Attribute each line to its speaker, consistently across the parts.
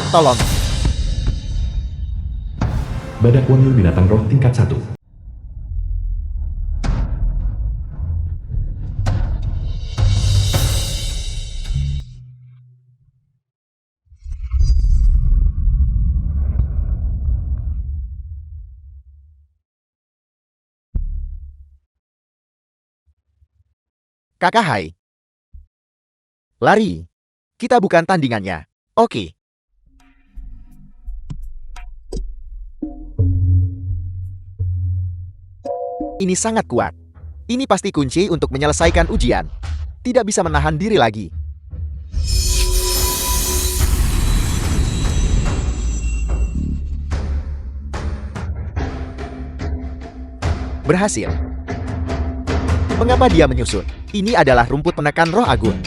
Speaker 1: Tolong.
Speaker 2: Badak Wangyu binatang roh tingkat 1.
Speaker 1: Kakak Hai. Lari. Kita bukan tandingannya. Oke. Ini sangat kuat. Ini pasti kunci untuk menyelesaikan ujian. Tidak bisa menahan diri lagi. Berhasil. Mengapa dia menyusut? Ini adalah rumput penekan roh agun.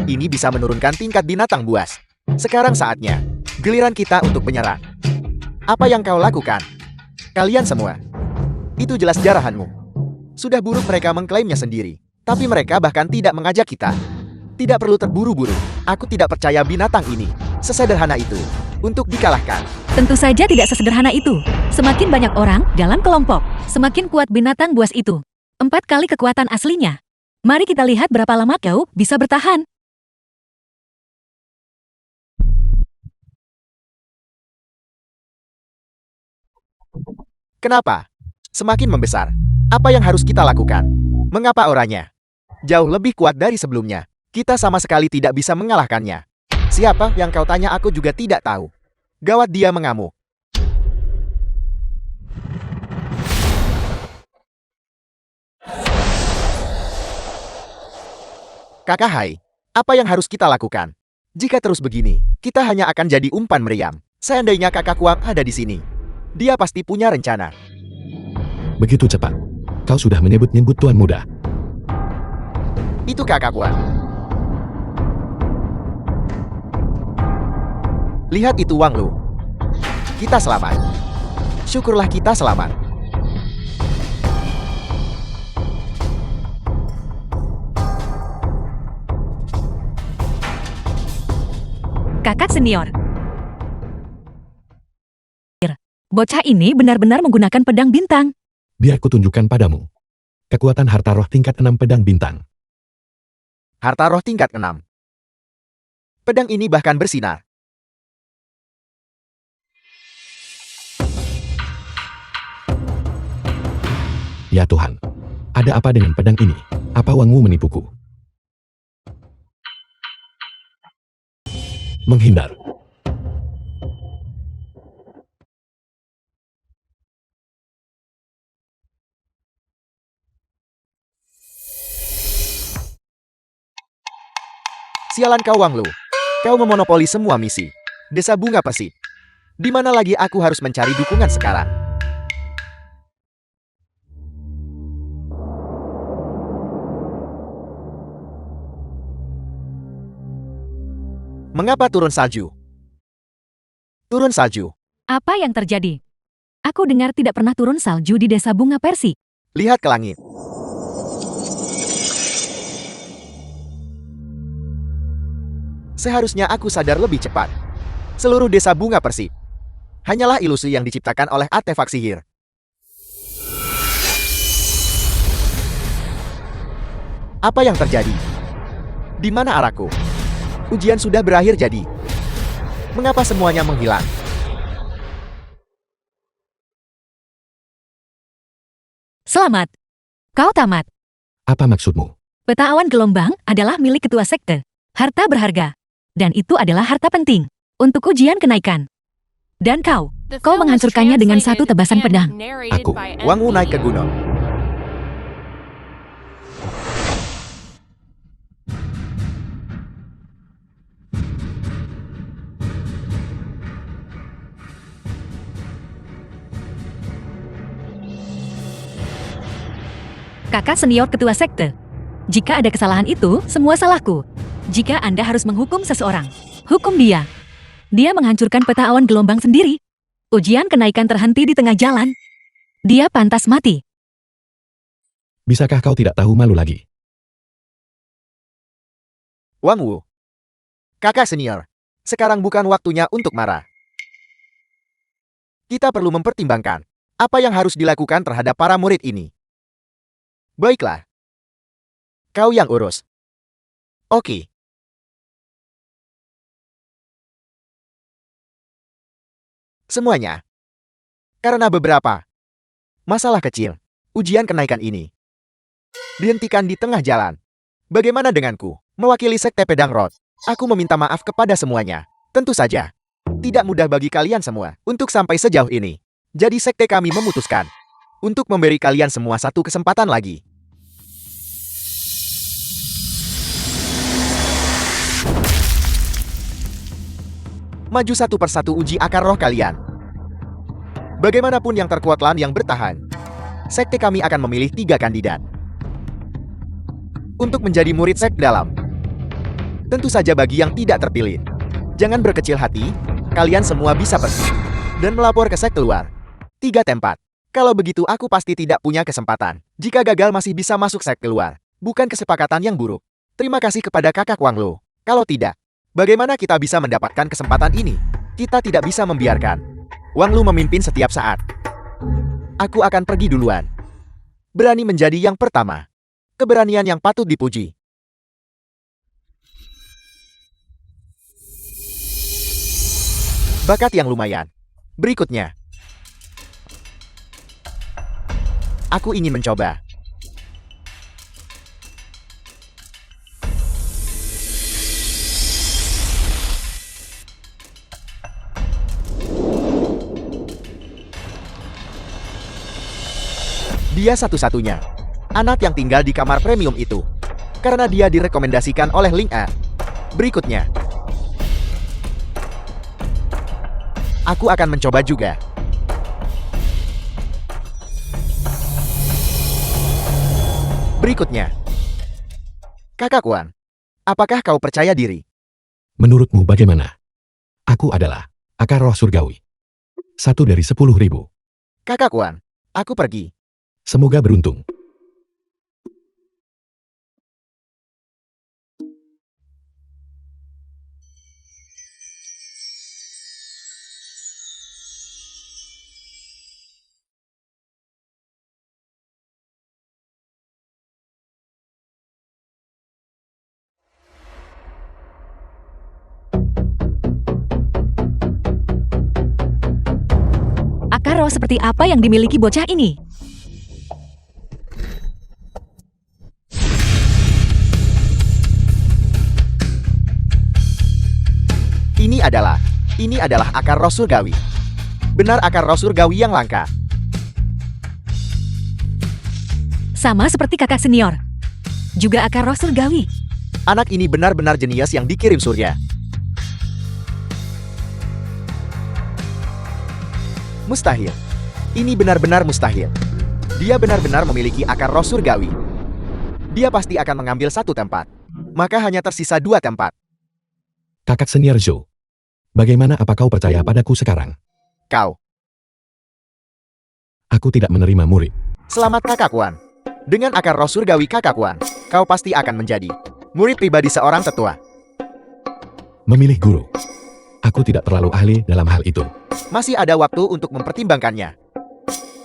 Speaker 1: Ini bisa menurunkan tingkat binatang buas. Sekarang saatnya. Giliran kita untuk menyerang. Apa yang kau lakukan? Kalian semua. Itu jelas jarahanmu. Sudah buruk mereka mengklaimnya sendiri. Tapi mereka bahkan tidak mengajak kita. Tidak perlu terburu-buru. Aku tidak percaya binatang ini sesederhana itu untuk dikalahkan.
Speaker 3: Tentu saja tidak sesederhana itu. Semakin banyak orang dalam kelompok, semakin kuat binatang buas itu. 4 kali kekuatan aslinya. Mari kita lihat berapa lama kau bisa bertahan.
Speaker 1: Kenapa? Semakin membesar. Apa yang harus kita lakukan? Mengapa orangnya jauh lebih kuat dari sebelumnya? Kita sama sekali tidak bisa mengalahkannya. Siapa yang kau tanya aku juga tidak tahu. Gawat dia mengamuk. Kakak Hai, apa yang harus kita lakukan? Jika terus begini, kita hanya akan jadi umpan meriam. Seandainya kakak Kuang ada di sini, dia pasti punya rencana.
Speaker 2: Begitu cepat. Kau sudah menyebut-nyebut Tuan Muda.
Speaker 1: Itu kakak Kuang. Lihat itu Wang Lu. Kita selamat. Syukurlah kita selamat.
Speaker 3: Kakak senior. Bocah ini benar-benar menggunakan pedang bintang.
Speaker 2: Biar kutunjukkan padamu. Kekuatan harta roh tingkat 6 pedang bintang.
Speaker 1: Harta roh tingkat 6. Pedang ini bahkan bersinar.
Speaker 2: Ya Tuhan. Ada apa dengan pedang ini? Apa Wangmu menipuku? Menghindar.
Speaker 1: Sialan kau Wang Lu. Kau memonopoli semua misi. Desa Bunga Persib. Di mana lagi aku harus mencari dukungan sekarang? Mengapa turun salju? Turun salju.
Speaker 3: Apa yang terjadi? Aku dengar tidak pernah turun salju di desa Bunga Persi.
Speaker 1: Lihat ke langit. Seharusnya aku sadar lebih cepat. Seluruh desa Bunga Persib hanyalah ilusi yang diciptakan oleh artefak sihir. Apa yang terjadi? Di mana arahku? Ujian sudah berakhir jadi. Mengapa semuanya menghilang?
Speaker 3: Selamat. Kau tamat.
Speaker 2: Apa maksudmu?
Speaker 3: Peta awan gelombang adalah milik ketua sekte. Harta berharga. Dan itu adalah harta penting. Untuk ujian kenaikan. Dan kau menghancurkannya dengan satu tebasan pedang.
Speaker 2: Aku.
Speaker 1: Wang Wu naik ke gunung.
Speaker 3: Kakak senior ketua sekte. Jika ada kesalahan itu, semua salahku. Jika Anda harus menghukum seseorang, hukum dia. Dia menghancurkan peta awan gelombang sendiri. Ujian kenaikan terhenti di tengah jalan. Dia pantas mati.
Speaker 2: Bisakah kau tidak tahu malu lagi?
Speaker 1: Wang Wu. Kakak senior. Sekarang bukan waktunya untuk marah. Kita perlu mempertimbangkan apa yang harus dilakukan terhadap para murid ini. Baiklah. Kau yang urus. Oke. Semuanya. Karena beberapa masalah kecil, ujian kenaikan ini dihentikan di tengah jalan. Bagaimana denganku? Mewakili Sekte Pedang Rod, aku meminta maaf kepada semuanya. Tentu saja, tidak mudah bagi kalian semua untuk sampai sejauh ini. Jadi sekte kami memutuskan untuk memberi kalian semua satu kesempatan lagi. Maju satu persatu uji akar roh kalian. Bagaimanapun yang terkuat yang bertahan, sekte kami akan memilih 3 kandidat untuk menjadi murid sekte dalam. Tentu saja bagi yang tidak terpilih, jangan berkecil hati, kalian semua bisa pergi dan melapor ke sekte luar. 3 tempat. Kalau begitu aku pasti tidak punya kesempatan. Jika gagal masih bisa masuk sekte luar. Bukan kesepakatan yang buruk. Terima kasih kepada kakak Wang Lo. Kalau tidak, bagaimana kita bisa mendapatkan kesempatan ini? Kita tidak bisa membiarkan Wang Lu memimpin setiap saat. Aku akan pergi duluan. Berani menjadi yang pertama. Keberanian yang patut dipuji. Bakat yang lumayan. Berikutnya. Aku ingin mencoba. Dia satu-satunya anak yang tinggal di kamar premium itu. Karena dia direkomendasikan oleh Ling A. Berikutnya. Aku akan mencoba juga. Berikutnya. Kakak Wan, apakah kau percaya diri?
Speaker 2: Menurutmu bagaimana? Aku adalah akar roh surgawi. 1 dari 10.000.
Speaker 1: Kakak Wan, aku pergi.
Speaker 2: Semoga beruntung.
Speaker 3: Akar roh seperti apa yang dimiliki bocah ini?
Speaker 1: Ini adalah akar roh surgawi. Benar akar roh surgawi yang langka.
Speaker 3: Sama seperti kakak senior. Juga akar roh surgawi.
Speaker 1: Anak ini benar-benar jenius yang dikirim surya. Mustahil. Ini benar-benar mustahil. Dia benar-benar memiliki akar roh surgawi. Dia pasti akan mengambil 1 tempat. Maka hanya tersisa 2 tempat.
Speaker 2: Kakak senior Zhou. Bagaimana apa kau percaya padaku sekarang?
Speaker 1: Kau.
Speaker 2: Aku tidak menerima murid.
Speaker 1: Selamat kakak Wan. Dengan akar roh surgawi kakak Wan, kau pasti akan menjadi murid pribadi seorang tetua.
Speaker 2: Memilih guru. Aku tidak terlalu ahli dalam hal itu.
Speaker 1: Masih ada waktu untuk mempertimbangkannya.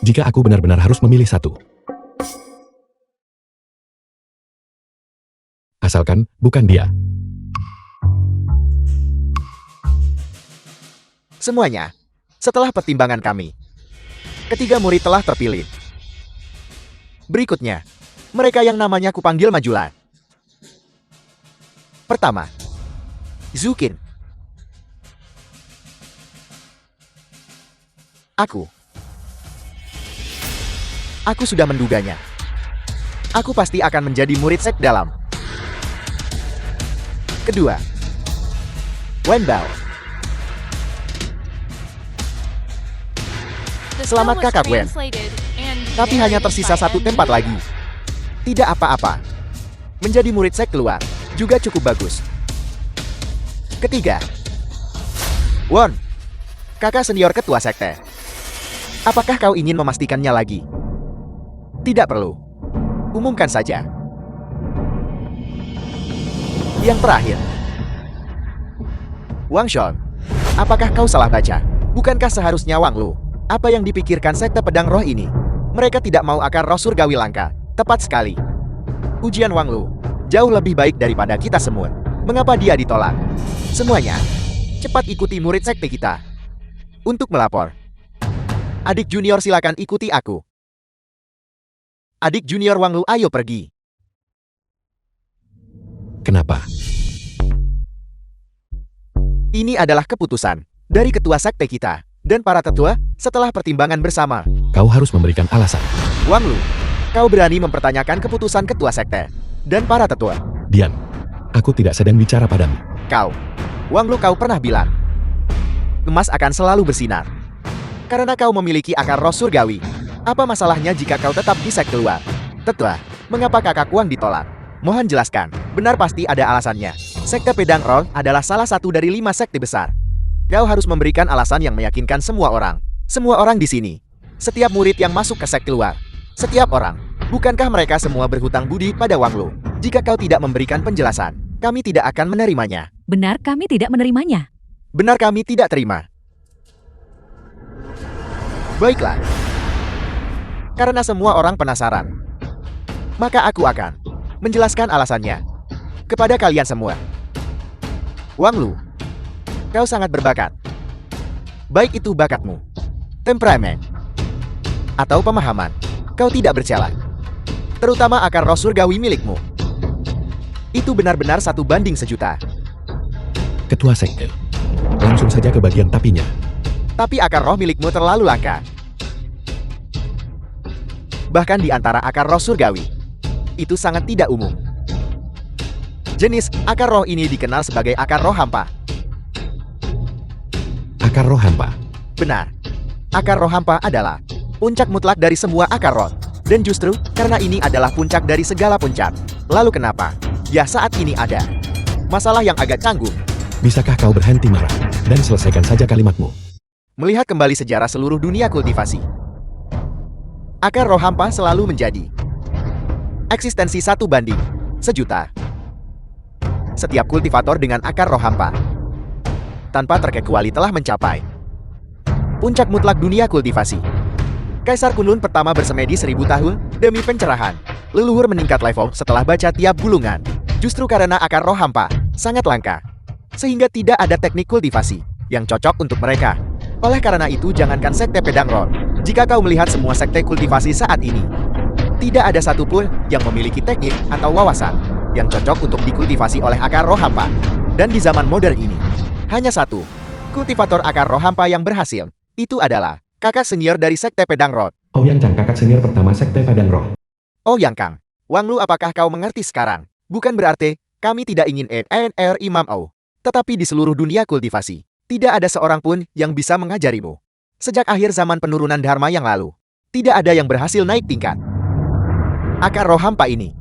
Speaker 2: Jika aku benar-benar harus memilih satu. Asalkan bukan dia.
Speaker 1: Semuanya, setelah pertimbangan kami, ketiga murid telah terpilih. Berikutnya, mereka yang namanya kupanggil majulah. Pertama, Zukin. Aku sudah menduganya. Aku pasti akan menjadi murid sekte dalam. Kedua, Wenbao. Selamat kakak Wen. Tapi hanya tersisa 1 tempat lagi. Tidak apa-apa. Menjadi murid sekte keluar juga cukup bagus. Ketiga, Won. Kakak senior ketua sekte. Apakah kau ingin memastikannya lagi? Tidak perlu. Umumkan saja. Yang terakhir. Wang Shon, apakah kau salah baca? Bukankah seharusnya Wang Lu? Apa yang dipikirkan sekte pedang roh ini? Mereka tidak mau akar roh surgawi langka. Tepat sekali. Ujian Wang Lu jauh lebih baik daripada kita semua. Mengapa dia ditolak? Semuanya, cepat ikuti murid sekte kita. Untuk melapor. Adik junior silakan ikuti aku. Adik junior Wang Lu, ayo pergi.
Speaker 2: Kenapa?
Speaker 1: Ini adalah keputusan dari ketua sekte kita dan para tetua setelah pertimbangan bersama.
Speaker 2: Kau harus memberikan alasan.
Speaker 1: Wang Lu, kau berani mempertanyakan keputusan ketua sekte dan para tetua.
Speaker 2: Diam. Aku tidak sedang bicara padamu.
Speaker 1: Kau, Wang Lu, kau pernah bilang emas akan selalu bersinar. Karena kau memiliki akar roh surgawi. Apa masalahnya jika kau tetap di sekte luar? Tetua, mengapa kakak Wang ditolak? Mohon jelaskan. Benar, pasti ada alasannya. Sekte pedang roh adalah salah satu dari 5 sekte besar. Kau harus memberikan alasan yang meyakinkan semua orang. Semua orang di sini. Setiap murid yang masuk ke sekte luar. Setiap orang. Bukankah mereka semua berhutang budi pada Wang Lu? Jika kau tidak memberikan penjelasan, kami tidak akan menerimanya.
Speaker 3: Benar, kami tidak menerimanya.
Speaker 1: Benar, kami tidak terima. Baiklah. Karena semua orang penasaran, maka aku akan menjelaskan alasannya kepada kalian semua. Wang Lu, kau sangat berbakat. Baik itu bakatmu, temperamen, atau pemahaman, kau tidak bercela. Terutama akar roh surgawi milikmu. Itu benar-benar 1 banding 1.000.000.
Speaker 2: Ketua sekte. Langsung saja ke bagian tapinya.
Speaker 1: Tapi akar roh milikmu terlalu langka. Bahkan di antara akar roh surgawi, itu sangat tidak umum. Jenis akar roh ini dikenal sebagai akar roh hampa.
Speaker 2: Akar roh hampa.
Speaker 1: Benar. Akar roh hampa adalah puncak mutlak dari semua akar roh. Dan justru, karena ini adalah puncak dari segala puncak. Lalu kenapa? Ya, saat ini ada masalah yang agak canggung.
Speaker 2: Bisakah kau berhenti marah dan selesaikan saja kalimatmu?
Speaker 1: Melihat kembali sejarah seluruh dunia kultivasi, akar roh hampa selalu menjadi eksistensi 1 banding 1.000.000. Setiap kultivator dengan akar roh hampa, tanpa terkecuali telah mencapai puncak mutlak dunia kultivasi. Kaisar Kunlun pertama bersemedi 1000 tahun demi pencerahan. Leluhur meningkat level setelah baca tiap gulungan. Justru karena akar roh hampa sangat langka, sehingga tidak ada teknik kultivasi yang cocok untuk mereka. Oleh karena itu, jangankan sekte pedang roh, jika kau melihat semua sekte kultivasi saat ini, tidak ada satupun yang memiliki teknik atau wawasan yang cocok untuk dikultivasi oleh akar roh hampa. Dan di zaman modern ini, hanya 1 kultivator akar roh hampa yang berhasil. Itu adalah kakak senior dari sekte pedang roh.
Speaker 2: Ouyang Chang, kakak senior pertama sekte pedang roh.
Speaker 1: Ouyang Kang, Wang Lu, apakah kau mengerti sekarang? Bukan berarti kami tidak ingin Imam O. Tetapi di seluruh dunia kultivasi, tidak ada seorang pun yang bisa mengajarimu. Sejak akhir zaman penurunan Dharma yang lalu, tidak ada yang berhasil naik tingkat. Akar roh hampa ini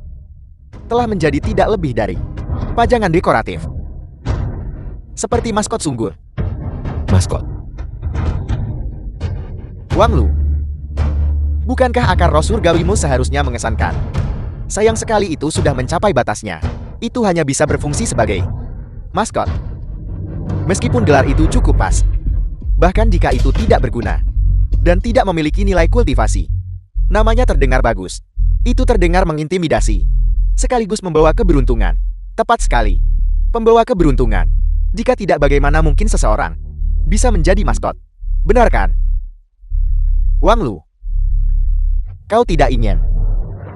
Speaker 1: telah menjadi tidak lebih dari pajangan dekoratif. Seperti maskot sungguh.
Speaker 2: Maskot.
Speaker 1: Wang Lu, bukankah akar roh surgawimu seharusnya mengesankan? Sayang sekali itu sudah mencapai batasnya. Itu hanya bisa berfungsi sebagai maskot. Meskipun gelar itu cukup pas, bahkan jika itu tidak berguna dan tidak memiliki nilai kultivasi, namanya terdengar bagus. Itu terdengar mengintimidasi, sekaligus membawa keberuntungan. Tepat sekali, pembawa keberuntungan. Jika tidak, bagaimana mungkin seseorang bisa menjadi maskot? Benar kan? Wang Lu, kau tidak ingin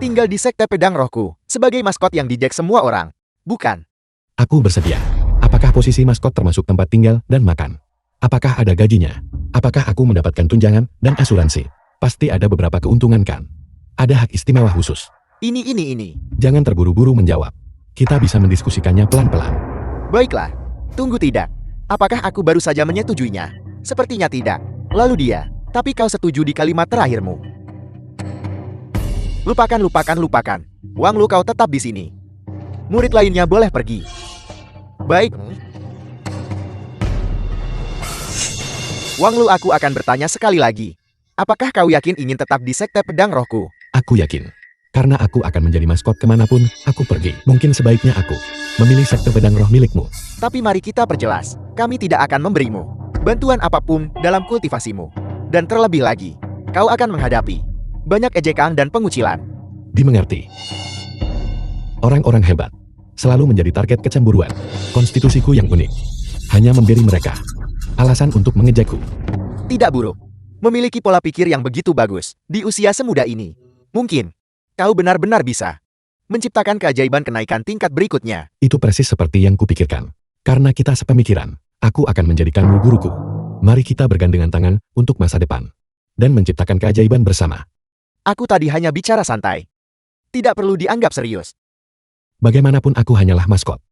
Speaker 1: tinggal di sekte pedang rohku sebagai maskot yang dijek semua orang, bukan?
Speaker 2: Aku bersedia. Apakah posisi maskot termasuk tempat tinggal dan makan? Apakah ada gajinya? Apakah aku mendapatkan tunjangan dan asuransi? Pasti ada beberapa keuntungan kan? Ada hak istimewa khusus.
Speaker 1: Ini.
Speaker 2: Jangan terburu-buru menjawab. Kita bisa mendiskusikannya pelan-pelan.
Speaker 1: Baiklah, tunggu tidak. Apakah aku baru saja menyetujuinya? Sepertinya tidak. Lalu dia, tapi kau setuju di kalimat terakhirmu. Lupakan. Wang Lu, kau tetap di sini. Murid lainnya boleh pergi. Baik. Wang Lu, aku akan bertanya sekali lagi. Apakah kau yakin ingin tetap di sekte pedang rohku?
Speaker 2: Aku yakin. Karena aku akan menjadi maskot kemanapun aku pergi. Mungkin sebaiknya aku memilih sekte pedang roh milikmu.
Speaker 1: Tapi mari kita perjelas, kami tidak akan memberimu bantuan apapun dalam kultivasimu. Dan terlebih lagi, kau akan menghadapi banyak ejekan dan pengucilan.
Speaker 2: Dimengerti. Orang-orang hebat selalu menjadi target kecemburuan. Konstitusiku yang unik hanya memberi mereka alasan untuk mengejakku.
Speaker 1: Tidak buruk. Memiliki pola pikir yang begitu bagus di usia semuda ini. Mungkin kau benar-benar bisa menciptakan keajaiban kenaikan tingkat berikutnya.
Speaker 2: Itu persis seperti yang kupikirkan. Karena kita sepemikiran, aku akan menjadikanmu guruku. Mari kita bergandengan tangan untuk masa depan dan menciptakan keajaiban bersama.
Speaker 1: Aku tadi hanya bicara santai. Tidak perlu dianggap serius.
Speaker 2: Bagaimanapun aku hanyalah maskot.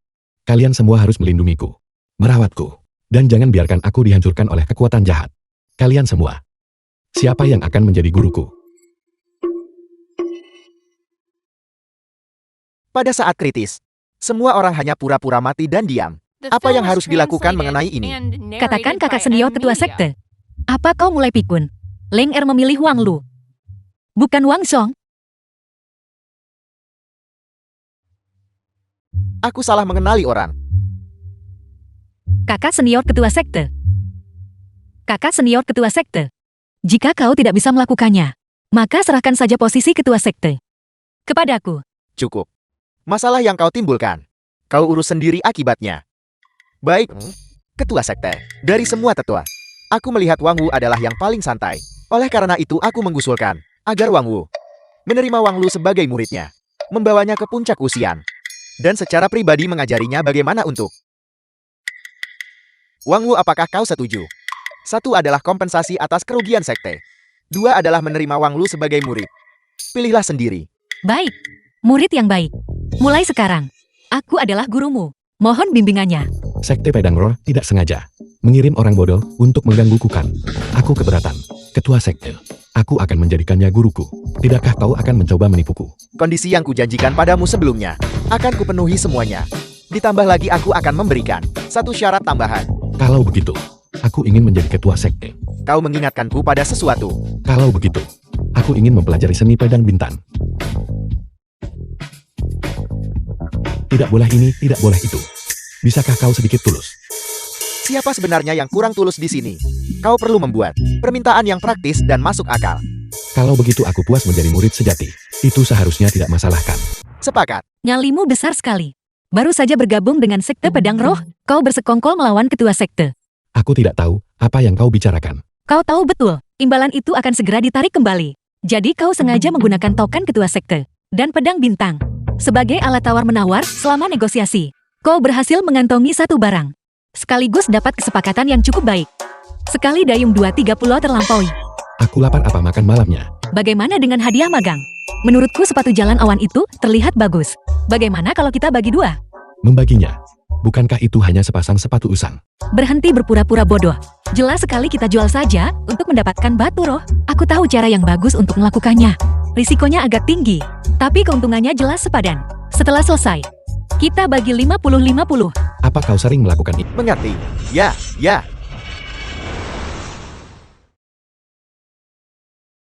Speaker 2: Kalian semua harus melindungiku, merawatku, dan jangan biarkan aku dihancurkan oleh kekuatan jahat. Kalian semua. Siapa yang akan menjadi guruku?
Speaker 1: Pada saat kritis, semua orang hanya pura-pura mati dan diam. Apa yang harus dilakukan mengenai ini?
Speaker 3: Katakan kakak senior ketua sekte. Apa kau mulai pikun? Leng Er memilih Wang Lu. Bukan Wang Song.
Speaker 1: Aku salah mengenali orang.
Speaker 3: Kakak senior ketua sekte. Kakak senior ketua sekte. Jika kau tidak bisa melakukannya, maka serahkan saja posisi ketua sekte kepadaku.
Speaker 1: Cukup. Masalah yang kau timbulkan, kau urus sendiri akibatnya. Baik, ketua sekte. Dari semua tetua, aku melihat Wang Wu adalah yang paling santai. Oleh karena itu aku mengusulkan agar Wang Wu menerima Wang Lu sebagai muridnya, membawanya ke puncak usian, dan secara pribadi mengajarinya bagaimana untuk. Wang Wu, apakah kau setuju? 1 adalah kompensasi atas kerugian sekte. 2 adalah menerima Wang Lu sebagai murid. Pilihlah sendiri.
Speaker 3: Baik, murid yang baik. Mulai sekarang, aku adalah gurumu. Mohon bimbingannya.
Speaker 2: Sekte Pedang Roh tidak sengaja mengirim orang bodoh untuk menggangguku kan. Aku keberatan. Ketua sekte, aku akan menjadikannya guruku. Tidakkah kau akan mencoba menipuku?
Speaker 1: Kondisi yang kujanjikan padamu sebelumnya akan kupenuhi semuanya. Ditambah lagi aku akan memberikan 1 syarat tambahan.
Speaker 2: Kalau begitu, aku ingin menjadi ketua sekte.
Speaker 1: Kau mengingatkanku pada sesuatu.
Speaker 2: Kalau begitu, aku ingin mempelajari seni pedang bintang. Tidak boleh ini, tidak boleh itu. Bisakah kau sedikit tulus?
Speaker 1: Siapa sebenarnya yang kurang tulus di sini? Kau perlu membuat permintaan yang praktis dan masuk akal.
Speaker 2: Kalau begitu aku puas menjadi murid sejati. Itu seharusnya tidak masalahkan.
Speaker 1: Sepakat.
Speaker 3: Nyalimu besar sekali. Baru saja bergabung dengan sekte pedang roh, kau bersekongkol melawan ketua sekte.
Speaker 2: Aku tidak tahu apa yang kau bicarakan.
Speaker 3: Kau tahu betul, imbalan itu akan segera ditarik kembali. Jadi kau sengaja menggunakan token ketua sekte dan pedang bintang sebagai alat tawar-menawar selama negosiasi. Kau berhasil mengantongi 1 barang, sekaligus dapat kesepakatan yang cukup baik. Sekali dayung 2-3 pulau terlampaui.
Speaker 2: Aku lapar, apa makan malamnya?
Speaker 3: Bagaimana dengan hadiah magang? Menurutku sepatu jalan awan itu terlihat bagus. Bagaimana kalau kita bagi 2?
Speaker 2: Membaginya. Bukankah itu hanya sepasang sepatu usang?
Speaker 3: Berhenti berpura-pura bodoh. Jelas sekali kita jual saja untuk mendapatkan batu roh. Aku tahu cara yang bagus untuk melakukannya. Risikonya agak tinggi, tapi keuntungannya jelas sepadan. Setelah selesai, kita bagi 50-50.
Speaker 2: Apa kau sering melakukan ini?
Speaker 1: Mengerti? Ya, ya.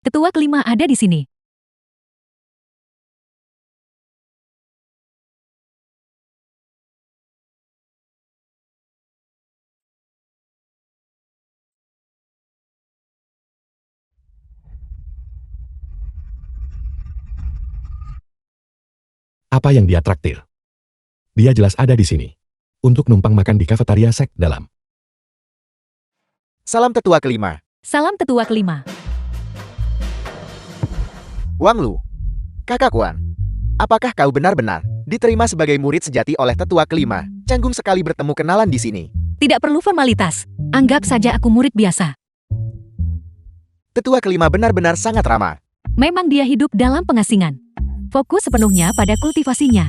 Speaker 3: Ketua kelima ada di sini.
Speaker 2: Apa yang dia traktir? Dia jelas ada di sini. Untuk numpang makan di kafetaria sek dalam.
Speaker 1: Salam tetua kelima.
Speaker 3: Salam tetua kelima.
Speaker 1: Wang Lu. Kakak Kuan. Apakah kau benar-benar diterima sebagai murid sejati oleh tetua kelima? Canggung sekali bertemu kenalan di sini.
Speaker 3: Tidak perlu formalitas. Anggap saja aku murid biasa.
Speaker 1: Tetua kelima benar-benar sangat ramah.
Speaker 3: Memang dia hidup dalam pengasingan. Fokus sepenuhnya pada kultivasinya.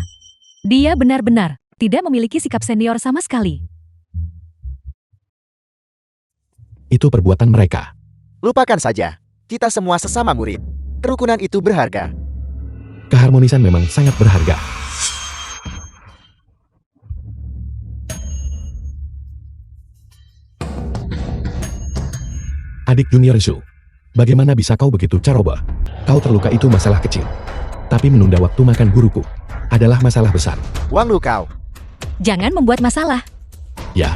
Speaker 3: Dia benar-benar tidak memiliki sikap senior sama sekali.
Speaker 2: Itu perbuatan mereka.
Speaker 1: Lupakan saja. Kita semua sesama murid. Kerukunan itu berharga.
Speaker 2: Keharmonisan memang sangat berharga. Adik junior Zhu, bagaimana bisa kau begitu ceroboh? Kau terluka itu masalah kecil. Tapi menunda waktu makan guruku adalah masalah besar.
Speaker 1: Wang Lu kau.
Speaker 3: Jangan membuat masalah.
Speaker 2: Ya,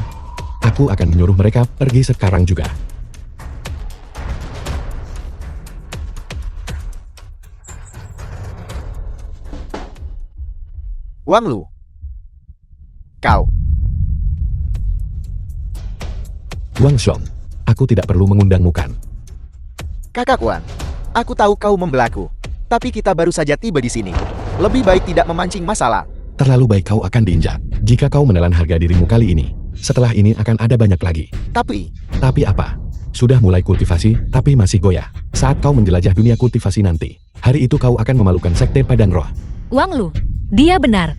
Speaker 2: aku akan menyuruh mereka pergi sekarang juga.
Speaker 1: Wang Lu. Kau.
Speaker 2: Wang Xiong, aku tidak perlu mengundangmu kan?
Speaker 1: Kakak Wan. Aku tahu kau membelaku. Tapi kita baru saja tiba di sini. Lebih baik tidak memancing masalah.
Speaker 2: Terlalu baik kau akan diinjak. Jika kau menelan harga dirimu kali ini, setelah ini akan ada banyak lagi.
Speaker 1: Tapi,
Speaker 2: Tapi apa? Sudah mulai kultivasi, tapi masih goyah. Saat kau menjelajah dunia kultivasi nanti, hari itu kau akan memalukan sekte Padang Roh.
Speaker 3: Wang Lu, dia benar.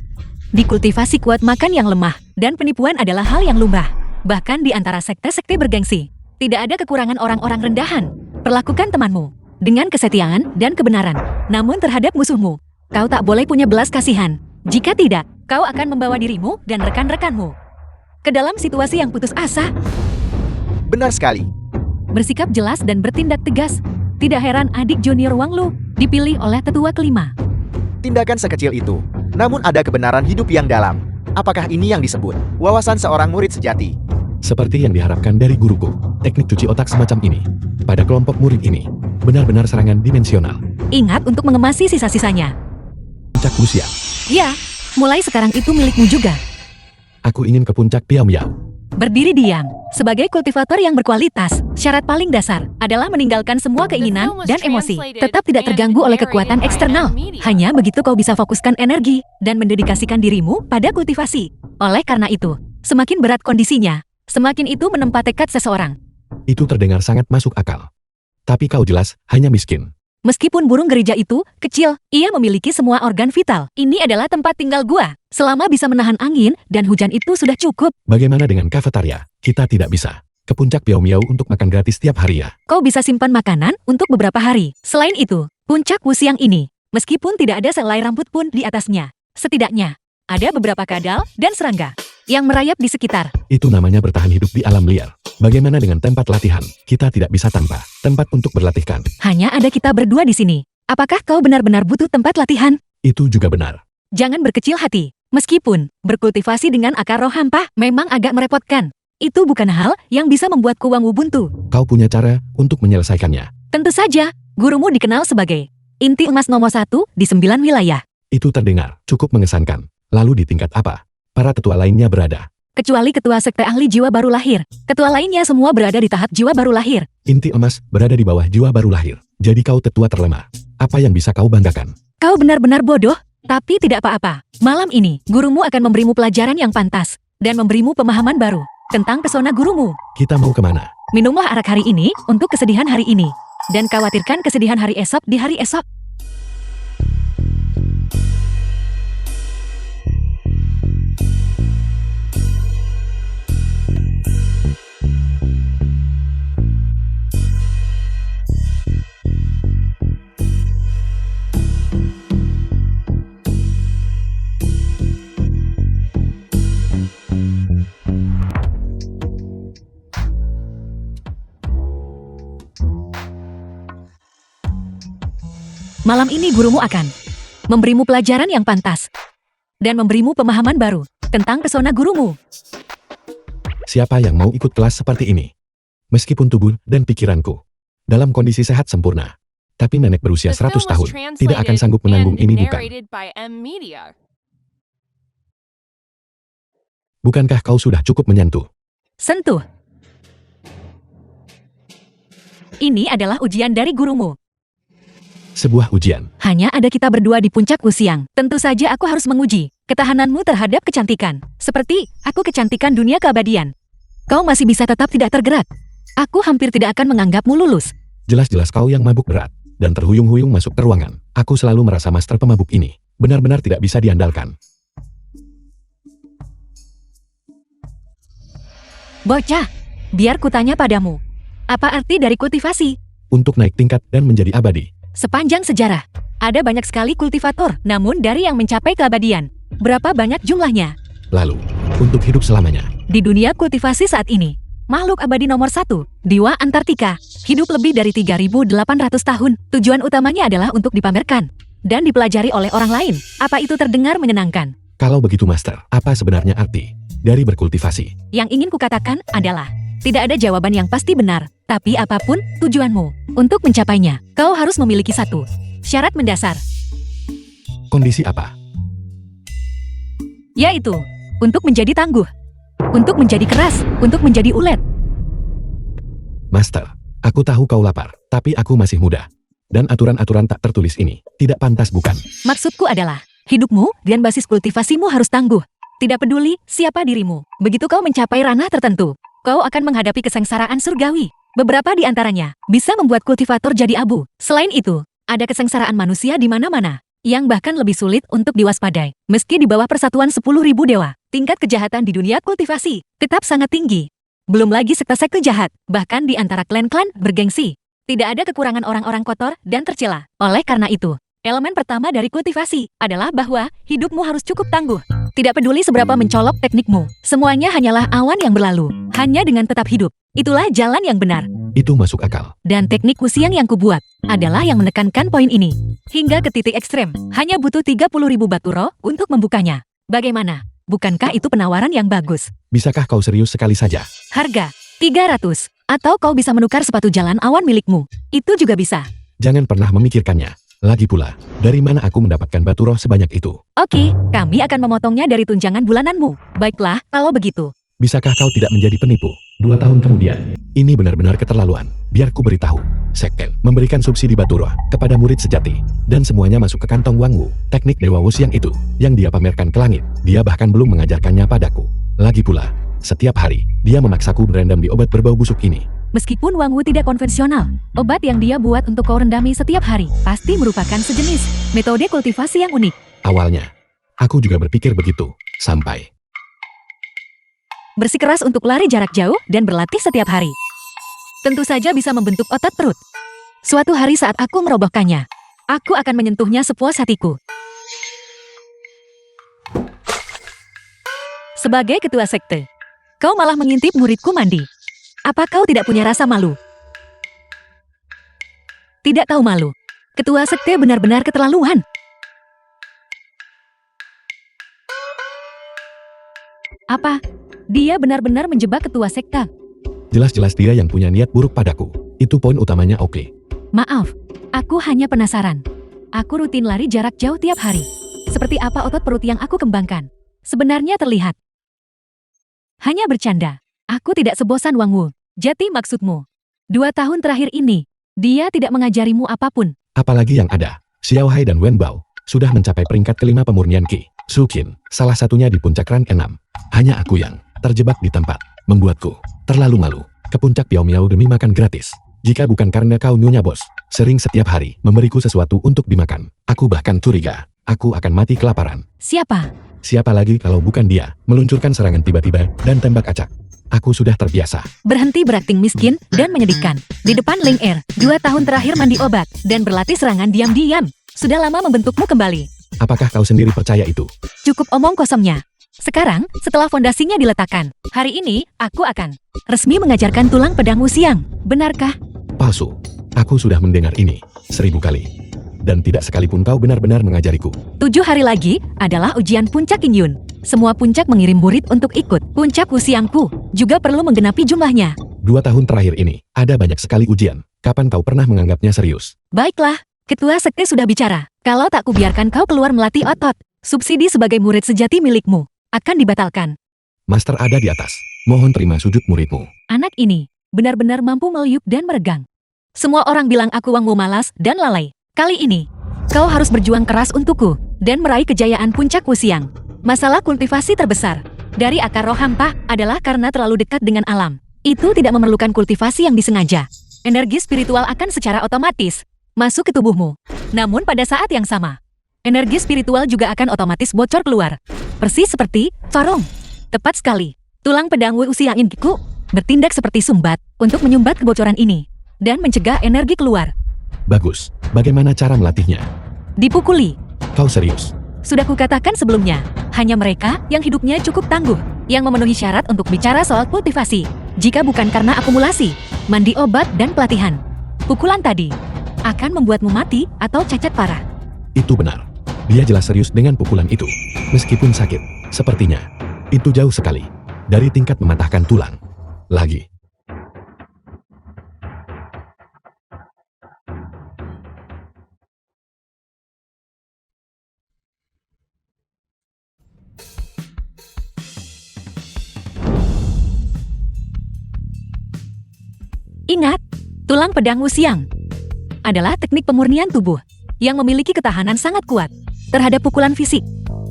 Speaker 3: Di kultivasi kuat makan yang lemah, dan penipuan adalah hal yang lumrah. Bahkan di antara sekte-sekte bergengsi, tidak ada kekurangan orang-orang rendahan. Perlakukan temanmu dengan kesetiaan dan kebenaran. Namun terhadap musuhmu, kau tak boleh punya belas kasihan. Jika tidak, kau akan membawa dirimu dan rekan-rekanmu ke dalam situasi yang putus asa.
Speaker 1: benar sekali.
Speaker 3: Bersikap jelas dan bertindak tegas. Tidak heran adik junior Wang Lu dipilih oleh tetua kelima.
Speaker 1: Tindakan sekecil itu. Namun ada kebenaran hidup yang dalam. Apakah ini yang disebut wawasan seorang murid sejati?
Speaker 2: Seperti yang diharapkan dari guruku, teknik cuci otak semacam ini, pada kelompok murid ini, benar-benar serangan dimensional.
Speaker 3: Ingat untuk mengemasi sisa-sisanya.
Speaker 2: Puncak usia.
Speaker 3: Ya, mulai sekarang itu milikmu juga.
Speaker 2: Aku ingin ke puncak Piao Miao.
Speaker 3: Berdiri diam. Sebagai kultivator yang berkualitas, syarat paling dasar adalah meninggalkan semua keinginan dan emosi. Tetap tidak terganggu oleh kekuatan eksternal. Hanya begitu kau bisa fokuskan energi dan mendedikasikan dirimu pada kultivasi. Oleh karena itu, semakin berat kondisinya, semakin itu menempa tekad seseorang.
Speaker 2: Itu terdengar sangat masuk akal. Tapi kau jelas hanya miskin.
Speaker 3: Meskipun burung gereja itu kecil, ia memiliki semua organ vital. Ini adalah tempat tinggal gua. Selama bisa menahan angin dan hujan itu sudah cukup.
Speaker 2: Bagaimana dengan kafetaria? Kita tidak bisa ke puncak Piao Miao untuk makan gratis tiap hari ya.
Speaker 3: Kau bisa simpan makanan untuk beberapa hari. Selain itu, puncak Wuxiang ini, meskipun tidak ada selai rambut pun di atasnya, setidaknya ada beberapa kadal dan serangga yang merayap di sekitar.
Speaker 2: Itu namanya bertahan hidup di alam liar. Bagaimana dengan tempat latihan? Kita tidak bisa tanpa tempat untuk berlatihkan.
Speaker 3: Hanya ada kita berdua di sini. Apakah kau benar-benar butuh tempat latihan?
Speaker 2: Itu juga benar.
Speaker 3: Jangan berkecil hati. Meskipun berkultivasi dengan akar roh hampa memang agak merepotkan. Itu bukan hal yang bisa membuatku wangu buntu.
Speaker 2: Kau punya cara untuk menyelesaikannya.
Speaker 3: Tentu saja, gurumu dikenal sebagai inti emas nomor 1 di 9 wilayah.
Speaker 2: Itu terdengar cukup mengesankan. Lalu di tingkat apa para tetua lainnya berada?
Speaker 3: Kecuali ketua sekte ahli jiwa baru lahir. Ketua lainnya semua berada di tahap jiwa baru lahir.
Speaker 2: Inti emas berada di bawah jiwa baru lahir. Jadi kau tetua terlemah. Apa yang bisa kau banggakan?
Speaker 3: Kau benar-benar bodoh, tapi tidak apa-apa. Malam ini, gurumu akan memberimu pelajaran yang pantas dan memberimu pemahaman baru tentang pesona gurumu.
Speaker 2: Kita mau kemana?
Speaker 3: Minumlah arak hari ini untuk kesedihan hari ini. Dan khawatirkan kesedihan hari esok di hari esok. Malam ini gurumu akan memberimu pelajaran yang pantas dan memberimu pemahaman baru tentang pesona gurumu.
Speaker 2: Siapa yang mau ikut kelas seperti ini? Meskipun tubuh dan pikiranku dalam kondisi sehat sempurna, tapi nenek berusia 100 tahun tidak akan sanggup menanggung ini, bukan? Bukankah kau sudah cukup menyentuh?
Speaker 3: Sentuh. Ini adalah ujian dari gurumu.
Speaker 2: Sebuah ujian.
Speaker 3: Hanya ada kita berdua di puncak Wuxiang. Tentu saja aku harus menguji ketahananmu terhadap kecantikan. Seperti aku kecantikan dunia keabadian. Kau masih bisa tetap tidak tergerak. Aku hampir tidak akan menganggapmu lulus.
Speaker 2: Jelas-jelas kau yang mabuk berat dan terhuyung-huyung masuk ke ruangan. Aku selalu merasa master pemabuk ini benar-benar tidak bisa diandalkan.
Speaker 3: Bocah, biar kutanya padamu. Apa arti dari kultivasi?
Speaker 2: Untuk naik tingkat dan menjadi abadi.
Speaker 3: Sepanjang sejarah, ada banyak sekali kultivator, namun dari yang mencapai keabadian, berapa banyak jumlahnya?
Speaker 2: Lalu, untuk hidup selamanya.
Speaker 3: Di dunia kultivasi saat ini, makhluk abadi nomor 1, Dewa Antartika, hidup lebih dari 3.800 tahun. Tujuan utamanya adalah untuk dipamerkan dan dipelajari oleh orang lain. Apa itu terdengar menyenangkan?
Speaker 2: Kalau begitu Master, apa sebenarnya arti dari berkultivasi?
Speaker 3: Yang ingin kukatakan adalah, tidak ada jawaban yang pasti benar, tapi apapun tujuanmu, untuk mencapainya, kau harus memiliki satu syarat mendasar,
Speaker 2: Kondisi apa?
Speaker 3: yaitu untuk menjadi tangguh, untuk menjadi keras, untuk menjadi ulet.
Speaker 2: Master, aku tahu kau lapar, tapi aku masih muda. Dan aturan-aturan tak tertulis ini tidak pantas bukan?
Speaker 3: Maksudku adalah, hidupmu dan basis kultivasimu harus tangguh. Tidak peduli siapa dirimu, begitu kau mencapai ranah tertentu, kau akan menghadapi kesengsaraan surgawi. Beberapa di antaranya bisa membuat kultivator jadi abu. Selain itu, ada kesengsaraan manusia di mana-mana, yang bahkan lebih sulit untuk diwaspadai. Meski di bawah persatuan 10.000 dewa, tingkat kejahatan di dunia kultivasi tetap sangat tinggi. Belum lagi sekte-sekte jahat, bahkan di antara klan-klan bergengsi. Tidak ada kekurangan orang-orang kotor dan tercela. Oleh karena itu, elemen pertama dari kultivasi adalah bahwa hidupmu harus cukup tangguh. Tidak peduli seberapa mencolok teknikmu, semuanya hanyalah awan yang berlalu. Hanya dengan tetap hidup, itulah jalan yang benar.
Speaker 2: Itu masuk akal.
Speaker 3: Dan teknik Wuxiang yang kubuat adalah yang menekankan poin ini. Hingga ke titik ekstrem, hanya butuh 30.000 batu roh untuk membukanya. Bagaimana? Bukankah itu penawaran yang bagus?
Speaker 2: Bisakah kau serius sekali saja?
Speaker 3: Harga 300. Atau kau bisa menukar sepatu jalan awan milikmu. Itu juga bisa.
Speaker 2: Jangan pernah memikirkannya. Lagi pula, dari mana aku mendapatkan batu roh sebanyak itu?
Speaker 3: Oke, kami akan memotongnya dari tunjangan bulananmu. Baiklah, kalau begitu.
Speaker 2: Bisakah kau tidak menjadi penipu? 2 tahun kemudian. Ini benar-benar keterlaluan. Biar ku beritahu. Sekten memberikan subsidi batu roh kepada murid sejati. Dan semuanya masuk ke kantong Wang Wu. Teknik Dewa Wuxiang itu, yang dia pamerkan ke langit. Dia bahkan belum mengajarkannya padaku. Lagi pula, setiap hari, dia memaksaku berendam di obat berbau busuk ini.
Speaker 3: Meskipun Wang Wu tidak konvensional, obat yang dia buat untuk kau rendami setiap hari pasti merupakan sejenis metode kultivasi yang unik.
Speaker 2: Awalnya, aku juga berpikir begitu. Sampai
Speaker 3: Bersikeras untuk lari jarak jauh dan berlatih setiap hari. Tentu saja bisa membentuk otot perut. Suatu hari saat aku merobohkannya, aku akan menyentuhnya sepuas hatiku. Sebagai ketua sekte, kau malah mengintip muridku mandi. Apa kau tidak punya rasa malu? Tidak tahu malu. Ketua sekte benar-benar keterlaluan. Apa? Dia benar-benar menjebak ketua sekte.
Speaker 2: jelas-jelas dia yang punya niat buruk padaku. Itu poin utamanya. Oke.
Speaker 3: Maaf, aku hanya penasaran. Aku rutin lari jarak jauh tiap hari. Seperti apa otot perut yang aku kembangkan? Sebenarnya terlihat. Hanya bercanda. Aku tidak sebosan Wang Wu. Jati maksudmu. 2 tahun terakhir ini, dia tidak mengajarimu apapun.
Speaker 2: Apalagi yang ada, Xiao Hai dan Wen Bao sudah mencapai peringkat kelima pemurnian Qi. Su Qin, salah satunya di puncak rank 6. Hanya aku yang terjebak di tempat, membuatku terlalu malu. Ke puncak Piao Miao demi makan gratis. Jika bukan karena kau Nyonya Bos, sering setiap hari memberiku sesuatu untuk dimakan. Aku bahkan curiga, aku akan mati kelaparan.
Speaker 3: Siapa?
Speaker 2: Siapa lagi kalau bukan dia, meluncurkan serangan tiba-tiba dan tembak acak. Aku sudah terbiasa.
Speaker 3: Berhenti berakting miskin dan menyedihkan. Di depan Ling Er, 2 tahun terakhir mandi obat dan berlatih serangan diam-diam. Sudah lama membentukmu kembali.
Speaker 2: Apakah kau sendiri percaya itu?
Speaker 3: Cukup omong kosongnya. Sekarang, setelah fondasinya diletakkan, hari ini, aku akan resmi mengajarkan tulang pedang Wuxiang. Benarkah?
Speaker 2: Palsu. Aku sudah mendengar ini 1000 kali. Dan tidak sekalipun kau benar-benar mengajariku.
Speaker 3: 7 hari lagi adalah ujian puncak Qinyun. Semua puncak mengirim murid untuk ikut. Puncak Wuxiangku juga perlu menggenapi jumlahnya.
Speaker 2: 2 tahun terakhir ini, ada banyak sekali ujian. Kapan kau pernah menganggapnya serius?
Speaker 3: Baiklah, ketua sekte sudah bicara. Kalau tak kubiarkan kau keluar melatih otot, subsidi sebagai murid sejati milikmu akan dibatalkan.
Speaker 2: Master ada di atas. Mohon terima sujud muridmu.
Speaker 3: Anak ini benar-benar mampu meliuk dan meregang. Semua orang bilang aku Wang Wu malas dan lalai. Kali ini, kau harus berjuang keras untukku dan meraih kejayaan puncak Wuxiang. Masalah kultivasi terbesar dari akar roh hampa adalah karena terlalu dekat dengan alam. Itu tidak memerlukan kultivasi yang disengaja. Energi spiritual akan secara otomatis masuk ke tubuhmu. Namun pada saat yang sama, energi spiritual juga akan otomatis bocor keluar. Persis seperti Farong. Tepat sekali. Tulang pedang Wuxiang Inkiku bertindak seperti sumbat untuk menyumbat kebocoran ini dan mencegah energi keluar.
Speaker 2: Bagus. Bagaimana cara melatihnya?
Speaker 3: Dipukuli.
Speaker 2: Kau serius?
Speaker 3: Sudah kukatakan sebelumnya, hanya mereka yang hidupnya cukup tangguh, yang memenuhi syarat untuk bicara soal kultivasi. Jika bukan karena akumulasi, mandi obat dan pelatihan, pukulan tadi akan membuatmu mati atau cacat parah.
Speaker 2: Itu benar. Dia jelas serius dengan pukulan itu. Meskipun sakit, sepertinya itu jauh sekali dari tingkat mematahkan tulang. Lagi.
Speaker 3: Ingat, tulang pedang Wuxiang adalah teknik pemurnian tubuh yang memiliki ketahanan sangat kuat terhadap pukulan fisik.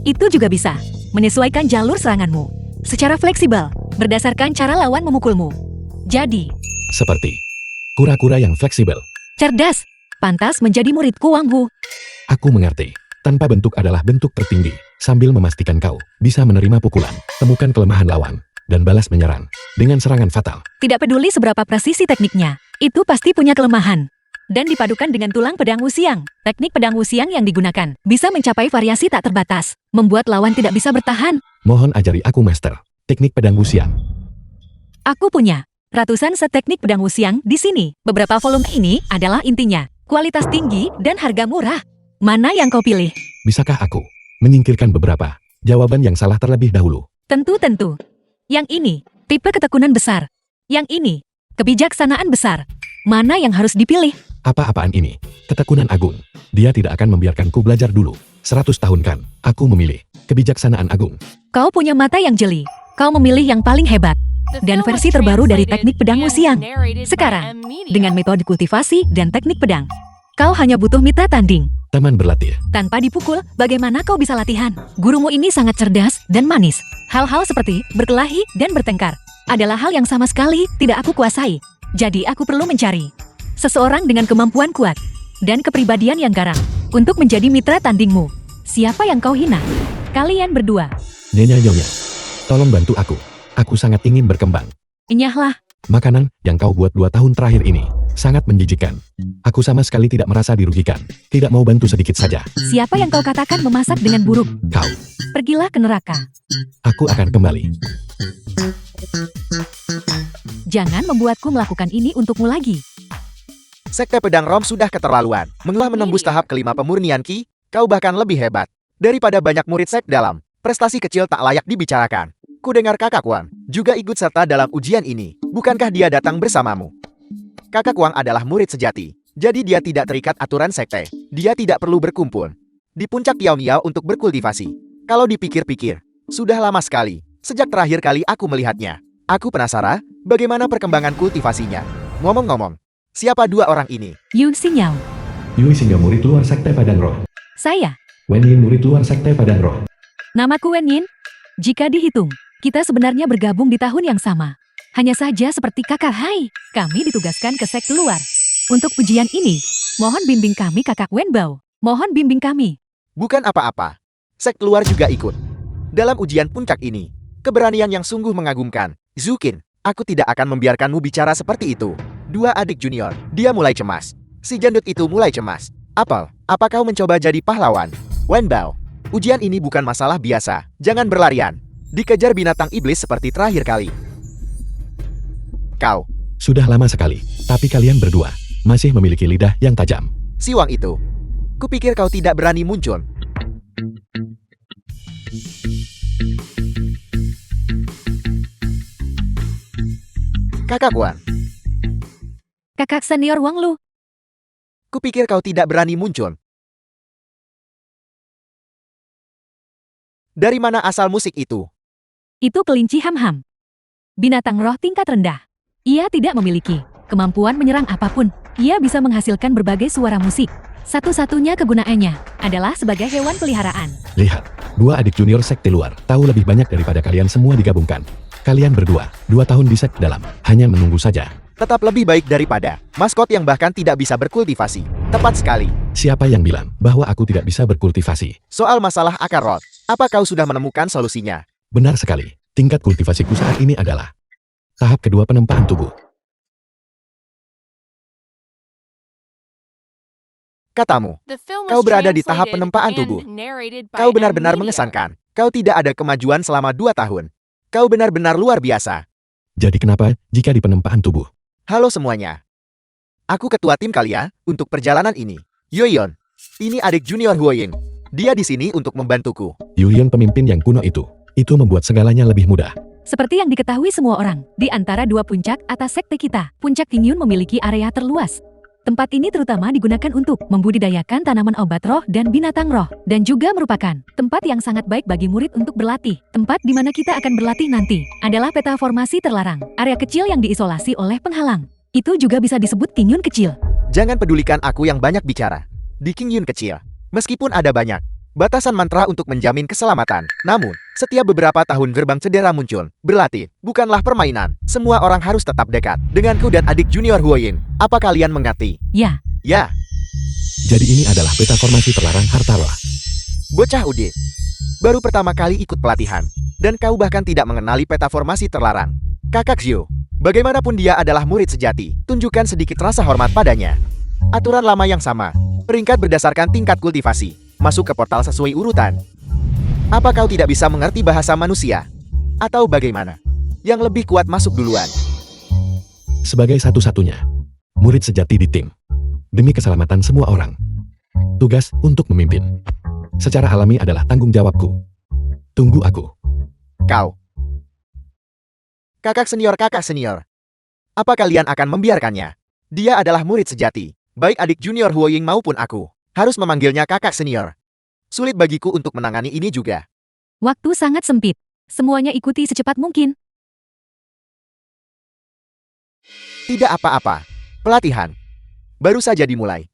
Speaker 3: Itu juga bisa menyesuaikan jalur seranganmu secara fleksibel berdasarkan cara lawan memukulmu. Jadi,
Speaker 2: Seperti kura-kura yang fleksibel.
Speaker 3: cerdas, pantas menjadi muridku Wang Hu.
Speaker 2: Aku mengerti. Tanpa bentuk adalah bentuk tertinggi. Sambil memastikan kau bisa menerima pukulan, temukan kelemahan lawan, dan balas menyerang dengan serangan fatal.
Speaker 3: Tidak peduli seberapa presisi tekniknya, itu pasti punya kelemahan. Dan dipadukan dengan tulang pedang Wuxiang, teknik pedang Wuxiang yang digunakan bisa mencapai variasi tak terbatas, membuat lawan tidak bisa bertahan.
Speaker 2: Mohon ajari aku, Master. Teknik pedang Wuxiang.
Speaker 3: Aku punya ratusan set teknik pedang Wuxiang di sini. Beberapa volume ini adalah intinya, kualitas tinggi dan harga murah. Mana yang kau pilih?
Speaker 2: Bisakah aku menyingkirkan beberapa jawaban yang salah terlebih dahulu?
Speaker 3: Tentu-tentu. Yang ini, tipe ketekunan besar. Yang ini, kebijaksanaan besar. Mana yang harus dipilih?
Speaker 2: Apa-apaan ini? Ketekunan agung. Dia tidak akan membiarkanku belajar dulu. 100 tahun kan, aku memilih kebijaksanaan agung.
Speaker 3: Kau punya mata yang jeli. Kau memilih yang paling hebat. Dan versi terbaru dari teknik pedang Wuxiang. Sekarang, dengan metode kultivasi dan teknik pedang, kau hanya butuh mitra tanding.
Speaker 2: Teman berlatih.
Speaker 3: Tanpa dipukul, bagaimana kau bisa latihan? Gurumu ini sangat cerdas dan manis. Hal-hal seperti berkelahi dan bertengkar adalah hal yang sama sekali tidak aku kuasai. Jadi aku perlu mencari seseorang dengan kemampuan kuat dan kepribadian yang garang untuk menjadi mitra tandingmu. Siapa yang kau hina? Kalian berdua.
Speaker 2: Nyonya, tolong bantu aku. Aku sangat ingin berkembang.
Speaker 3: Enyahlah.
Speaker 2: Makanan yang kau buat 2 tahun terakhir ini sangat menjijikan. Aku sama sekali tidak merasa dirugikan. Tidak mau bantu sedikit saja.
Speaker 3: Siapa yang kau katakan memasak dengan buruk?
Speaker 2: Kau.
Speaker 3: Pergilah ke neraka.
Speaker 2: Aku akan kembali.
Speaker 3: Jangan membuatku melakukan ini untukmu lagi.
Speaker 1: Sekte Pedang Rom sudah keterlaluan. Mengelah menembus tahap kelima pemurnian Ki, kau bahkan lebih hebat. Daripada banyak murid sek dalam, prestasi kecil tak layak dibicarakan. Ku dengar kakak Wang juga ikut serta dalam ujian ini. Bukankah dia datang bersamamu? Kakak Wang adalah murid sejati, jadi dia tidak terikat aturan sekte. Dia tidak perlu berkumpul di puncak Tiao Miao untuk berkultivasi. Kalau dipikir-pikir, sudah lama sekali sejak terakhir kali aku melihatnya. Aku penasaran bagaimana perkembangan kultivasinya. Ngomong-ngomong, siapa dua orang ini?
Speaker 3: Yun Xingyao.
Speaker 2: Yui singgah murid luar sekte Padang Roh.
Speaker 3: Saya.
Speaker 2: Wen Yin murid luar sekte Padang Roh.
Speaker 3: Namaku Wen Yin. Jika dihitung, kita sebenarnya bergabung di tahun yang sama. Hanya saja seperti kakak Hai, kami ditugaskan ke sekte luar. Untuk ujian ini, mohon bimbing kami kakak Wen Bao. Mohon bimbing kami.
Speaker 1: Bukan apa-apa. Sekte luar juga ikut dalam ujian puncak ini. Keberanian yang sungguh mengagumkan. Zukin, aku tidak akan membiarkanmu bicara seperti itu. Dua adik junior, dia mulai cemas. Si jandut itu mulai cemas. Apel, apa kau mencoba jadi pahlawan? Wen Bao, ujian ini bukan masalah biasa. Jangan berlarian. Dikejar binatang iblis seperti terakhir kali. Kau,
Speaker 2: Sudah lama sekali, tapi kalian berdua masih memiliki lidah yang tajam.
Speaker 1: si Wang itu. Kupikir kau tidak berani muncul. Kakak Wang,
Speaker 3: Kakak senior Wang Lu.
Speaker 1: kupikir kau tidak berani muncul. Dari mana asal musik itu?
Speaker 3: Itu kelinci ham-ham. Binatang roh tingkat rendah. Ia tidak memiliki kemampuan menyerang apapun. Ia bisa menghasilkan berbagai suara musik. Satu-satunya kegunaannya adalah sebagai hewan peliharaan.
Speaker 2: Lihat, dua adik junior sekte luar tahu lebih banyak daripada kalian semua digabungkan. Kalian berdua, 2 tahun di sekte dalam, hanya menunggu saja.
Speaker 1: Tetap lebih baik daripada maskot yang bahkan tidak bisa berkultivasi. Tepat sekali.
Speaker 2: Siapa yang bilang bahwa aku tidak bisa berkultivasi?
Speaker 1: Soal masalah akar rot, apa kau sudah menemukan solusinya?
Speaker 2: Benar sekali. Tingkat kultivasiku saat ini adalah tahap kedua penempaan tubuh.
Speaker 1: Katamu,
Speaker 4: Kau berada di tahap penempaan tubuh.
Speaker 1: kau benar-benar mengesankan. Kau tidak ada kemajuan selama 2 tahun. Kau benar-benar luar biasa.
Speaker 2: Jadi kenapa jika di penempaan tubuh?
Speaker 1: Halo semuanya. Aku ketua tim kalian untuk perjalanan ini. Yoyon. Ini adik junior Huoyin. Dia di sini untuk membantuku.
Speaker 2: Yulian pemimpin yang kuno itu membuat segalanya lebih mudah.
Speaker 3: Seperti yang diketahui semua orang, di antara dua puncak atas sekte kita, puncak Qingyun memiliki area terluas. Tempat ini terutama digunakan untuk membudidayakan tanaman obat roh dan binatang roh, dan juga merupakan tempat yang sangat baik bagi murid untuk berlatih. Tempat di mana kita akan berlatih nanti adalah peta formasi terlarang, area kecil yang diisolasi oleh penghalang. Itu juga bisa disebut Qingyun kecil.
Speaker 1: Jangan pedulikan aku yang banyak bicara. Di Qingyun kecil, meskipun ada banyak batasan mantra untuk menjamin keselamatan, namun setiap beberapa tahun gerbang cedera muncul. Berlatih bukanlah permainan. Semua orang harus tetap dekat denganku dan adik junior Huoyin. Apa kalian mengerti?
Speaker 3: Ya,
Speaker 1: Ya,
Speaker 2: Jadi ini adalah peta formasi terlarang harta roh.
Speaker 1: bocah Ude. Baru pertama kali ikut pelatihan, dan kau bahkan tidak mengenali peta formasi terlarang. Kakak Zhou, bagaimanapun dia adalah murid sejati, tunjukkan sedikit rasa hormat padanya. Aturan lama yang sama, peringkat berdasarkan tingkat kultivasi, masuk ke portal sesuai urutan. Apa kau tidak bisa mengerti bahasa manusia? Atau bagaimana? Yang lebih kuat masuk duluan.
Speaker 2: Sebagai satu-satunya murid sejati di tim, demi keselamatan semua orang, tugas untuk memimpin secara alami adalah tanggung jawabku. Tunggu aku.
Speaker 1: Kau. Kakak senior. Apa kalian akan membiarkannya? Dia adalah murid sejati. Baik adik junior Huoying maupun aku. Harus memanggilnya kakak senior. Sulit bagiku untuk menangani ini juga.
Speaker 3: waktu sangat sempit. Semuanya ikuti secepat mungkin.
Speaker 1: Tidak apa-apa. Pelatihan baru saja dimulai.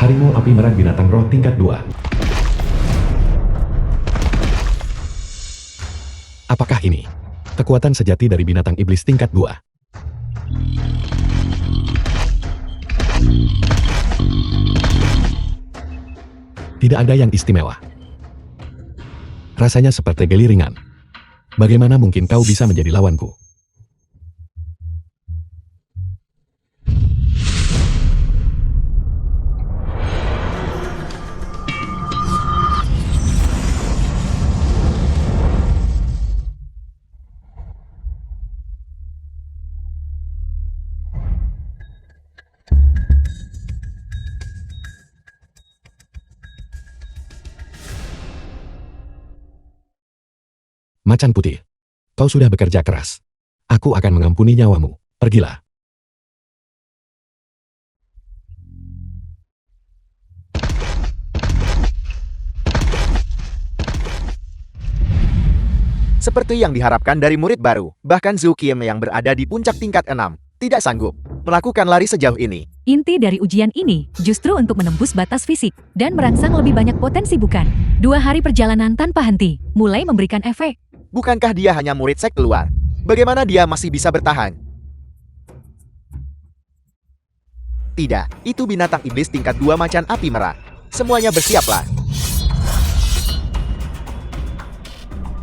Speaker 2: Harimau api merah binatang roh tingkat 2. Apakah ini kekuatan sejati dari binatang iblis tingkat 2? Tidak ada yang istimewa. Rasanya seperti geli ringan. Bagaimana mungkin kau bisa menjadi lawanku? Macan putih, kau sudah bekerja keras. Aku akan mengampuni nyawamu. Pergilah.
Speaker 1: Seperti yang diharapkan dari murid baru, bahkan Zhou Kiem yang berada di puncak tingkat 6, tidak sanggup melakukan lari sejauh ini.
Speaker 3: Inti dari ujian ini justru untuk menembus batas fisik dan merangsang lebih banyak potensi bukan. 2 hari perjalanan tanpa henti, mulai memberikan efek.
Speaker 1: Bukankah dia hanya murid sek keluar? Bagaimana dia masih bisa bertahan? Tidak, itu binatang iblis tingkat 2 macan api merah. Semuanya bersiaplah.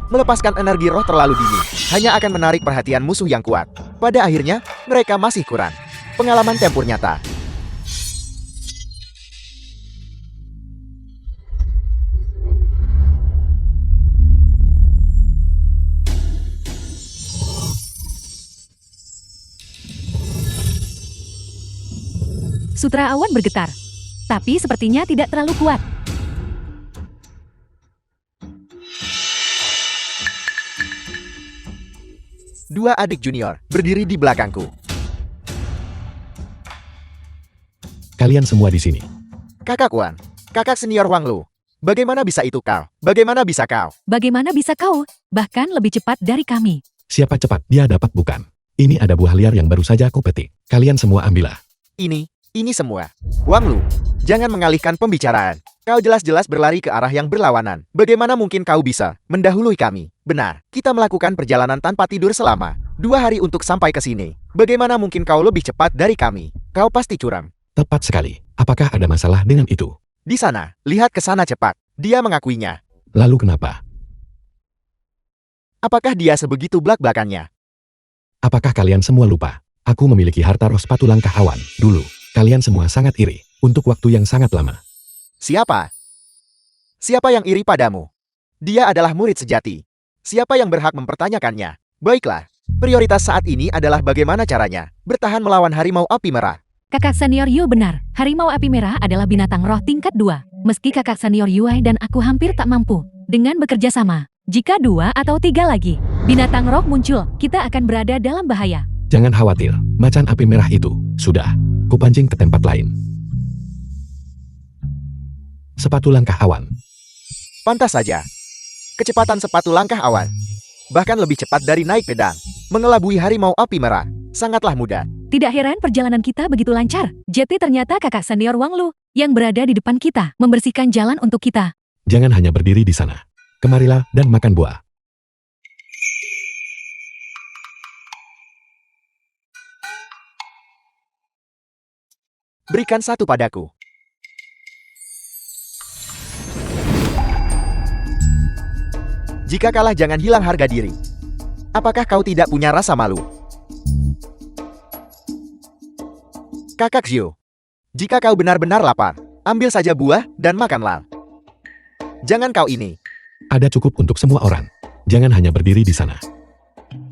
Speaker 1: Melepaskan energi roh terlalu dini hanya akan menarik perhatian musuh yang kuat. Pada akhirnya, mereka masih kurang pengalaman tempur nyata.
Speaker 3: Sutra awan bergetar, tapi sepertinya tidak terlalu kuat.
Speaker 1: Dua adik junior berdiri di belakangku.
Speaker 2: Kalian semua di sini.
Speaker 1: Kakak Wan, kakak senior Wang Lu. Bagaimana bisa itu kau? Bagaimana bisa kau?
Speaker 3: Bagaimana bisa kau? Bahkan lebih cepat dari kami.
Speaker 2: Siapa cepat dia dapat bukan. Ini ada buah liar yang baru saja aku petik. Kalian semua ambillah.
Speaker 1: Ini semua. Wang Lu, jangan mengalihkan pembicaraan. Kau jelas-jelas berlari ke arah yang berlawanan. Bagaimana mungkin kau bisa mendahului kami? Benar, kita melakukan perjalanan tanpa tidur selama 2 hari untuk sampai ke sini. Bagaimana mungkin kau lebih cepat dari kami? Kau pasti curang.
Speaker 2: Tepat sekali. Apakah ada masalah dengan itu?
Speaker 1: Di sana, lihat ke sana cepat. Dia mengakuinya.
Speaker 2: Lalu kenapa?
Speaker 1: Apakah dia sebegitu belak-belakannya?
Speaker 2: Apakah kalian semua lupa? Aku memiliki harta roh sepatu langkah awan. Dulu, kalian semua sangat iri. Untuk waktu yang sangat lama.
Speaker 1: Siapa? Siapa yang iri padamu? Dia adalah murid sejati. Siapa yang berhak mempertanyakannya? Baiklah, prioritas saat ini adalah bagaimana caranya bertahan melawan harimau api merah.
Speaker 3: Kakak senior Yu benar, harimau api merah adalah binatang roh tingkat 2. Meski kakak senior Yui dan aku hampir tak mampu dengan bekerja sama, jika 2 atau 3 lagi binatang roh muncul, kita akan berada dalam bahaya.
Speaker 2: Jangan khawatir, macan api merah itu sudah kupancing ke tempat lain. Sepatu langkah awan.
Speaker 1: Pantas saja. Kecepatan sepatu langkah awan bahkan lebih cepat dari naik pedang. Mengelabui harimau api merah sangatlah mudah.
Speaker 3: Tidak heran perjalanan kita begitu lancar. Jeti ternyata kakak senior Wang Lu yang berada di depan kita, membersihkan jalan untuk kita.
Speaker 2: Jangan hanya berdiri di sana. Kemarilah dan makan buah.
Speaker 1: Berikan satu padaku. Jika kalah jangan hilang harga diri. Apakah kau tidak punya rasa malu? Kakak Xiu, jika kau benar-benar lapar, ambil saja buah dan makanlah. Jangan kau ini.
Speaker 2: Ada cukup untuk semua orang. Jangan hanya berdiri di sana.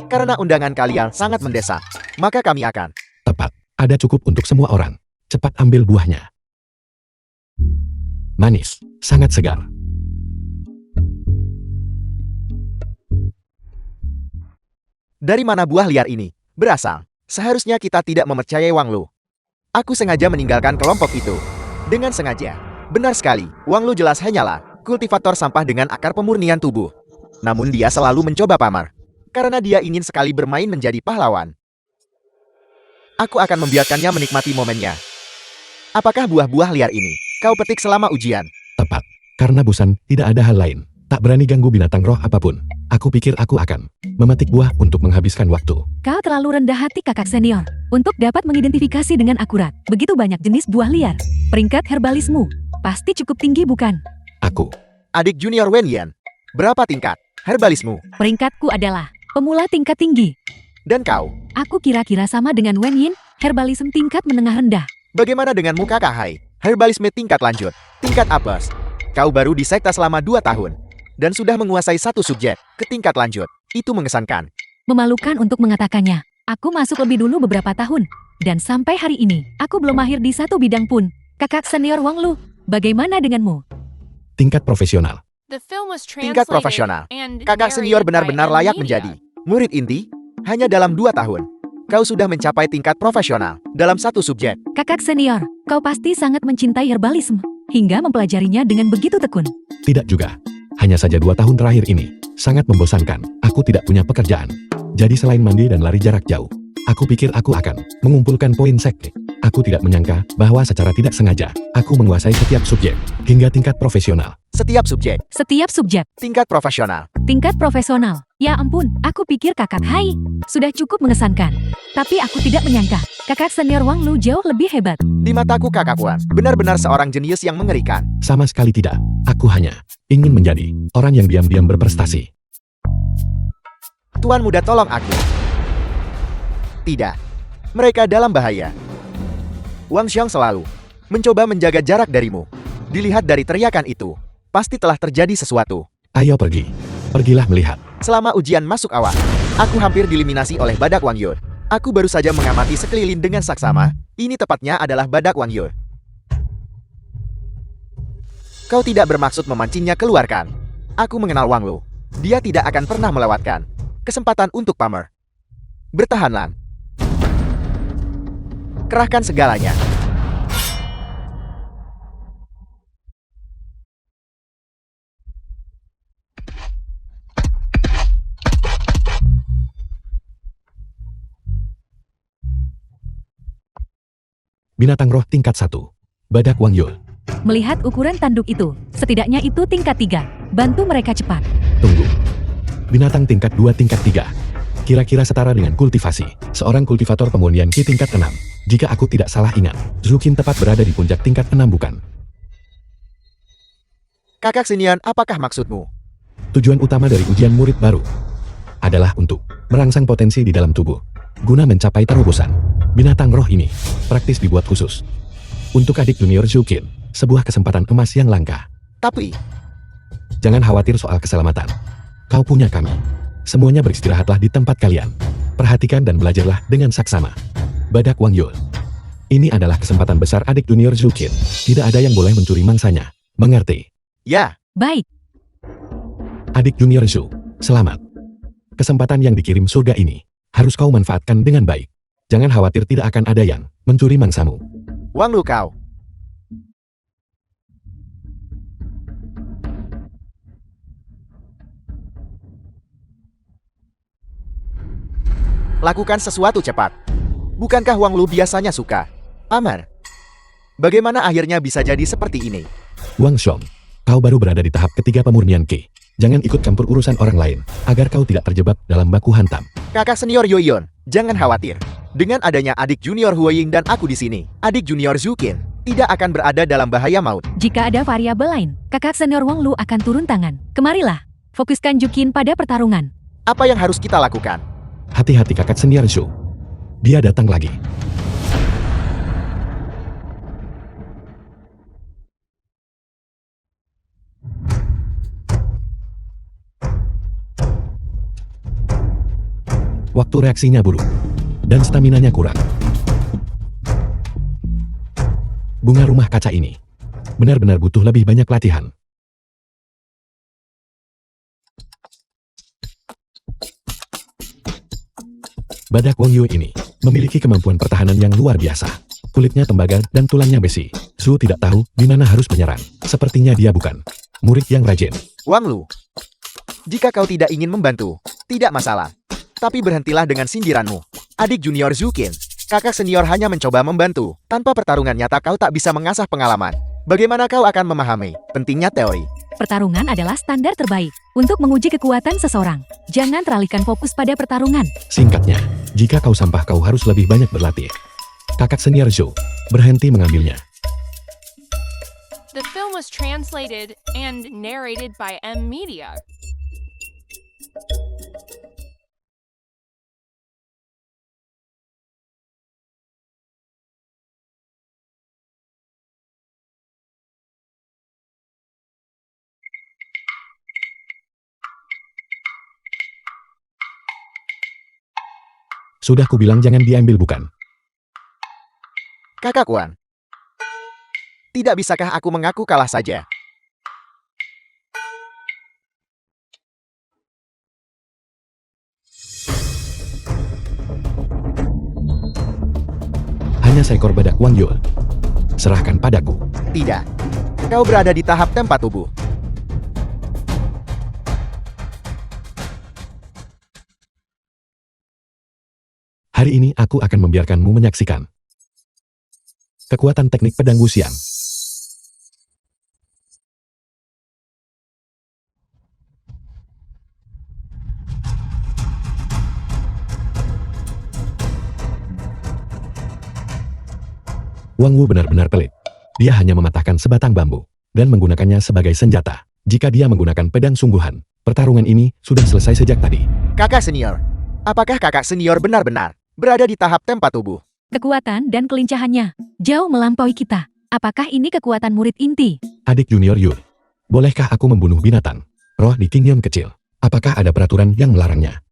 Speaker 1: Karena undangan kalian sangat mendesak, maka kami akan.
Speaker 2: Tepat. Ada cukup untuk semua orang. Cepat ambil buahnya. Manis. Sangat segar.
Speaker 1: Dari mana buah liar ini berasal? Seharusnya kita tidak mempercayai Wang Lu. Aku sengaja meninggalkan kelompok itu. Dengan sengaja. Benar sekali, Wang Lu jelas hanyalah kultivator sampah dengan akar pemurnian tubuh. Namun dia selalu mencoba pamer. Karena dia ingin sekali bermain menjadi pahlawan. Aku akan membiarkannya menikmati momennya. Apakah buah-buah liar ini kau petik selama ujian?
Speaker 2: Tepat. Karena bosan, tidak ada hal lain. Tak berani ganggu binatang roh apapun. Aku pikir aku akan memetik buah untuk menghabiskan waktu.
Speaker 3: Kau terlalu rendah hati kakak senior untuk dapat mengidentifikasi dengan akurat begitu banyak jenis buah liar. Peringkat herbalismu pasti cukup tinggi bukan?
Speaker 2: Aku.
Speaker 1: Adik junior Wen Yan, berapa tingkat herbalismu?
Speaker 3: Peringkatku adalah pemula tingkat tinggi.
Speaker 1: Dan kau?
Speaker 3: Aku kira-kira sama dengan Wen Yin, herbalisme tingkat menengah rendah.
Speaker 1: Bagaimana denganmu kakak Hai? Herbalisme tingkat lanjut, tingkat apes. Kau baru di sekta selama 2 tahun. Dan sudah menguasai satu subjek ke tingkat lanjut. Itu mengesankan.
Speaker 3: Memalukan untuk mengatakannya. Aku masuk lebih dulu beberapa tahun. Dan sampai hari ini, aku belum mahir di satu bidang pun. Kakak senior Wang Lu, bagaimana denganmu?
Speaker 2: Tingkat profesional.
Speaker 1: Tingkat profesional. Kakak senior benar-benar layak menjadi murid inti. Hanya dalam 2 tahun. Kau sudah mencapai tingkat profesional dalam satu subjek.
Speaker 3: Kakak senior, kau pasti sangat mencintai herbalisme. Hingga mempelajarinya dengan begitu tekun.
Speaker 2: Tidak juga. Hanya saja 2 tahun terakhir ini, sangat membosankan. Aku tidak punya pekerjaan. Jadi selain mandi dan lari jarak jauh, aku pikir aku akan mengumpulkan poin sekte. Aku tidak menyangka bahwa secara tidak sengaja, aku menguasai setiap subjek, hingga tingkat profesional.
Speaker 1: Setiap subjek,
Speaker 3: Setiap subjek,
Speaker 1: tingkat profesional.
Speaker 3: tingkat profesional. Ya ampun, aku pikir kakak Hai sudah cukup mengesankan. Tapi aku tidak menyangka, kakak senior Wang Lu jauh lebih hebat.
Speaker 1: Di mataku kakak Wan, benar-benar seorang jenius yang mengerikan.
Speaker 2: Sama sekali tidak. Aku hanya ingin menjadi orang yang diam-diam berprestasi.
Speaker 1: Tuan muda tolong aku. Tidak. Mereka dalam bahaya. Wang Xiang selalu mencoba menjaga jarak darimu. Dilihat dari teriakan itu, pasti telah terjadi sesuatu.
Speaker 2: Ayo pergi. Pergilah melihat.
Speaker 1: Selama ujian masuk awal, aku hampir dieliminasi oleh badak Wang Yun. Aku baru saja mengamati sekeliling dengan saksama. Ini tepatnya adalah badak Wang Yun. Kau tidak bermaksud memancingnya keluarkan. Aku mengenal Wang Lu. Dia tidak akan pernah melewatkan kesempatan untuk pamer. Bertahanlah. Kerahkan segalanya.
Speaker 2: Binatang roh tingkat 1. Badak Wang Yul.
Speaker 3: Melihat ukuran tanduk itu, setidaknya itu tingkat 3. Bantu mereka cepat.
Speaker 2: Tunggu. Binatang tingkat 2 tingkat 3. Kira-kira setara dengan kultivasi. Seorang kultivator pemurnian Ki tingkat 6. Jika aku tidak salah ingat, Zhuqin tepat berada di puncak tingkat 6 bukan?
Speaker 1: Kakak Xinian, apakah maksudmu?
Speaker 2: Tujuan utama dari ujian murid baru adalah untuk merangsang potensi di dalam tubuh. Guna mencapai terobosan, binatang roh ini praktis dibuat khusus untuk adik junior Zhuqin. Sebuah kesempatan emas yang langka.
Speaker 1: Tapi,
Speaker 2: Jangan khawatir soal keselamatan. Kau punya kami. Semuanya beristirahatlah di tempat kalian. Perhatikan dan belajarlah dengan saksama. Badak Wang Yul. Ini adalah kesempatan besar adik junior Zukin. Tidak ada yang boleh mencuri mangsanya. Mengerti?
Speaker 1: ya,
Speaker 3: Baik,
Speaker 2: Adik junior Zu, selamat. Kesempatan yang dikirim surga ini harus kau manfaatkan dengan baik. Jangan khawatir tidak akan ada yang mencuri mangsamu.
Speaker 1: Wang Lu kau. Lakukan sesuatu cepat. Bukankah Wang Lu biasanya suka? Amar. Bagaimana akhirnya bisa jadi seperti ini?
Speaker 2: Wang Xiong, kau baru berada di tahap ketiga pemurnian Qi. Jangan ikut campur urusan orang lain, agar kau tidak terjebak dalam baku hantam.
Speaker 1: Kakak senior Yoyon, jangan khawatir. Dengan adanya adik junior Huaying dan aku di sini, adik junior Zukin tidak akan berada dalam bahaya maut.
Speaker 3: jika ada variabel lain, kakak senior Wang Lu akan turun tangan. Kemarilah, fokuskan Jukin pada pertarungan.
Speaker 1: Apa yang harus kita lakukan?
Speaker 2: Hati-hati kakak senior Zhu. Dia datang lagi. Waktu reaksinya buruk, dan staminanya kurang. Bunga rumah kaca ini benar-benar butuh lebih banyak latihan. Badak Wang Yu ini memiliki kemampuan pertahanan yang luar biasa. Kulitnya tembaga dan tulangnya besi. Su tidak tahu di mana harus menyerang. Sepertinya dia bukan murid yang rajin.
Speaker 1: Wang Lu, jika kau tidak ingin membantu, tidak masalah. Tapi berhentilah dengan sindiranmu. Adik junior Zukin, kakak senior hanya mencoba membantu. Tanpa pertarungan nyata kau tak bisa mengasah pengalaman. Bagaimana kau akan memahami pentingnya teori?
Speaker 3: Pertarungan adalah standar terbaik untuk menguji kekuatan seseorang. Jangan teralihkan fokus pada pertarungan.
Speaker 2: Singkatnya, jika kau sampah kau harus lebih banyak berlatih. Kakak senior Zhou berhenti mengambilnya.
Speaker 4: The film was translated and narrated by M Media.
Speaker 2: Sudah kubilang jangan diambil bukan?
Speaker 1: Kakak Wan, tidak bisakah aku mengaku kalah saja?
Speaker 2: Hanya seekor badak Wang Yul. Serahkan padaku.
Speaker 1: Tidak. Kau berada di tahap tempat tubuh.
Speaker 2: Hari ini aku akan membiarkanmu menyaksikan kekuatan teknik pedang Wuxian. Wang Wu benar-benar pelit. Dia hanya mematahkan sebatang bambu dan menggunakannya sebagai senjata. Jika dia menggunakan pedang sungguhan, pertarungan ini sudah selesai sejak tadi.
Speaker 1: Kakak senior, apakah kakak senior benar-benar berada di tahap tempat tubuh?
Speaker 3: Kekuatan dan kelincahannya jauh melampaui kita. Apakah ini kekuatan murid inti?
Speaker 2: Adik junior Yul, bolehkah aku membunuh binatang? Roh di kingdom kecil. Apakah ada peraturan yang melarangnya?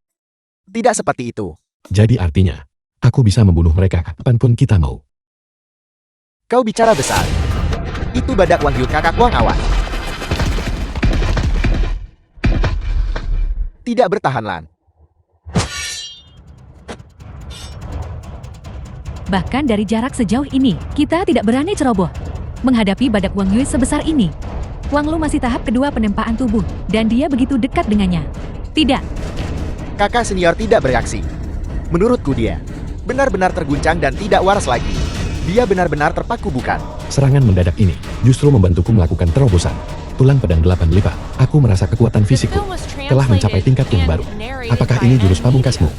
Speaker 1: Tidak seperti itu.
Speaker 2: Jadi artinya, aku bisa membunuh mereka kapanpun kita mau.
Speaker 1: Kau bicara besar. Itu badak Wang Yu kakak Wang Awan. Tidak bertahan lan.
Speaker 3: Bahkan dari jarak sejauh ini, kita tidak berani ceroboh menghadapi badak Wang Yu sebesar ini. Wang Lu masih tahap kedua penempaan tubuh, dan dia begitu dekat dengannya. Tidak,
Speaker 1: Kakak senior tidak bereaksi. Menurutku dia benar-benar terguncang dan tidak waras lagi. Dia benar-benar terpaku bukan?
Speaker 2: Serangan mendadak ini justru membantuku melakukan terobosan. Tulang pedang 8 lipat. Aku merasa kekuatan
Speaker 4: The
Speaker 2: fisikku
Speaker 4: film was
Speaker 2: telah mencapai
Speaker 4: translated
Speaker 2: tingkat yang
Speaker 4: and
Speaker 2: baru.
Speaker 4: narrated
Speaker 2: Apakah
Speaker 4: by
Speaker 2: ini
Speaker 4: M
Speaker 2: jurus
Speaker 4: Media.
Speaker 2: pamungkasmu?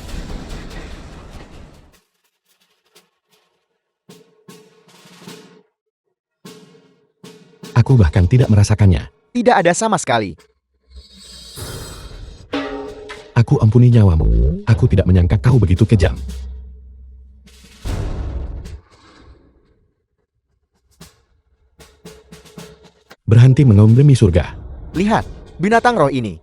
Speaker 2: Aku bahkan tidak merasakannya.
Speaker 1: Tidak ada sama sekali.
Speaker 2: Aku ampuni nyawamu. Aku tidak menyangka kau begitu kejam. berhenti mengaum demi surga.
Speaker 1: Lihat, binatang roh ini.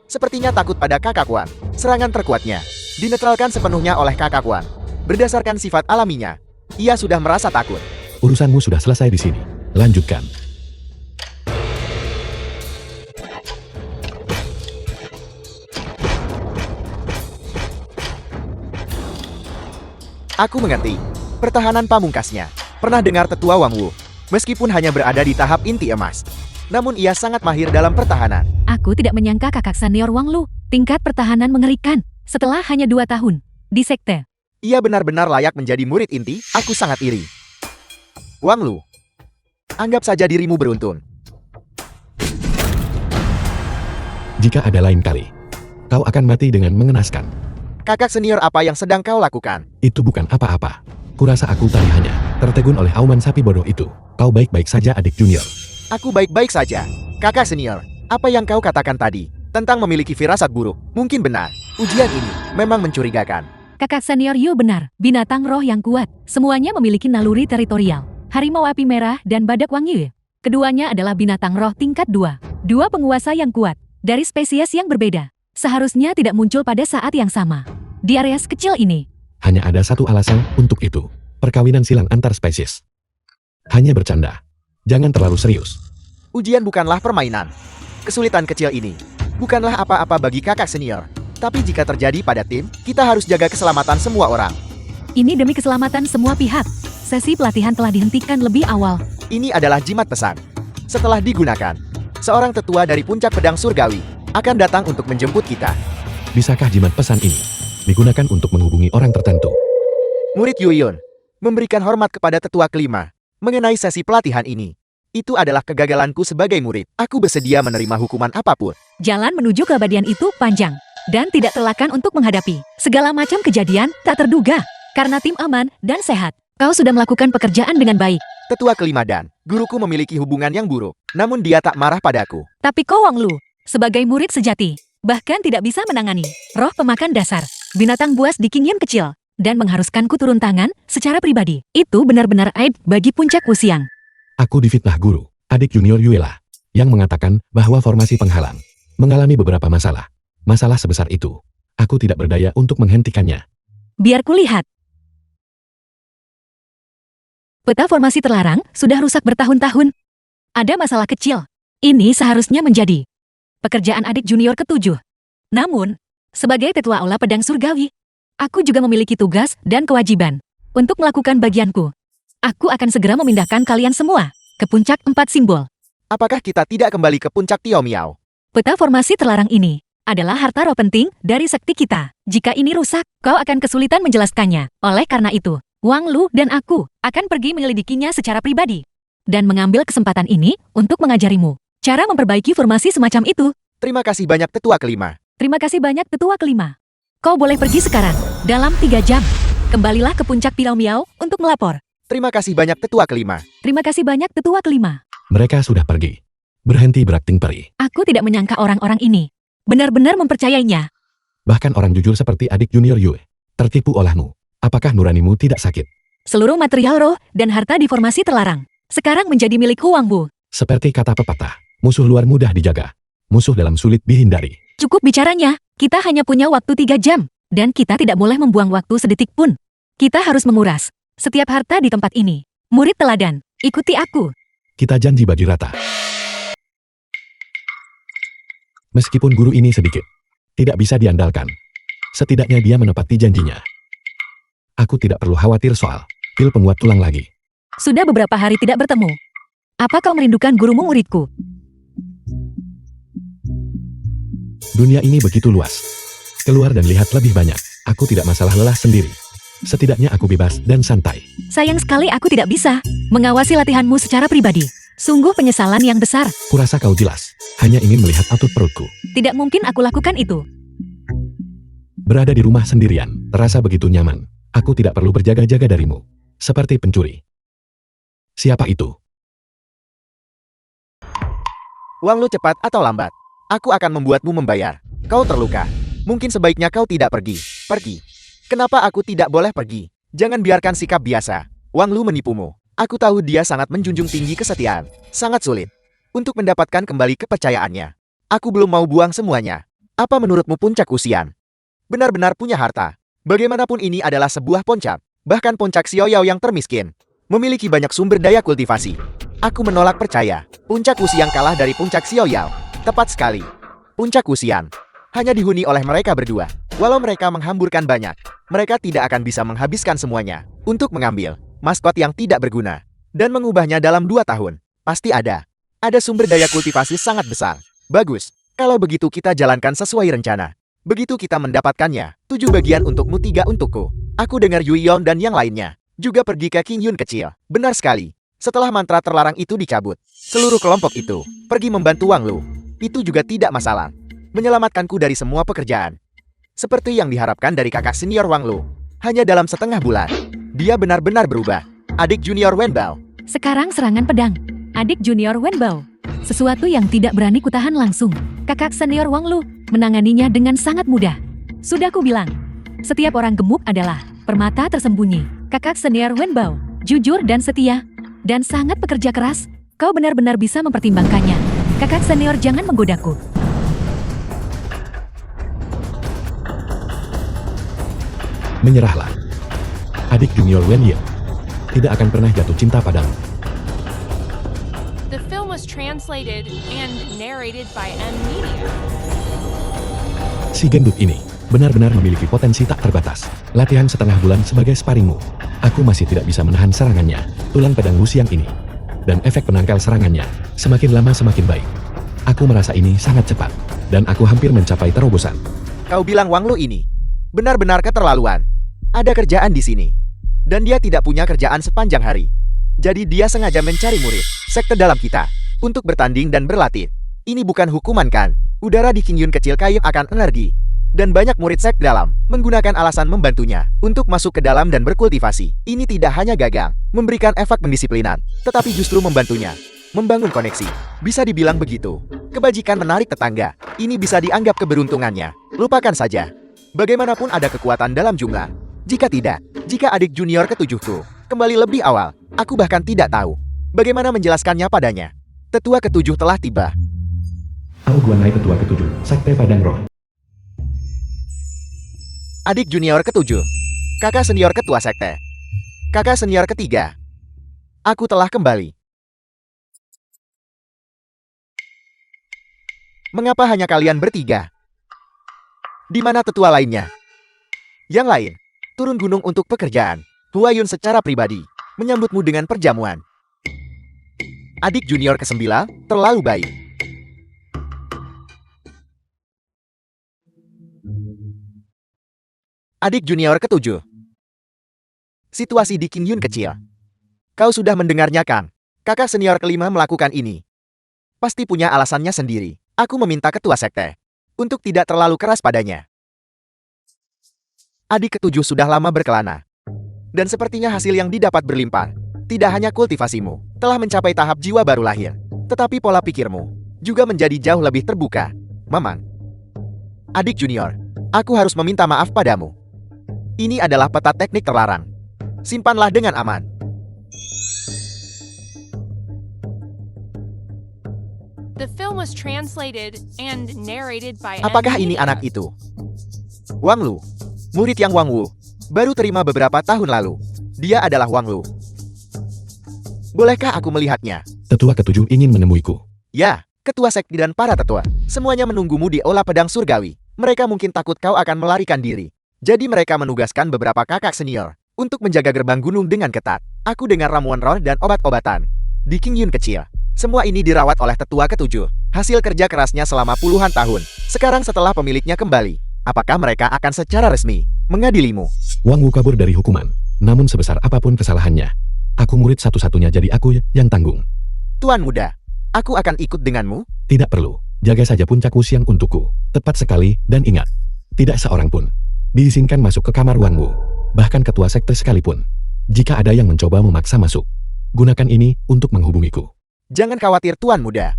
Speaker 1: Sepertinya takut pada Kakak Wan. Serangan terkuatnya dinetralkan sepenuhnya oleh Kakak Wan. Berdasarkan sifat alaminya, ia sudah merasa takut.
Speaker 2: Urusanmu sudah selesai di sini. Lanjutkan.
Speaker 1: Aku mengerti. Pertahanan pamungkasnya. Pernah dengar tetua Wang Wu. Meskipun hanya berada di tahap inti emas, namun ia sangat mahir dalam pertahanan.
Speaker 3: Aku tidak menyangka kakak senior Wang Lu. Tingkat pertahanan mengerikan. Setelah hanya 2 tahun di sekte.
Speaker 1: Ia benar-benar layak menjadi murid inti. Aku sangat iri. Wang Lu, anggap saja dirimu beruntun.
Speaker 2: Jika ada lain kali, kau akan mati dengan mengenaskan.
Speaker 1: Kakak senior, apa yang sedang kau lakukan?
Speaker 2: Itu bukan apa-apa. Kurasa aku tadi hanya tertegun oleh auman sapi bodoh itu. Kau baik-baik saja, adik junior.
Speaker 1: Aku baik-baik saja. Kakak senior, apa yang kau katakan tadi tentang memiliki firasat buruk mungkin benar. Ujian ini memang mencurigakan.
Speaker 3: Kakak senior Yu benar. Binatang roh yang kuat. Semuanya memiliki naluri teritorial. Harimau api merah dan badak Wang Yu. Keduanya adalah binatang roh tingkat 2. Dua penguasa yang kuat. Dari spesies yang berbeda. Seharusnya tidak muncul pada saat yang sama. Di area kecil ini.
Speaker 2: Hanya ada satu alasan untuk itu. Perkawinan silang antar spesies. Hanya bercanda. Jangan terlalu serius.
Speaker 1: Ujian bukanlah permainan. Kesulitan kecil ini bukanlah apa-apa bagi kakak senior. Tapi jika terjadi pada tim, kita harus jaga keselamatan semua orang.
Speaker 3: Ini demi keselamatan semua pihak. Sesi pelatihan telah dihentikan lebih awal.
Speaker 1: Ini adalah jimat pesan. Setelah digunakan, seorang tetua dari puncak pedang surgawi akan datang untuk menjemput kita.
Speaker 2: Bisakah jimat pesan ini digunakan untuk menghubungi orang tertentu?
Speaker 1: Murid Yuyun memberikan hormat kepada tetua kelima mengenai sesi pelatihan ini. Itu adalah kegagalanku sebagai murid. Aku bersedia menerima hukuman apapun.
Speaker 3: Jalan menuju keabadian itu panjang. Dan tidak terelakkan untuk menghadapi segala macam kejadian tak terduga. Karena tim aman dan sehat. Kau sudah melakukan pekerjaan dengan baik.
Speaker 1: Tetua kelima dan guruku memiliki hubungan yang buruk. Namun dia tak marah padaku.
Speaker 3: Tapi kau Wang Lu, sebagai murid sejati, bahkan tidak bisa menangani roh pemakan dasar, binatang buas di Qingyan kecil, dan mengharuskanku turun tangan secara pribadi. Itu benar-benar aib bagi puncak Wuxiang.
Speaker 2: Aku difitnah guru, adik junior Yuela, yang mengatakan bahwa formasi penghalang mengalami beberapa masalah. Masalah sebesar itu, aku tidak berdaya untuk menghentikannya.
Speaker 3: Biar kulihat. Peta formasi terlarang sudah rusak bertahun-tahun. Ada masalah kecil. Ini seharusnya menjadi pekerjaan adik junior ke-7. Namun, sebagai tetua aula pedang surgawi, aku juga memiliki tugas dan kewajiban untuk melakukan bagianku. Aku akan segera memindahkan kalian semua ke puncak 4 simbol.
Speaker 1: Apakah kita tidak kembali ke puncak Tio Miao?
Speaker 3: Peta formasi terlarang ini adalah harta roh penting dari sekti kita. Jika ini rusak, kau akan kesulitan menjelaskannya. Oleh karena itu, Wang Lu dan aku akan pergi menyelidikinya secara pribadi. Dan mengambil kesempatan ini untuk mengajarimu cara memperbaiki formasi semacam itu.
Speaker 1: Terima kasih banyak tetua kelima.
Speaker 3: Terima kasih banyak tetua kelima. Kau boleh pergi sekarang, dalam 3 jam. Kembalilah ke puncak Pilau Miao untuk melapor.
Speaker 1: Terima kasih banyak tetua kelima.
Speaker 3: Terima kasih banyak tetua kelima.
Speaker 2: Mereka sudah pergi. Berhenti berakting peri.
Speaker 3: Aku tidak menyangka orang-orang ini benar-benar mempercayainya.
Speaker 2: Bahkan orang jujur seperti adik junior Yue tertipu olehmu. Apakah nuranimu tidak sakit?
Speaker 3: Seluruh material roh dan harta di formasi terlarang sekarang menjadi milik Huang Bu.
Speaker 2: Seperti kata pepatah, musuh luar mudah dijaga, musuh dalam sulit dihindari.
Speaker 3: Cukup bicaranya, kita hanya punya waktu 3 jam. Dan kita tidak boleh membuang waktu sedetik pun. Kita harus menguras setiap harta di tempat ini. Murid teladan, ikuti aku.
Speaker 2: Kita janji bagi rata. Meskipun guru ini sedikit tidak bisa diandalkan, setidaknya dia menepati janjinya. Aku tidak perlu khawatir soal pil penguat tulang lagi.
Speaker 3: Sudah beberapa hari tidak bertemu. Apa kau merindukan gurumu, muridku?
Speaker 2: Dunia ini begitu luas. Keluar dan lihat lebih banyak. Aku tidak masalah lelah sendiri. Setidaknya aku bebas dan santai.
Speaker 3: Sayang sekali aku tidak bisa mengawasi latihanmu secara pribadi. Sungguh penyesalan yang besar.
Speaker 2: Kurasa kau jelas hanya ingin melihat otot perutku.
Speaker 3: Tidak mungkin aku lakukan itu.
Speaker 2: Berada di rumah sendirian, terasa begitu nyaman. Aku tidak perlu berjaga-jaga darimu. Seperti pencuri. Siapa itu?
Speaker 1: Wang Lu, cepat atau lambat, aku akan membuatmu membayar. Kau terluka. Mungkin sebaiknya kau tidak pergi. Pergi. Kenapa aku tidak boleh pergi? Jangan biarkan sikap biasa Wang Lu menipumu. Aku tahu dia sangat menjunjung tinggi kesetiaan. Sangat sulit untuk mendapatkan kembali kepercayaannya. Aku belum mau buang semuanya. Apa menurutmu Puncak Wuxian? Benar-benar punya harta. Bagaimanapun ini adalah sebuah puncak, bahkan Puncak Xiaoyao yang termiskin. Memiliki banyak sumber daya kultivasi. Aku menolak percaya. Puncak Wuxian kalah dari Puncak Xiaoyao. Tepat sekali. Puncak Wuxian hanya dihuni oleh mereka berdua. Walau mereka menghamburkan banyak, mereka tidak akan bisa menghabiskan semuanya untuk mengambil maskot yang tidak berguna dan mengubahnya dalam 2 tahun. Pasti ada sumber daya kultivasi sangat besar. Bagus, kalau begitu kita jalankan sesuai rencana. Begitu kita mendapatkannya, 7 bagian untukmu, 3 untukku. Aku dengar Yui Yon dan yang lainnya juga pergi ke King Yun kecil. Benar sekali. Setelah mantra terlarang itu dicabut, seluruh kelompok itu pergi membantu Wang Lu. Itu juga tidak masalah. Menyelamatkanku dari semua pekerjaan. Seperti yang diharapkan dari kakak senior Wang Lu. Hanya dalam setengah bulan, dia benar-benar berubah. Adik junior Wenbao.
Speaker 3: Sekarang serangan pedang. Adik junior Wenbao. Sesuatu yang tidak berani kutahan langsung. Kakak senior Wang Lu menanganinya dengan sangat mudah. Sudah ku bilang, setiap orang gemuk adalah permata tersembunyi. Kakak senior Wenbao, jujur dan setia, dan sangat pekerja keras. Kau benar-benar bisa mempertimbangkannya. Kakak senior, jangan menggodaku.
Speaker 2: Menyerahlah. Adik junior Wen Ye tidak akan pernah jatuh cinta padamu.
Speaker 4: The film was translated and narrated by M Media.
Speaker 2: Si gendut ini benar-benar memiliki potensi tak terbatas. Latihan setengah bulan sebagai sparingmu. Aku masih tidak bisa menahan serangannya. Tulang pedang Wuxian ini. Dan efek penangkal serangannya semakin lama semakin baik. Aku merasa ini sangat cepat. Dan aku hampir mencapai terobosan.
Speaker 1: Kau bilang Wang Lu ini benar-benar keterlaluan. Ada kerjaan di sini. Dan dia tidak punya kerjaan sepanjang hari. Jadi dia sengaja mencari murid sekte dalam kita untuk bertanding dan berlatih. Ini bukan hukuman kan? Udara di King Yun kecil kaya akan energi. Dan banyak murid sekte dalam menggunakan alasan membantunya untuk masuk ke dalam dan berkultivasi. Ini tidak hanya gagal memberikan efek pendisiplinan, tetapi justru membantunya membangun koneksi. Bisa dibilang begitu. Kebajikan menarik tetangga. Ini bisa dianggap keberuntungannya. Lupakan saja. Bagaimanapun ada kekuatan dalam jumlah. Jika tidak, jika adik junior ketujuhku kembali lebih awal, aku bahkan tidak tahu bagaimana menjelaskannya padanya. Tetua ketujuh telah tiba.
Speaker 2: Aku Guanai tetua ketujuh, Sekte Padang Roh.
Speaker 1: Adik junior ketujuh, kakak senior ketua sekte, kakak senior ketiga. Aku telah kembali. Mengapa hanya kalian bertiga? Di mana tetua lainnya? Yang lain turun gunung untuk pekerjaan. Huayun secara pribadi menyambutmu dengan perjamuan. Adik junior ke-9 terlalu baik. Adik junior ke-7. Situasi di King Yun kecil. Kau sudah mendengarnya kan? Kakak senior ke-5 melakukan ini. Pasti punya alasannya sendiri. Aku meminta ketua sekte untuk tidak terlalu keras padanya. Adik ke-7 sudah lama berkelana. Dan sepertinya hasil yang didapat berlimpah. Tidak hanya kultivasimu telah mencapai tahap jiwa baru lahir, tetapi pola pikirmu juga menjadi jauh lebih terbuka. Mamang. Adik junior, aku harus meminta maaf padamu. Ini adalah peta teknik terlarang. Simpanlah dengan aman.
Speaker 4: The film was translated and narrated by
Speaker 1: Apakah
Speaker 4: M
Speaker 1: ini
Speaker 4: Media.
Speaker 1: anak itu? Wang Lu, murid yang Wang Wu baru terima beberapa tahun lalu. Dia adalah Wang Lu. Bolehkah aku melihatnya?
Speaker 2: Tetua ketujuh ingin menemuiku.
Speaker 1: Ya, ketua sekte dan para tetua. Semuanya menunggumu di Aula Pedang Surgawi. Mereka mungkin takut kau akan melarikan diri. Jadi mereka menugaskan beberapa kakak senior untuk menjaga gerbang gunung dengan ketat. Aku dengar ramuan roh dan obat-obatan di King Yun kecil. Semua ini dirawat oleh tetua ketujuh. Hasil kerja kerasnya selama puluhan tahun. Sekarang setelah pemiliknya kembali, apakah mereka akan secara resmi mengadilimu?
Speaker 2: Wang Wu kabur dari hukuman. Namun sebesar apapun kesalahannya, aku murid satu-satunya, jadi aku yang tanggung.
Speaker 1: Tuan muda, aku akan ikut denganmu.
Speaker 2: Tidak perlu. Jaga saja Puncak Wuxian untukku. Tepat sekali, dan ingat, tidak seorang pun diizinkan masuk ke kamar Wang Wu. Bahkan ketua sekte sekalipun. Jika ada yang mencoba memaksa masuk, gunakan ini untuk menghubungiku.
Speaker 1: Jangan khawatir tuan muda.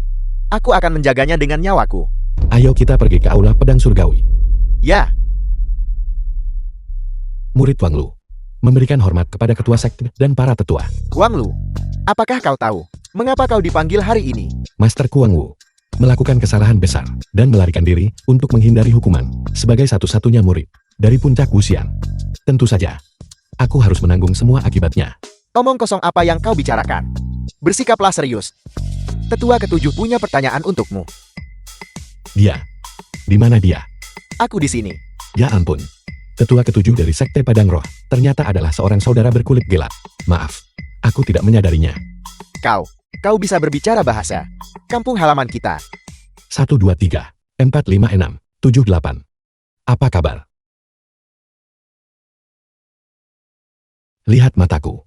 Speaker 1: Aku akan menjaganya dengan nyawaku.
Speaker 2: Ayo kita pergi ke Aula Pedang Surgawi.
Speaker 1: Ya,
Speaker 2: Murid Wang Lu memberikan hormat kepada ketua sekte dan para tetua.
Speaker 1: Wang Lu, apakah kau tahu Mengapa kau dipanggil hari ini?
Speaker 2: Master Wang Wu melakukan kesalahan besar dan melarikan diri untuk menghindari hukuman sebagai satu-satunya murid dari puncak Wuxian. Tentu saja, aku harus menanggung semua akibatnya.
Speaker 1: Omong kosong apa yang kau bicarakan? Bersikaplah serius. Tetua ketujuh punya pertanyaan untukmu.
Speaker 2: Dia. Di mana dia?
Speaker 1: Aku di sini.
Speaker 2: Ya ampun. Tetua ketujuh dari Sekte Padang Roh ternyata adalah seorang saudara berkulit gelap. Maaf, aku tidak menyadarinya.
Speaker 1: Kau bisa berbicara bahasa kampung halaman kita.
Speaker 2: 1, 2, 3, 4, 5, 6, 7, 8. Apa kabar? Lihat mataku.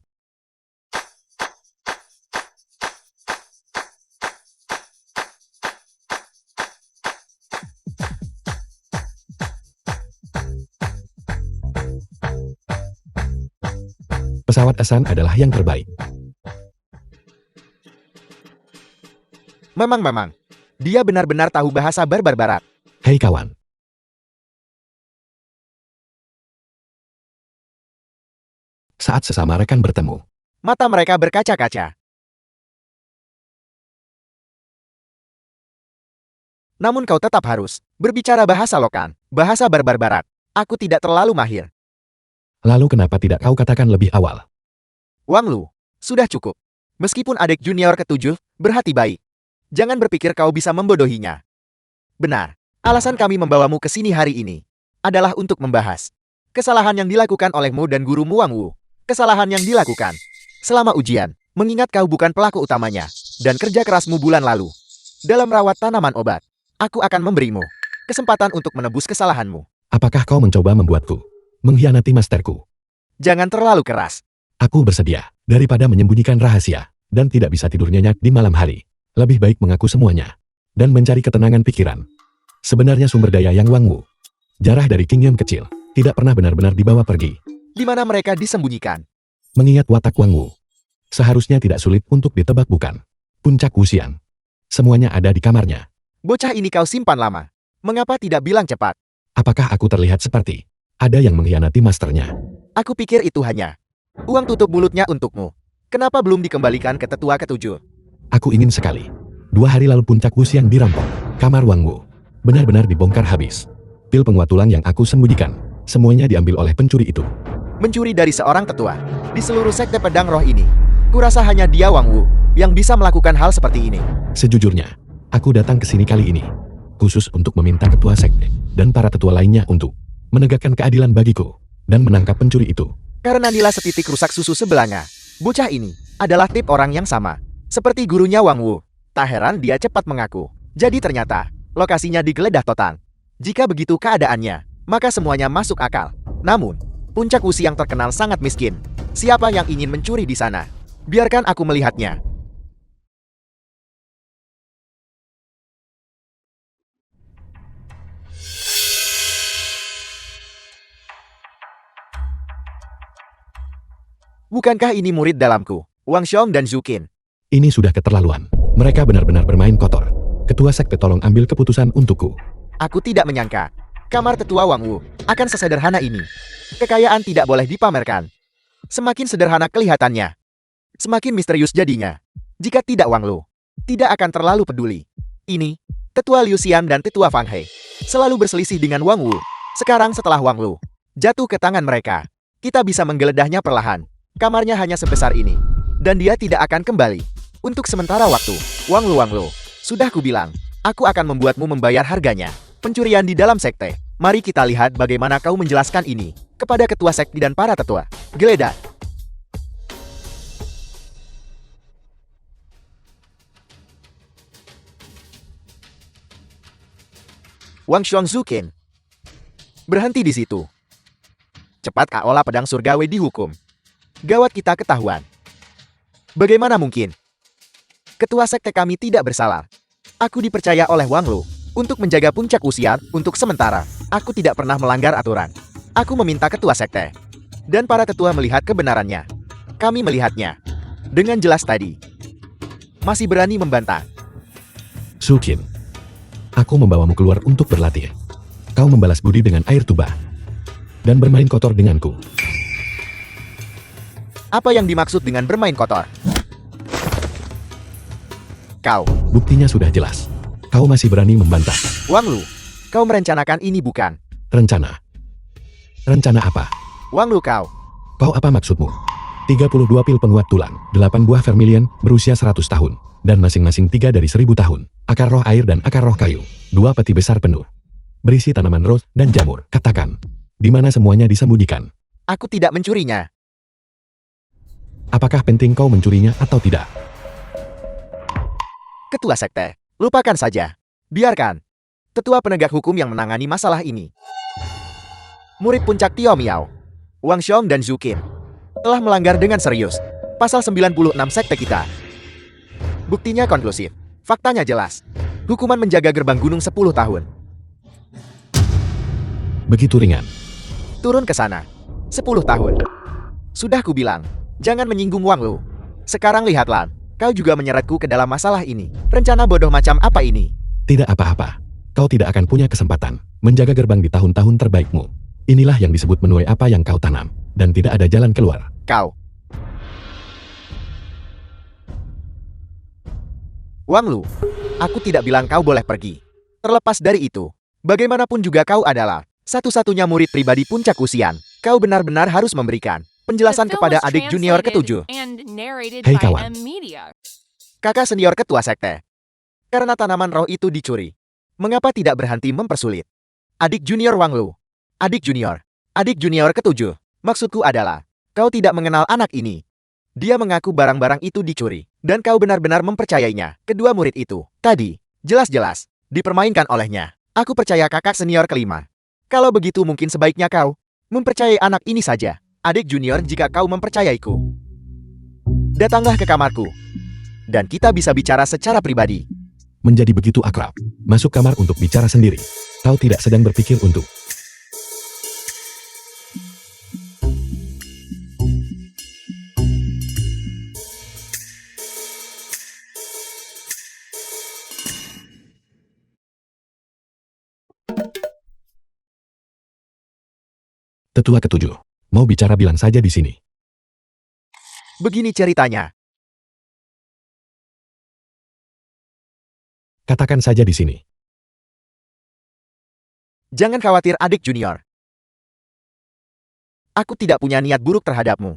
Speaker 2: Pesawat Asan adalah yang terbaik.
Speaker 1: Memang. Dia benar-benar tahu bahasa barbar barat.
Speaker 2: Hei kawan. Saat sesama rekan bertemu,
Speaker 1: Mata mereka berkaca-kaca. Namun kau tetap harus berbicara bahasa Lokan, bahasa barbar barat. Aku tidak terlalu mahir.
Speaker 2: lalu kenapa tidak kau katakan lebih awal?
Speaker 1: Wang Lu, sudah cukup. Meskipun adik junior ketujuh berhati baik, jangan berpikir kau bisa membodohinya. Benar, alasan kami membawamu ke sini hari ini adalah untuk membahas kesalahan yang dilakukan olehmu dan gurumu Wang Wu. Kesalahan yang dilakukan selama ujian, mengingat kau bukan pelaku utamanya, dan kerja kerasmu bulan lalu dalam rawat tanaman obat. Aku akan memberimu kesempatan untuk menebus kesalahanmu.
Speaker 2: Apakah kau mencoba membuatku mengkhianati masterku?
Speaker 1: Jangan terlalu keras.
Speaker 2: Aku bersedia, daripada menyembunyikan rahasia, dan tidak bisa tidur nyenyak di malam hari. Lebih baik mengaku semuanya, dan mencari ketenangan pikiran. Sebenarnya sumber daya yang Wang Wu, jarah dari kingdom kecil, tidak pernah benar-benar dibawa pergi.
Speaker 1: Di mana mereka disembunyikan?
Speaker 2: Mengingat watak Wang Wu, seharusnya tidak sulit untuk ditebak bukan? Puncak Wuxian. Semuanya ada di kamarnya.
Speaker 1: Bocah ini kau simpan lama. Mengapa tidak bilang cepat?
Speaker 2: Apakah aku terlihat seperti ada yang mengkhianati masternya?
Speaker 1: Aku pikir itu hanya uang tutup mulutnya untukmu. Kenapa belum dikembalikan ke tetua ketujuh?
Speaker 2: Aku ingin sekali. 2 hari lalu puncak Wuxian dirampok. Kamar Wang Wu benar-benar dibongkar habis. Pil penguat tulang yang aku sembunyikan, semuanya diambil oleh pencuri itu.
Speaker 1: Mencuri dari seorang tetua di seluruh sekte pedang roh ini. Kurasa hanya dia Wang Wu yang bisa melakukan hal seperti ini.
Speaker 2: Sejujurnya, aku datang ke sini kali ini khusus untuk meminta ketua sekte dan para tetua lainnya untuk menegakkan keadilan bagiku dan menangkap pencuri itu.
Speaker 1: Karena nilai setitik rusak susu sebelanga, bocah ini adalah tip orang yang sama seperti gurunya Wang Wu. Tak heran dia cepat mengaku. Jadi ternyata lokasinya digeledah total. Jika begitu keadaannya, maka semuanya masuk akal. Namun, puncak Wuxi yang terkenal sangat miskin. Siapa yang ingin mencuri di sana? Biarkan aku melihatnya. Bukankah ini murid dalamku, Wang Xiong dan Zukin?
Speaker 2: Ini sudah keterlaluan. Mereka benar-benar bermain kotor. Ketua sekte tolong ambil keputusan untukku.
Speaker 1: Aku tidak menyangka kamar tetua Wang Wu akan sesederhana ini. Kekayaan tidak boleh dipamerkan. Semakin sederhana kelihatannya, semakin misterius jadinya. Jika tidak Wang Lu, tidak akan terlalu peduli. Ini, tetua Liu Xian dan tetua Fang He selalu berselisih dengan Wang Wu. Sekarang setelah Wang Lu jatuh ke tangan mereka, kita bisa menggeledahnya perlahan. Kamarnya hanya sebesar ini, dan dia tidak akan kembali. Untuk sementara waktu, Wang Lu, sudah kubilang, aku akan membuatmu membayar harganya. Pencurian di dalam sekte. Mari kita lihat bagaimana kau menjelaskan ini kepada ketua sekte dan para tetua. Geledah. Wang Xiong Zukin. Berhenti di situ. Cepat Kak Ola pedang surgawi dihukum. Gawat kita ketahuan. Bagaimana mungkin? Ketua sekte kami tidak bersalah. Aku dipercaya oleh Wang Lu untuk menjaga puncak usia untuk sementara. Aku tidak pernah melanggar aturan. Aku meminta ketua sekte dan para tetua melihat kebenarannya. Kami melihatnya dengan jelas tadi. Masih berani membantah.
Speaker 2: Zukin, aku membawamu keluar untuk berlatih. Kau membalas budi dengan air tuba dan bermain kotor denganku.
Speaker 1: Apa yang dimaksud dengan bermain kotor? Kau,
Speaker 2: Buktinya sudah jelas. Kau masih berani membantah.
Speaker 1: Wang Lu, kau merencanakan ini bukan?
Speaker 2: Rencana. Rencana apa?
Speaker 1: Wang Lu kau,
Speaker 2: Kau apa maksudmu? 32 pil penguat tulang, 8 buah vermilion, berusia 100 tahun, dan masing-masing 3 dari 1000 tahun, akar roh air dan akar roh kayu, 2 peti besar penuh, berisi tanaman ros dan jamur. Katakan, di mana semuanya disembunyikan?
Speaker 1: aku tidak mencurinya.
Speaker 2: Apakah penting kau mencurinya atau tidak?
Speaker 1: Ketua sekte, lupakan saja. Biarkan. Tetua penegak hukum yang menangani masalah ini. Murid puncak Tio Miao, Wang Xiong dan Zhu Qin telah melanggar dengan serius pasal 96 sekte kita. Buktinya konklusif. Faktanya jelas. Hukuman menjaga gerbang gunung 10 tahun.
Speaker 2: Begitu ringan.
Speaker 1: Turun ke sana. 10 tahun. Sudah kubilang, jangan menyinggung Wang Lu. Sekarang lihatlah, kau juga menyeretku ke dalam masalah ini. Rencana bodoh macam apa ini?
Speaker 2: Tidak apa-apa. Kau tidak akan punya kesempatan menjaga gerbang di tahun-tahun terbaikmu. Inilah yang disebut menuai apa yang kau tanam, dan tidak ada jalan keluar.
Speaker 1: Kau. Wang Lu, aku tidak bilang kau boleh pergi. Terlepas dari itu, bagaimanapun juga kau adalah satu-satunya murid pribadi puncak usian. Kau benar-benar harus memberikan penjelasan
Speaker 4: The film
Speaker 1: kepada
Speaker 4: was
Speaker 1: adik junior
Speaker 4: translated
Speaker 1: ketujuh,
Speaker 4: and narrated
Speaker 2: Hei,
Speaker 4: by
Speaker 2: kawan.
Speaker 4: M Media.
Speaker 1: kakak senior ketua sekte. Karena tanaman roh itu dicuri, mengapa tidak berhenti mempersulit? Adik junior Wang Lu, adik junior ketujuh. Maksudku adalah, kau tidak mengenal anak ini. Dia mengaku barang-barang itu dicuri, dan kau benar-benar mempercayainya. Kedua murid itu, tadi, jelas-jelas, dipermainkan olehnya. Aku percaya kakak senior kelima. Kalau begitu mungkin sebaiknya kau mempercayai anak ini saja. Adik junior jika kau mempercayaiku. Datanglah ke kamarku. Dan kita bisa bicara secara pribadi.
Speaker 2: Menjadi begitu akrab. Masuk kamar untuk bicara sendiri. Kau tidak sedang berpikir untuk Tetua ketujuh. Mau bicara bilang saja di sini.
Speaker 1: Begini ceritanya.
Speaker 2: Katakan saja di sini.
Speaker 1: Jangan khawatir adik junior. Aku tidak punya niat buruk terhadapmu.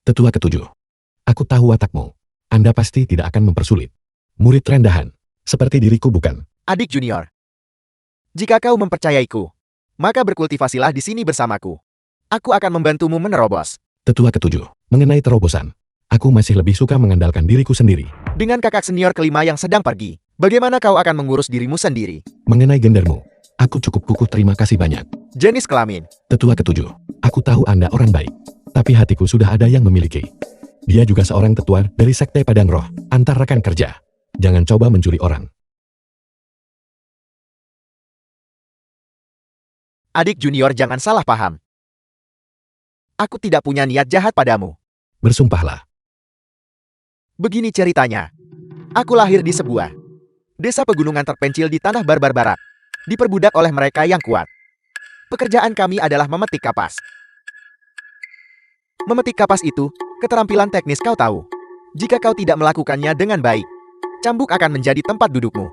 Speaker 2: Tetua ketujuh. Aku tahu watakmu. Anda pasti tidak akan mempersulit. Murid rendahan. Seperti diriku bukan.
Speaker 1: Adik junior. Jika kau mempercayaiku, maka berkultivasilah di sini bersamaku. Aku akan membantumu menerobos.
Speaker 2: Tetua ketujuh. Mengenai terobosan. Aku masih lebih suka mengandalkan diriku sendiri.
Speaker 1: Dengan kakak senior kelima yang sedang pergi, bagaimana kau akan mengurus dirimu sendiri?
Speaker 2: Mengenai gendermu. Aku cukup kukuh terima kasih banyak.
Speaker 1: Jenis kelamin.
Speaker 2: Tetua ketujuh. Aku tahu Anda orang baik. Tapi hatiku sudah ada yang memiliki. Dia juga seorang tetua dari Sekte Padang Roh. Antar rekan kerja. Jangan coba mencuri orang.
Speaker 1: Adik junior jangan salah paham. Aku tidak punya niat jahat padamu.
Speaker 2: Bersumpahlah.
Speaker 1: Begini ceritanya. Aku lahir di sebuah desa pegunungan terpencil di tanah barbar barat. Diperbudak oleh mereka yang kuat. Pekerjaan kami adalah memetik kapas. Memetik kapas itu, keterampilan teknis kau tahu. Jika kau tidak melakukannya dengan baik, cambuk akan menjadi tempat dudukmu.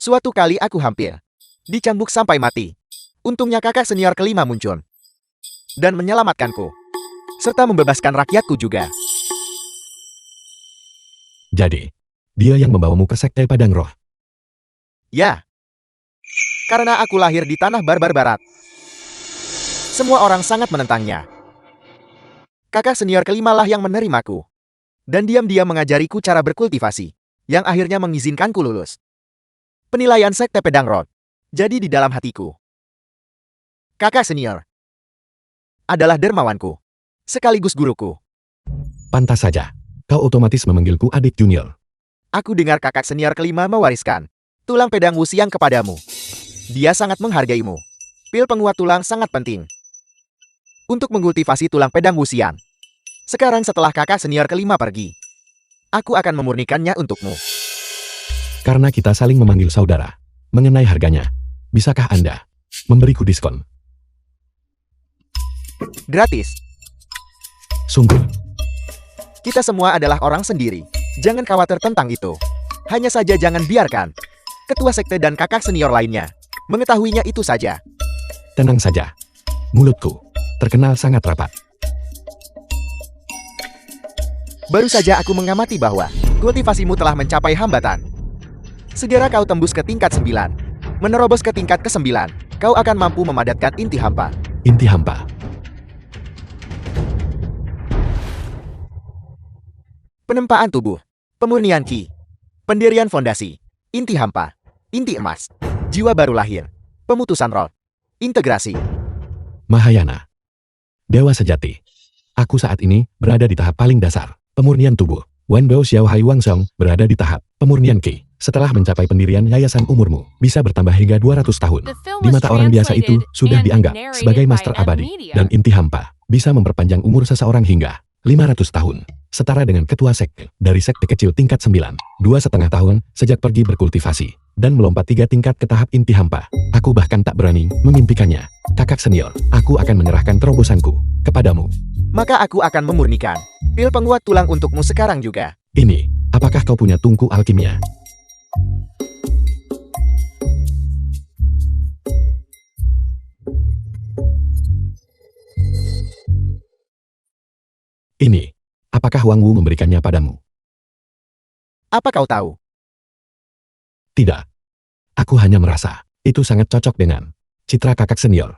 Speaker 1: Suatu kali aku hampir dicambuk sampai mati. Untungnya kakak senior kelima muncul dan menyelamatkanku, serta membebaskan rakyatku juga.
Speaker 2: Jadi, dia yang membawamu ke Sekte Padang Roh.
Speaker 1: Ya, karena aku lahir di tanah barbar barat. Semua orang sangat menentangnya. Kakak senior kelima lah yang menerimaku, dan diam-diam mengajariku cara berkultivasi, yang akhirnya mengizinkanku lulus penilaian Sekte Padang Roh. Jadi di dalam hatiku, kakak senior adalah dermawanku, sekaligus guruku.
Speaker 2: Pantas saja. Kau otomatis memanggilku adik junior.
Speaker 1: Aku dengar kakak senior kelima mewariskan tulang pedang wusian kepadamu. Dia sangat menghargaimu. Pil penguat tulang sangat penting untuk mengkultivasi tulang pedang wusian. Sekarang setelah kakak senior kelima pergi, aku akan memurnikannya untukmu.
Speaker 2: Karena kita saling memanggil saudara. Mengenai harganya, bisakah Anda memberiku diskon?
Speaker 1: Gratis.
Speaker 2: Sungguh.
Speaker 1: Kita semua adalah orang sendiri. Jangan khawatir tentang itu. Hanya saja jangan biarkan ketua sekte dan kakak senior lainnya mengetahuinya itu saja.
Speaker 2: Tenang saja. Mulutku terkenal sangat rapat.
Speaker 1: Baru saja aku mengamati bahwa kultivasimu telah mencapai hambatan. Segera kau tembus ke tingkat 9. Menerobos ke tingkat ke-9, kau akan mampu memadatkan inti hampa.
Speaker 2: Inti hampa.
Speaker 1: Penempaan tubuh, pemurnian ki, pendirian fondasi, inti hampa, inti emas, jiwa baru lahir, pemutusan roh, integrasi.
Speaker 2: Mahayana. Dewa sejati. Aku saat ini berada di tahap paling dasar. Pemurnian tubuh. Wenbao Xiao Hai Wang Song berada di tahap pemurnian ki. Setelah mencapai pendirian yayasan, umurmu bisa bertambah hingga 200 tahun.
Speaker 4: The film
Speaker 2: Di
Speaker 4: was
Speaker 2: mata orang biasa itu
Speaker 4: translated
Speaker 2: sudah
Speaker 4: and
Speaker 2: dianggap
Speaker 4: narrated
Speaker 2: sebagai
Speaker 4: by
Speaker 2: master
Speaker 4: M
Speaker 2: abadi.
Speaker 4: Media.
Speaker 2: Dan inti hampa bisa memperpanjang umur seseorang hingga 500 tahun. Setara dengan ketua sekte dari sekte kecil tingkat 9. 2,5 tahun sejak pergi berkultivasi. Dan melompat 3 tingkat ke tahap inti hampa. Aku bahkan tak berani memimpikannya. Kakak senior, aku akan menyerahkan terobosanku kepadamu.
Speaker 1: Maka aku akan memurnikan pil penguat tulang untukmu sekarang juga.
Speaker 2: Ini, apakah kau punya tungku alkimia? Ini, apakah Wang Wu memberikannya padamu?
Speaker 1: Apa kau tahu?
Speaker 2: Tidak. Aku hanya merasa, itu sangat cocok dengan citra kakak senior.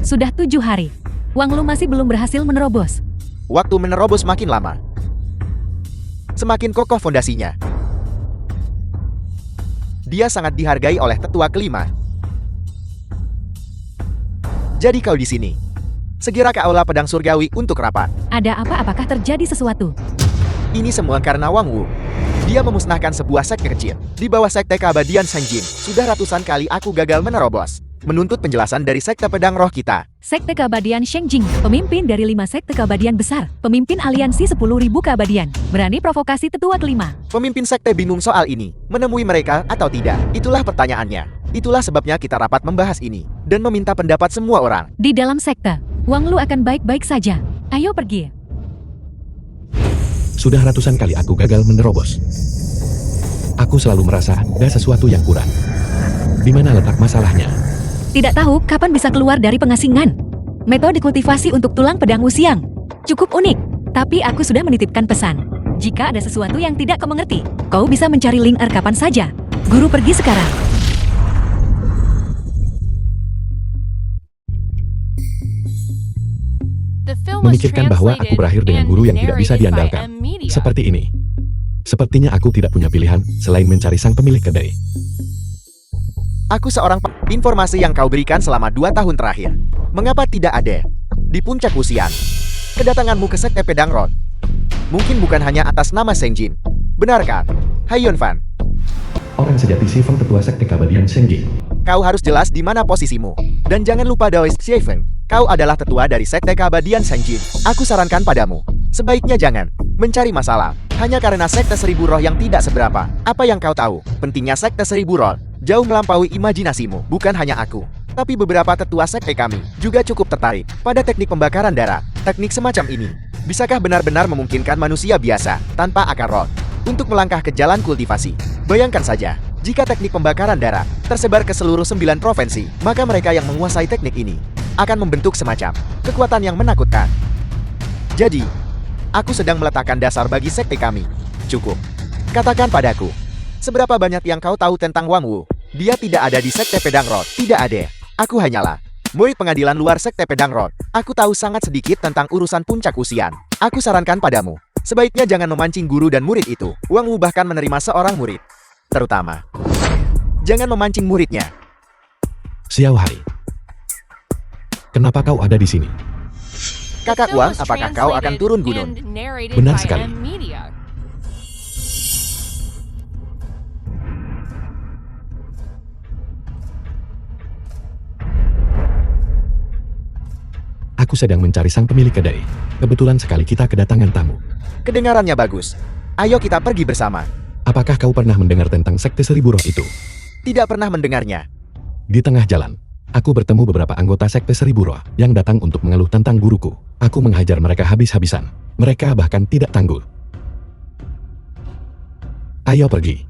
Speaker 3: Sudah 7 hari. Wang Lu masih belum berhasil menerobos.
Speaker 1: Waktu menerobos makin lama, semakin kokoh fondasinya. Dia sangat dihargai oleh tetua kelima. Jadi kau di sini. Segera ke aula pedang surgawi untuk rapat.
Speaker 3: Ada apa? Apakah terjadi sesuatu?
Speaker 1: Ini semua karena Wang Wu. Dia memusnahkan sebuah sekte kecil di bawah sekte keabadian Senjin. Sudah ratusan kali aku gagal menerobos. Menuntut penjelasan dari sekte pedang roh kita.
Speaker 3: Sekte keabadian Shengjing, pemimpin dari 5 sekte keabadian besar, pemimpin aliansi 10.000 keabadian, berani provokasi tetua kelima.
Speaker 1: Pemimpin sekte bingung soal ini, menemui mereka atau tidak. Itulah pertanyaannya. Itulah sebabnya kita rapat membahas ini, dan meminta pendapat semua orang.
Speaker 3: Di dalam sekte, Wang Lu akan baik-baik saja. Ayo pergi.
Speaker 2: Sudah ratusan kali aku gagal menerobos. Aku selalu merasa ada sesuatu yang kurang. Di mana letak masalahnya?
Speaker 3: Tidak tahu kapan bisa keluar dari pengasingan. Metode kultivasi untuk tulang pedang Wuxiang cukup unik, tapi aku sudah menitipkan pesan. Jika ada sesuatu yang tidak kau mengerti, kau bisa mencari link kapan saja. Guru pergi sekarang.
Speaker 4: The film was
Speaker 2: Memikirkan bahwa aku berakhir dengan guru yang tidak bisa
Speaker 4: translated and narrated by
Speaker 2: diandalkan.
Speaker 4: M Media.
Speaker 2: Seperti ini. Sepertinya aku tidak punya pilihan selain mencari sang pemilik kedai.
Speaker 1: Aku seorang informasi yang kau berikan selama 2 tahun terakhir. Mengapa tidak ada di puncak usian? Kedatanganmu ke sekte pedang roh mungkin bukan hanya atas nama Senjin. Benar kan? Hai Yunfan,
Speaker 2: Orang sejati Sifeng tetua sekte keabadian Senjing.
Speaker 1: kau harus jelas di mana posisimu. Dan jangan lupa Daois Xiefeng, kau adalah tetua dari sekte keabadian Senjin. Aku sarankan padamu, sebaiknya jangan mencari masalah hanya karena sekte 1000 roh yang tidak seberapa. Apa yang kau tahu? Pentingnya sekte 1000 roh jauh melampaui imajinasimu. Bukan hanya aku, tapi beberapa tetua sekte kami juga cukup tertarik pada teknik pembakaran darah. Teknik semacam ini bisakah benar-benar memungkinkan manusia biasa tanpa akar roh untuk melangkah ke jalan kultivasi? Bayangkan saja, jika teknik pembakaran darah tersebar ke seluruh 9 provinsi, maka mereka yang menguasai teknik ini akan membentuk semacam kekuatan yang menakutkan. Jadi, aku sedang meletakkan dasar bagi sekte kami. Cukup. Katakan padaku, seberapa banyak yang kau tahu tentang Wang Wu? Dia tidak ada di sekte pedang roh. Tidak ada. Aku hanyalah murid pengadilan luar sekte pedang roh. Aku tahu sangat sedikit tentang urusan puncak usian. Aku sarankan padamu, sebaiknya jangan memancing guru dan murid itu. Wang Wu bahkan menerima seorang murid. Terutama, jangan memancing muridnya.
Speaker 2: Xiao Hai. Kenapa kau ada di sini?
Speaker 4: The
Speaker 1: Kakak
Speaker 4: film
Speaker 1: Wang,
Speaker 4: was
Speaker 1: apakah kau akan
Speaker 4: translated
Speaker 1: turun gunung?
Speaker 4: and narrated
Speaker 2: Benar
Speaker 4: by
Speaker 2: sekali.
Speaker 4: M Media.
Speaker 2: Aku sedang mencari sang pemilik kedai. Kebetulan sekali kita kedatangan tamu.
Speaker 1: Kedengarannya bagus. Ayo kita pergi bersama.
Speaker 2: Apakah kau pernah mendengar tentang Sekte Seribu Roh itu?
Speaker 1: Tidak pernah mendengarnya.
Speaker 2: Di tengah jalan, aku bertemu beberapa anggota Sekte Seribu Roh yang datang untuk mengeluh tentang guruku. Aku menghajar mereka habis-habisan. Mereka bahkan tidak tangguh. Ayo pergi.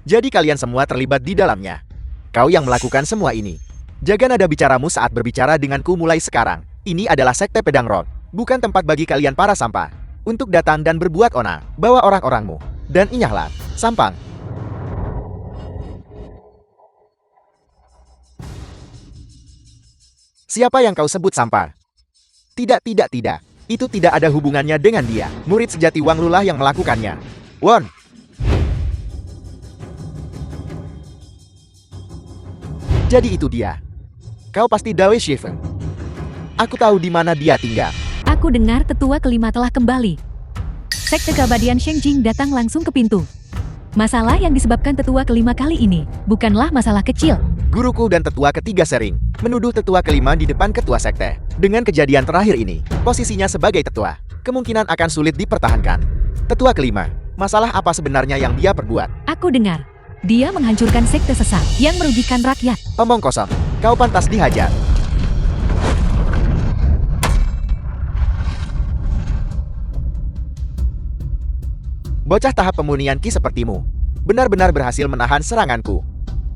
Speaker 1: Jadi kalian semua terlibat di dalamnya. Kau yang melakukan semua ini. Jaga nada bicaramu saat berbicara denganku mulai sekarang. Ini adalah Sekte Pedang Roh, bukan tempat bagi kalian para sampah. Untuk datang dan berbuat onar, bawa orang-orangmu. Dan inyahlah, sampang. Siapa yang kau sebut sampah? Tidak. Itu tidak ada hubungannya dengan dia. Murid sejati Wang Lulah yang melakukannya. Won. Jadi itu dia. Kau pasti Dawei Shifeng. Aku tahu di mana dia tinggal.
Speaker 3: Aku dengar tetua kelima telah kembali. Sekte keabadian Shengjing datang langsung ke pintu. Masalah yang disebabkan tetua kelima kali ini bukanlah masalah kecil.
Speaker 1: Guruku dan tetua ketiga sering menuduh tetua kelima di depan ketua sekte. Dengan kejadian terakhir ini, posisinya sebagai tetua kemungkinan akan sulit dipertahankan. Tetua kelima, masalah apa sebenarnya yang dia perbuat?
Speaker 3: Aku dengar, dia menghancurkan sekte sesat yang merugikan rakyat.
Speaker 1: Omong kosong, kau pantas dihajar. Bocah tahap pemurnian Ki sepertimu benar-benar berhasil menahan seranganku.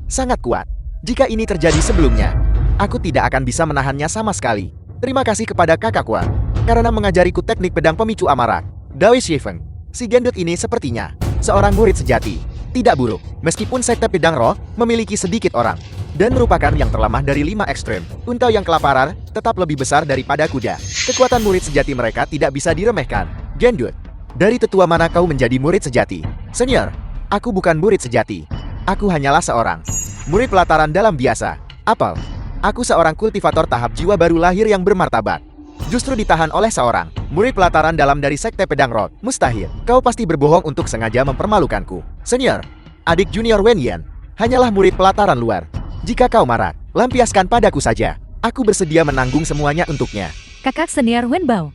Speaker 1: Sangat kuat. Jika ini terjadi sebelumnya, aku tidak akan bisa menahannya sama sekali. Terima kasih kepada kakak Wang karena mengajariku teknik pedang pemicu amarah. Dawei Shifeng, si gendut ini sepertinya seorang murid sejati. Tidak buruk, meskipun Sekte Pedang Roh memiliki sedikit orang dan merupakan yang terlemah dari 5 ekstrem. Unta yang kelaparan tetap lebih besar daripada kuda. Kekuatan murid sejati mereka tidak bisa diremehkan. Gendut, dari tetua mana kau menjadi murid sejati? Senior, aku bukan murid sejati. Aku hanyalah seorang murid pelataran dalam biasa. Apel, aku seorang kultivator tahap jiwa baru lahir yang bermartabat. Justru ditahan oleh seorang murid pelataran dalam dari Sekte Pedang Roh. Mustahil, kau pasti berbohong untuk sengaja mempermalukanku. Senior, adik junior Wen Yan hanyalah murid pelataran luar. Jika kau marah, lampiaskan padaku saja. Aku bersedia menanggung semuanya untuknya.
Speaker 3: Kakak senior Wenbao.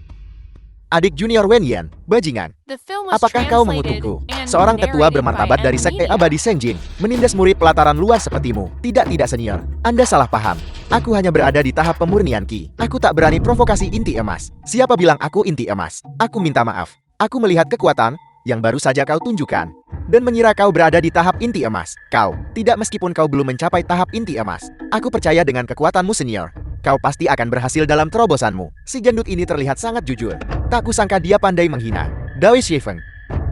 Speaker 1: Adik junior Wen Yan, bajingan.
Speaker 4: The film was
Speaker 1: Apakah kau
Speaker 4: translated
Speaker 1: mengutukku?
Speaker 4: and
Speaker 1: Seorang tetua
Speaker 4: narrated
Speaker 1: bermartabat
Speaker 4: by
Speaker 1: dari
Speaker 4: M.
Speaker 1: Sekte
Speaker 4: Media.
Speaker 1: Abadi Shengjing menindas murid pelataran luar sepertimu. Tidak senior. Anda salah paham. Aku hanya berada di tahap pemurnian Ki. Aku tak berani provokasi inti emas. Siapa bilang aku inti emas? Aku minta maaf. Aku melihat kekuatan yang baru saja kau tunjukkan dan mengira kau berada di tahap inti emas. Kau tidak, meskipun kau belum mencapai tahap inti emas. Aku percaya dengan kekuatanmu senior. Kau pasti akan berhasil dalam terobosanmu. Si gendut ini terlihat sangat jujur. Tak kusangka dia pandai menghina. Dawei Shifeng,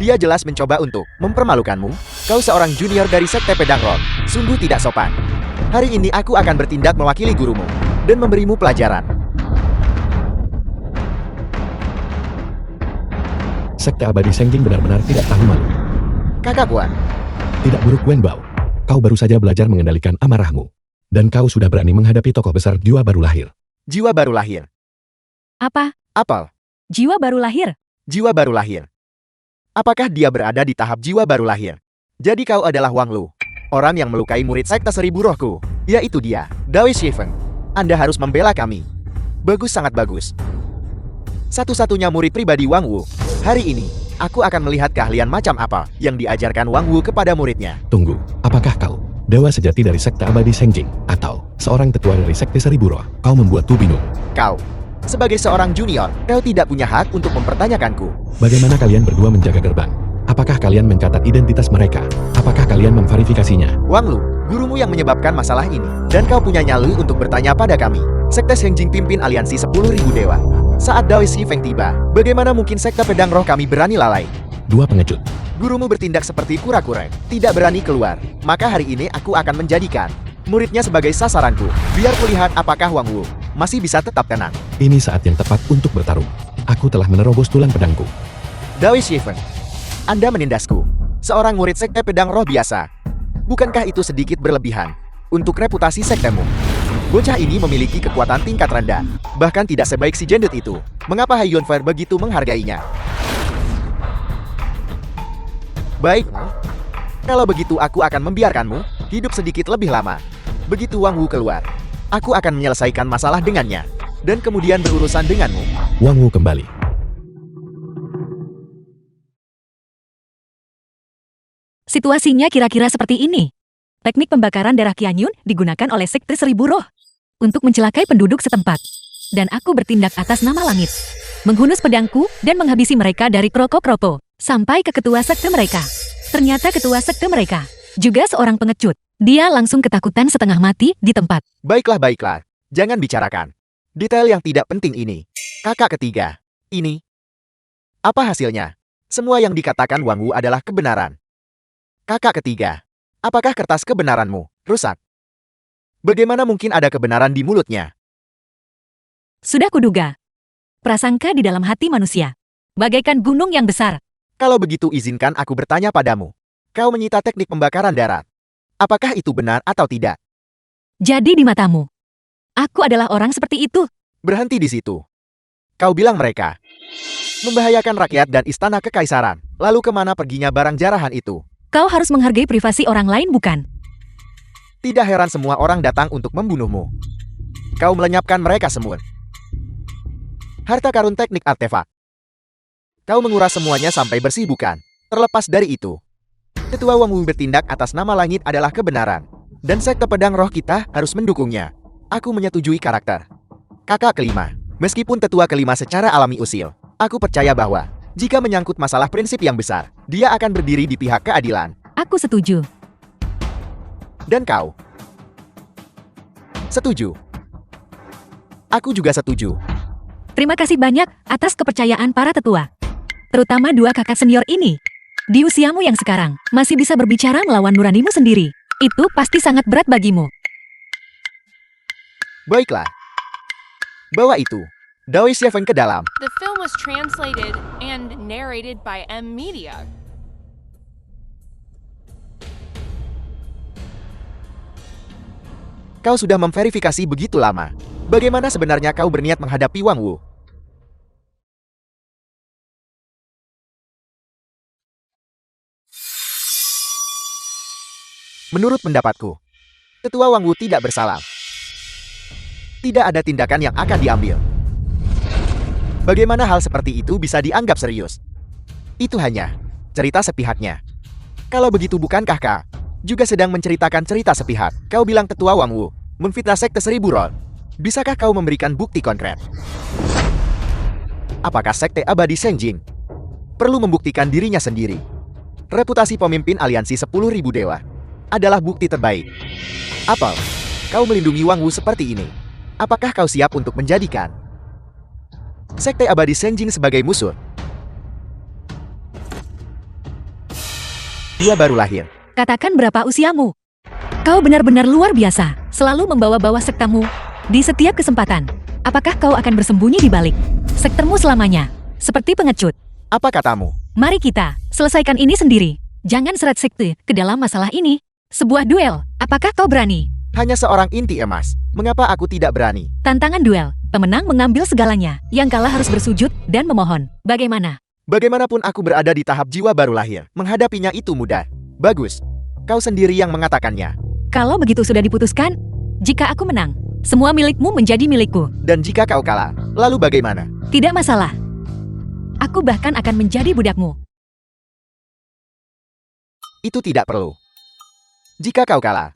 Speaker 1: dia jelas mencoba untuk mempermalukanmu. Kau seorang junior dari Sekte Pedang Roh. Sungguh tidak sopan. Hari ini aku akan bertindak mewakili gurumu dan memberimu pelajaran.
Speaker 2: Sekte Abadi Shengjing benar-benar tidak tahu malu.
Speaker 1: Kakak Wan,
Speaker 2: Tidak buruk Wenbao. Kau baru saja belajar mengendalikan amarahmu. Dan kau sudah berani menghadapi tokoh besar jiwa baru lahir.
Speaker 1: jiwa baru lahir.
Speaker 3: Apa?
Speaker 1: Apel,
Speaker 3: Jiwa baru lahir?
Speaker 1: jiwa baru lahir. Apakah dia berada di tahap jiwa baru lahir? Jadi kau adalah Wang Lu, orang yang melukai murid Sekte Seribu Rohku. Yaitu dia, Dawei Shifeng. Anda harus membela kami. Bagus, sangat bagus. Satu-satunya murid pribadi Wang Wu. Hari ini, aku akan melihat keahlian macam apa yang diajarkan Wang Wu kepada muridnya.
Speaker 2: Tunggu, apakah kau dewa sejati dari Sekte Abadi Shengjing atau seorang tetua dari Sekte Seribu Roh? Kau membuatku bingung.
Speaker 1: Kau, sebagai seorang junior, kau tidak punya hak untuk mempertanyakanku.
Speaker 2: Bagaimana kalian berdua menjaga gerbang? Apakah kalian mencatat identitas mereka? Apakah kalian memverifikasinya?
Speaker 1: Wang Lu, gurumu yang menyebabkan masalah ini. Dan kau punya nyali untuk bertanya pada kami. Sekte Shengjing pimpin aliansi 10.000 dewa. Saat Dawei Shifeng tiba, bagaimana mungkin Sekte Pedang Roh kami berani lalai?
Speaker 2: Dua pengecut.
Speaker 1: Gurumu bertindak seperti kura-kura, tidak berani keluar. Maka hari ini aku akan menjadikan muridnya sebagai sasaranku. Biar kulihat apakah Wang Wu masih bisa tetap tenang.
Speaker 2: Ini saat yang tepat untuk bertarung. Aku telah menerobos tulang pedangku.
Speaker 1: Dawei Shifeng, Anda menindasku. Seorang murid Sekte Pedang Roh biasa. Bukankah itu sedikit berlebihan untuk reputasi sektemu? Bocah ini memiliki kekuatan tingkat rendah, bahkan tidak sebaik si gendut itu. Mengapa Hai Yunfer begitu menghargainya? Baik, kalau begitu aku akan membiarkanmu hidup sedikit lebih lama. Begitu Wang Wu keluar, Aku akan menyelesaikan masalah dengannya, dan kemudian berurusan denganmu.
Speaker 2: Wang Wu kembali.
Speaker 3: Situasinya kira-kira seperti ini. Teknik pembakaran darah Qianyun digunakan oleh Sekte Seribu Roh untuk mencelakai penduduk setempat. Dan aku bertindak atas nama langit. Menghunus pedangku dan menghabisi mereka dari Kroko-Kropo sampai ke ketua sekte mereka. Ternyata ketua sekte mereka juga seorang pengecut. Dia langsung ketakutan setengah mati di tempat.
Speaker 1: Baiklah. Jangan bicarakan detail yang tidak penting ini. Kakak ketiga, ini. Apa hasilnya? Semua yang dikatakan Wang Wu adalah kebenaran. Kakak ketiga, apakah kertas kebenaranmu rusak? Bagaimana mungkin ada kebenaran di mulutnya?
Speaker 3: Sudah kuduga. Prasangka di dalam hati manusia bagaikan gunung yang besar.
Speaker 1: Kalau begitu izinkan aku bertanya padamu. Kau menyita teknik pembakaran darat. Apakah itu benar atau tidak?
Speaker 3: Jadi di matamu, aku adalah orang seperti itu.
Speaker 1: Berhenti di situ. Kau bilang mereka membahayakan rakyat dan istana kekaisaran. Lalu kemana perginya barang jarahan itu?
Speaker 3: Kau harus menghargai privasi orang lain, bukan?
Speaker 1: Tidak heran semua orang datang untuk membunuhmu. Kau melenyapkan mereka semua. Harta karun teknik artefak. Kau menguras semuanya sampai bersih, bukan? Terlepas dari itu, Ketua Wang Wu bertindak atas nama langit adalah kebenaran. Dan sekte pedang roh kita harus mendukungnya. Aku menyetujui karakter. Kakak kelima, meskipun tetua kelima secara alami usil, aku percaya bahwa jika menyangkut masalah prinsip yang besar, dia akan berdiri di pihak keadilan.
Speaker 3: Aku setuju.
Speaker 1: Dan kau? Setuju. Aku juga setuju.
Speaker 3: Terima kasih banyak atas kepercayaan para tetua. Terutama dua kakak senior ini. Di usiamu yang sekarang, masih bisa berbicara melawan nuranimu sendiri. Itu pasti sangat berat bagimu.
Speaker 1: Baiklah. Bawa itu, Dawei Xiaofeng, ke dalam.
Speaker 4: The film was translated and narrated by M Media.
Speaker 1: Kau sudah memverifikasi begitu lama. Bagaimana sebenarnya kau berniat menghadapi Wang Wu? Menurut pendapatku, Ketua Wang Wu tidak bersalah. Tidak ada tindakan yang akan diambil. Bagaimana hal seperti itu bisa dianggap serius? Itu hanya cerita sepihaknya. Kalau begitu, bukankah kau juga sedang menceritakan cerita sepihak? Kau bilang Ketua Wang Wu memfitnah sekte Seribu Roh. Bisakah kau memberikan bukti konkret? Apakah sekte abadi Senjing perlu membuktikan dirinya sendiri? Reputasi pemimpin aliansi 10.000 dewa adalah bukti terbaik. Apel, kau melindungi Wang Wu seperti ini. Apakah kau siap untuk menjadikan sekte abadi Senjing sebagai musuh? Dia baru lahir.
Speaker 3: Katakan berapa usiamu? Kau benar-benar luar biasa, selalu membawa-bawa sektamu di setiap kesempatan. Apakah kau akan bersembunyi di balik sektermu selamanya, seperti pengecut?
Speaker 1: Apa katamu?
Speaker 3: Mari kita selesaikan ini sendiri. Jangan seret sekte ke dalam masalah ini. Sebuah duel, apakah kau berani?
Speaker 1: Hanya seorang inti emas. Mengapa aku tidak berani?
Speaker 3: Tantangan duel, pemenang mengambil segalanya. Yang kalah harus bersujud dan memohon. Bagaimana?
Speaker 1: Bagaimanapun aku berada di tahap jiwa baru lahir. Menghadapinya itu mudah. Bagus. Kau sendiri yang mengatakannya.
Speaker 3: Kalau begitu sudah diputuskan, jika aku menang, semua milikmu menjadi milikku.
Speaker 1: Dan jika kau kalah, lalu bagaimana?
Speaker 3: Tidak masalah. Aku bahkan akan menjadi budakmu.
Speaker 1: Itu tidak perlu. Jika kau kalah,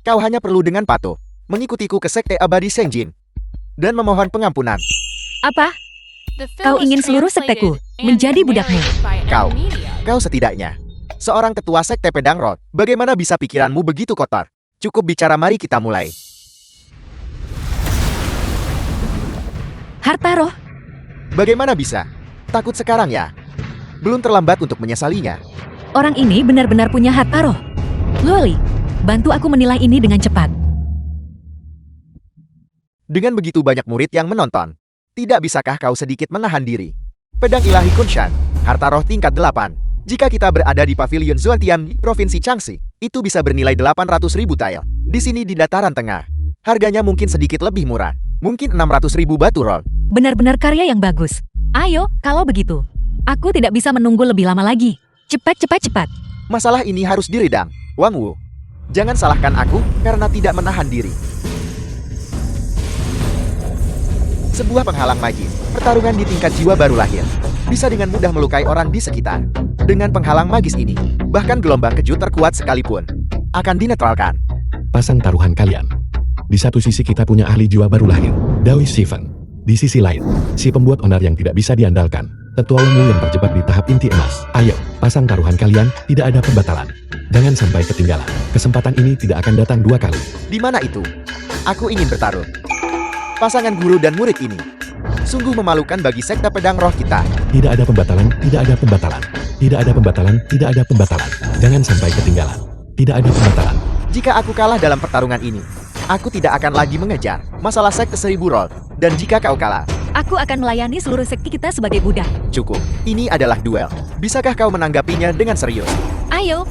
Speaker 1: kau hanya perlu dengan patuh mengikutiku ke sekte abadi Senjin dan memohon pengampunan.
Speaker 3: Apa?
Speaker 4: The film
Speaker 3: Kau
Speaker 4: was
Speaker 3: ingin seluruh sekteku
Speaker 4: translated and
Speaker 3: menjadi budakmu?
Speaker 4: narrated by M
Speaker 1: Kau.
Speaker 4: Media.
Speaker 1: Kau setidaknya seorang ketua sekte pedang roh. Bagaimana bisa pikiranmu begitu kotor? Cukup bicara, mari kita mulai.
Speaker 3: Harta roh?
Speaker 1: Bagaimana bisa? Takut sekarang ya? Belum terlambat untuk menyesalinya.
Speaker 3: Orang ini benar-benar punya harta roh. Loli, bantu aku menilai ini dengan cepat.
Speaker 1: Dengan begitu banyak murid yang menonton, tidak bisakah kau sedikit menahan diri? Pedang ilahi Kunshan, harta roh tingkat 8. Jika kita berada di pavilion Zuantian di Provinsi Changxi, itu bisa bernilai 800.000 tael. Di sini di dataran tengah, harganya mungkin sedikit lebih murah. Mungkin 600.000 batu roll.
Speaker 3: Benar-benar karya yang bagus. Ayo, kalau begitu. Aku tidak bisa menunggu lebih lama lagi. Cepat, cepat, cepat.
Speaker 1: Masalah ini harus diredam. Wang Wu, jangan salahkan aku karena tidak menahan diri. Sebuah penghalang magis, pertarungan di tingkat jiwa baru lahir, bisa dengan mudah melukai orang di sekitar. Dengan penghalang magis ini, bahkan gelombang kejut terkuat sekalipun akan dinetralkan.
Speaker 2: Pasang taruhan kalian. Di satu sisi kita punya ahli jiwa baru lahir, Dawi Shivan. Di sisi lain, si pembuat onar yang tidak bisa diandalkan, tetua Wemu yang terjebak di tahap inti emas. Ayo, pasang taruhan kalian, tidak ada pembatalan. Jangan sampai ketinggalan. Kesempatan ini tidak akan datang 2 kali.
Speaker 1: Di mana itu? Aku ingin bertarung. Pasangan guru dan murid ini sungguh memalukan bagi sekte pedang roh kita.
Speaker 2: Tidak ada pembatalan, tidak ada pembatalan. Tidak ada pembatalan, tidak ada pembatalan. Jangan sampai ketinggalan. Tidak ada pembatalan.
Speaker 1: Jika aku kalah dalam pertarungan ini, aku tidak akan lagi mengejar masalah sekte 1000 rol. Dan jika kau kalah,
Speaker 3: Aku akan melayani seluruh sekti kita sebagai budak.
Speaker 1: cukup. Ini adalah duel. Bisakah kau menanggapinya dengan serius?
Speaker 3: Ayo,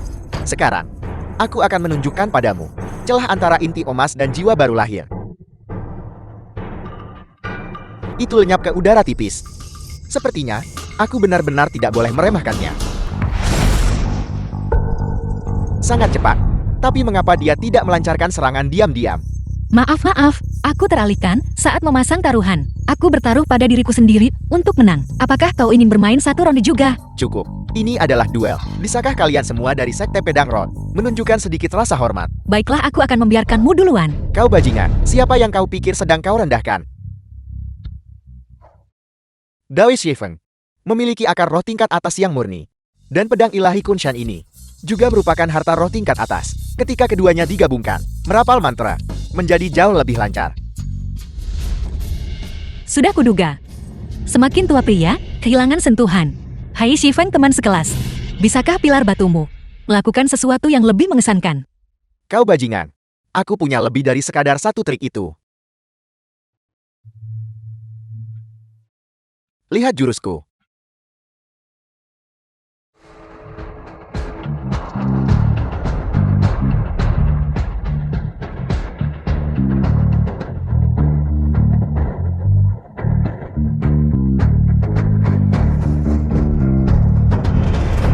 Speaker 1: Sekarang, aku akan menunjukkan padamu celah antara inti emas dan jiwa baru lahir. Itu lenyap ke udara tipis. Sepertinya, aku benar-benar tidak boleh meremehkannya. Sangat cepat. Tapi mengapa dia tidak melancarkan serangan diam-diam?
Speaker 3: maaf, aku teralihkan saat memasang taruhan. Aku bertaruh pada diriku sendiri untuk menang. Apakah kau ingin bermain satu ronde juga?
Speaker 1: Cukup. Ini adalah duel. Bisakah kalian semua dari sekte pedang roh menunjukkan sedikit rasa hormat?
Speaker 3: Baiklah, aku akan membiarkanmu duluan.
Speaker 1: Kau bajingan, siapa yang kau pikir sedang kau rendahkan? Dawi Shivan memiliki akar roh tingkat atas yang murni. Dan pedang ilahi Kunshan ini juga merupakan harta roh tingkat atas. Ketika keduanya digabungkan, merapal mantra menjadi jauh lebih lancar.
Speaker 3: Sudah kuduga. Semakin tua pria, kehilangan sentuhan. Hai Shivan teman sekelas. Bisakah pilar batumu melakukan sesuatu yang lebih mengesankan?
Speaker 1: Kau bajingan, aku punya lebih dari sekadar satu trik itu. Lihat jurusku.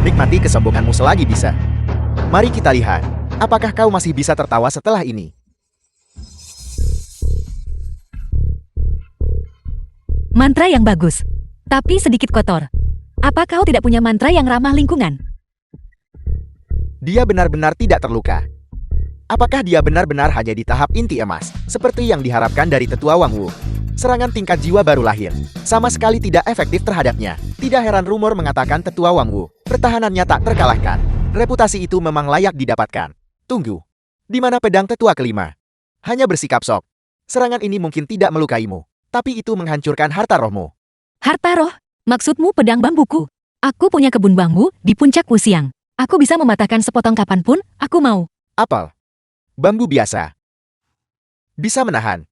Speaker 1: Nikmati kesombonganmu selagi bisa. Mari kita lihat, apakah kau masih bisa tertawa setelah ini?
Speaker 3: Mantra yang bagus, tapi sedikit kotor. Apa kau tidak punya mantra yang ramah lingkungan?
Speaker 1: Dia benar-benar tidak terluka. Apakah dia benar-benar hanya di tahap inti emas, seperti yang diharapkan dari tetua Wang Wu? Serangan tingkat jiwa baru lahir, sama sekali tidak efektif terhadapnya. Tidak heran rumor mengatakan tetua Wang Wu, pertahanannya tak terkalahkan. Reputasi itu memang layak didapatkan. Tunggu, di mana pedang tetua kelima? Hanya bersikap sok. Serangan ini mungkin tidak melukaimu, tapi itu menghancurkan harta rohmu.
Speaker 3: Harta roh? Maksudmu pedang bambuku? Aku punya kebun bambu di puncak Wuxiang. Aku bisa mematahkan sepotong kapanpun aku mau.
Speaker 1: Apel. Bambu biasa. Bisa menahan.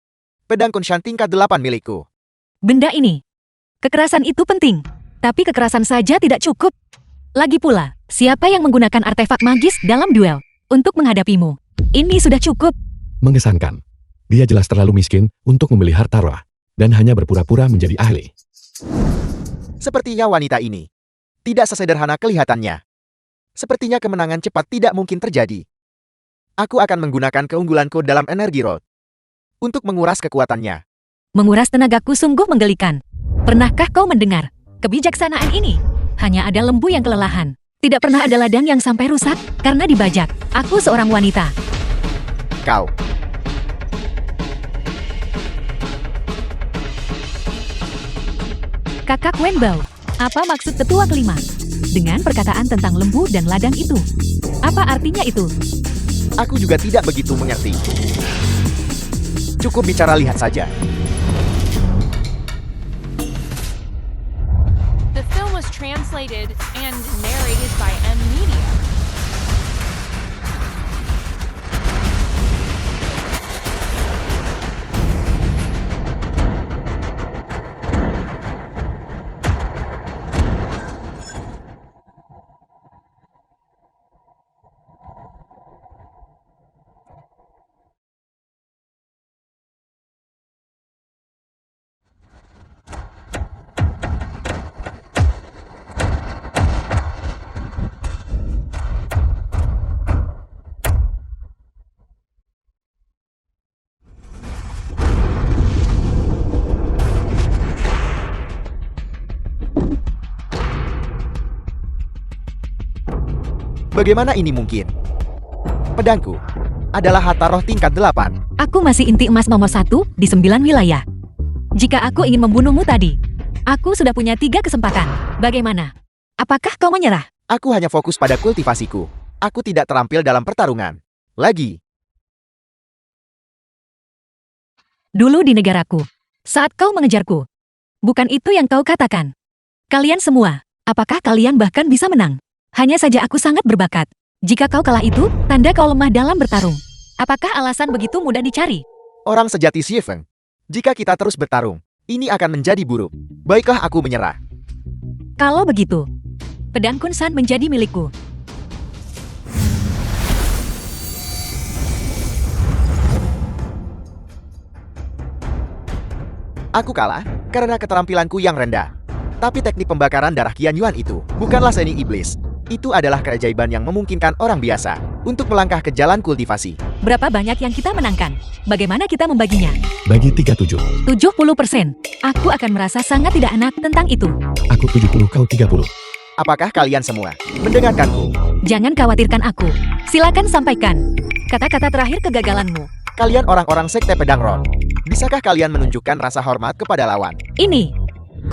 Speaker 1: Pedang Kunshan tingkat 8 milikku.
Speaker 3: Benda ini. Kekerasan itu penting. Tapi kekerasan saja tidak cukup. Lagi pula, siapa yang menggunakan artefak magis dalam duel untuk menghadapimu? Ini sudah cukup.
Speaker 2: Mengesankan. Dia jelas terlalu miskin untuk membeli harta roh. Dan hanya berpura-pura menjadi ahli.
Speaker 1: Sepertinya wanita ini tidak sesederhana kelihatannya. Sepertinya kemenangan cepat tidak mungkin terjadi. Aku akan menggunakan keunggulanku dalam energi road untuk menguras kekuatannya.
Speaker 3: Menguras tenagaku sungguh menggelikan. Pernahkah kau mendengar kebijaksanaan ini? Hanya ada lembu yang kelelahan. Tidak pernah ada ladang yang sampai rusak karena dibajak. Aku seorang wanita.
Speaker 1: Kau.
Speaker 3: Kakak Wenbao, apa maksud tetua kelima? Dengan perkataan tentang lembu dan ladang itu. Apa artinya itu?
Speaker 1: Aku juga tidak begitu mengerti. Cukup bicara lihat saja.
Speaker 4: The film was translated and narrated by M Media.
Speaker 1: Bagaimana ini mungkin? Pedangku adalah harta roh tingkat 8.
Speaker 3: Aku masih inti emas nomor 1 di 9 wilayah. Jika aku ingin membunuhmu tadi, aku sudah punya 3 kesempatan. Bagaimana? Apakah kau menyerah?
Speaker 1: Aku hanya fokus pada kultivasiku. Aku tidak terampil dalam pertarungan. Lagi.
Speaker 3: Dulu di negaraku, saat kau mengejarku. Bukan itu yang kau katakan. Kalian semua, apakah kalian bahkan bisa menang? Hanya saja aku sangat berbakat. Jika kau kalah itu, tanda kau lemah dalam bertarung. Apakah alasan begitu mudah dicari?
Speaker 1: Orang sejati Xie Feng. Jika kita terus bertarung, ini akan menjadi buruk. Baiklah aku menyerah.
Speaker 3: Kalau begitu, pedang Kun San menjadi milikku.
Speaker 1: Aku kalah karena keterampilanku yang rendah. Tapi teknik pembakaran darah Qian Yuan itu bukanlah seni iblis. Itu adalah keajaiban yang memungkinkan orang biasa untuk melangkah ke jalan kultivasi.
Speaker 3: Berapa banyak yang kita menangkan? Bagaimana kita membaginya?
Speaker 2: Bagi 37.
Speaker 3: 70%. Aku akan merasa sangat tidak enak tentang itu.
Speaker 2: Aku 70, kau 30.
Speaker 1: Apakah kalian semua mendengarkanku?
Speaker 3: Jangan khawatirkan aku. Silakan sampaikan kata-kata terakhir kegagalanmu.
Speaker 1: Kalian orang-orang sekte pedang roh. Bisakah kalian menunjukkan rasa hormat kepada lawan?
Speaker 3: Ini,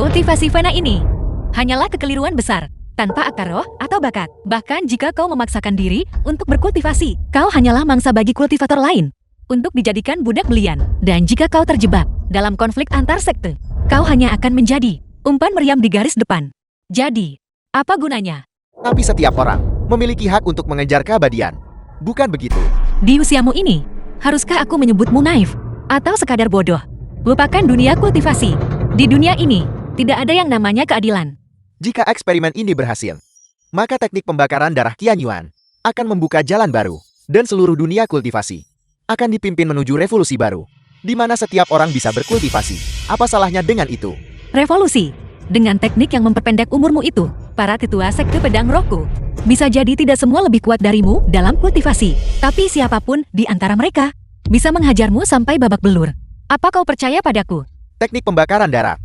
Speaker 3: kultivasi fana ini, hanyalah kekeliruan besar, tanpa akar roh atau bakat. Bahkan jika kau memaksakan diri untuk berkultivasi, kau hanyalah mangsa bagi kultivator lain untuk dijadikan budak belian. Dan jika kau terjebak dalam konflik antar sekte, kau hanya akan menjadi umpan meriam di garis depan. Jadi, apa gunanya?
Speaker 1: Tapi setiap orang memiliki hak untuk mengejar keabadian. Bukan begitu?
Speaker 3: Di usiamu ini, haruskah aku menyebutmu naif? Atau sekadar bodoh? Lupakan dunia kultivasi. Di dunia ini, tidak ada yang namanya keadilan.
Speaker 1: Jika eksperimen ini berhasil, maka teknik pembakaran darah Qian Yuan akan membuka jalan baru, dan seluruh dunia kultivasi akan dipimpin menuju revolusi baru, di mana setiap orang bisa berkultivasi. Apa salahnya dengan itu?
Speaker 3: Revolusi. Dengan teknik yang memperpendek umurmu itu, para tetua sekte pedang rohku bisa jadi tidak semua lebih kuat darimu dalam kultivasi. Tapi siapapun di antara mereka bisa menghajarmu sampai babak belur. Apa kau percaya padaku?
Speaker 1: Teknik pembakaran darah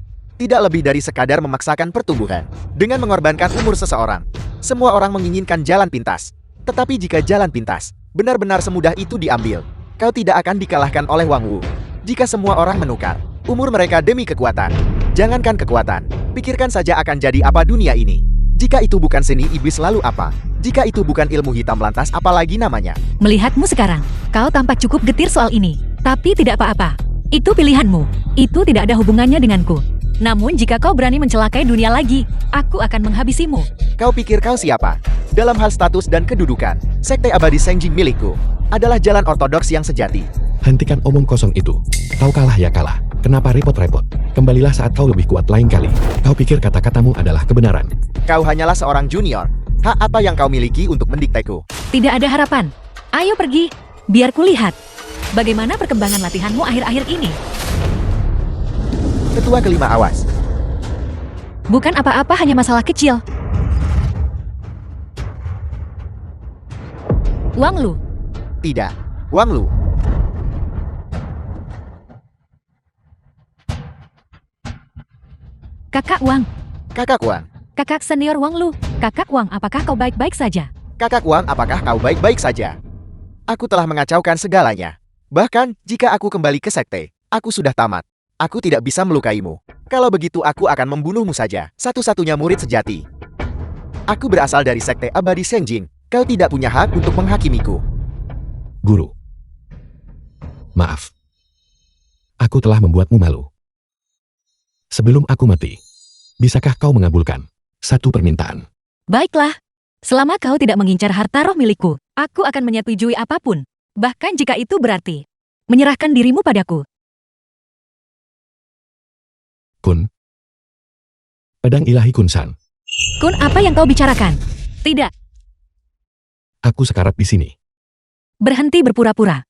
Speaker 1: tidak lebih dari sekadar memaksakan pertumbuhan dengan mengorbankan umur seseorang. Semua orang menginginkan jalan pintas. Tetapi jika jalan pintas benar-benar semudah itu diambil, kau tidak akan dikalahkan oleh Wang Wu. Jika semua orang menukar umur mereka demi kekuatan, jangankan kekuatan, pikirkan saja akan jadi apa dunia ini. Jika itu bukan seni iblis lalu apa? Jika itu bukan ilmu hitam lantas apalagi namanya?
Speaker 3: Melihatmu sekarang, kau tampak cukup getir soal ini. Tapi tidak apa-apa. Itu pilihanmu. Itu tidak ada hubungannya denganku. Namun jika kau berani mencelakai dunia lagi, aku akan menghabisimu.
Speaker 1: Kau pikir kau siapa? Dalam hal status dan kedudukan, Sekte Abadi Sengjing milikku adalah jalan ortodoks yang sejati.
Speaker 2: Hentikan omong kosong itu. Kau kalah ya kalah. Kenapa repot-repot? Kembalilah saat kau lebih kuat lain kali. Kau pikir kata-katamu adalah kebenaran.
Speaker 1: Kau hanyalah seorang junior. Hak apa yang kau miliki untuk mendikteku?
Speaker 3: Tidak ada harapan. Ayo pergi, biar kulihat bagaimana perkembangan latihanmu akhir-akhir ini.
Speaker 1: Ketua kelima awas.
Speaker 3: Bukan apa-apa, hanya masalah kecil. Wang Lu.
Speaker 1: Tidak, Wang Lu.
Speaker 3: Kakak Wang.
Speaker 1: Kakak Wang.
Speaker 3: Kakak senior Wang Lu. Kakak Wang, apakah kau baik-baik saja?
Speaker 1: Kakak Wang, apakah kau baik-baik saja? Aku telah mengacaukan segalanya. Bahkan, jika aku kembali ke sekte, aku sudah tamat. Aku tidak bisa melukaimu. Kalau begitu aku akan membunuhmu saja. Satu-satunya murid sejati. Aku berasal dari Sekte Abadi Sengjing. Kau tidak punya hak untuk menghakimiku.
Speaker 2: Guru. Maaf. Aku telah membuatmu malu. Sebelum aku mati, bisakah kau mengabulkan satu permintaan?
Speaker 3: Baiklah. Selama kau tidak mengincar harta roh milikku, aku akan menyetujui apapun. Bahkan jika itu berarti menyerahkan dirimu padaku.
Speaker 2: Kun. Pedang ilahi Kun San.
Speaker 3: Kun, apa yang kau bicarakan? Tidak.
Speaker 2: Aku sekarat di sini.
Speaker 3: Berhenti berpura-pura.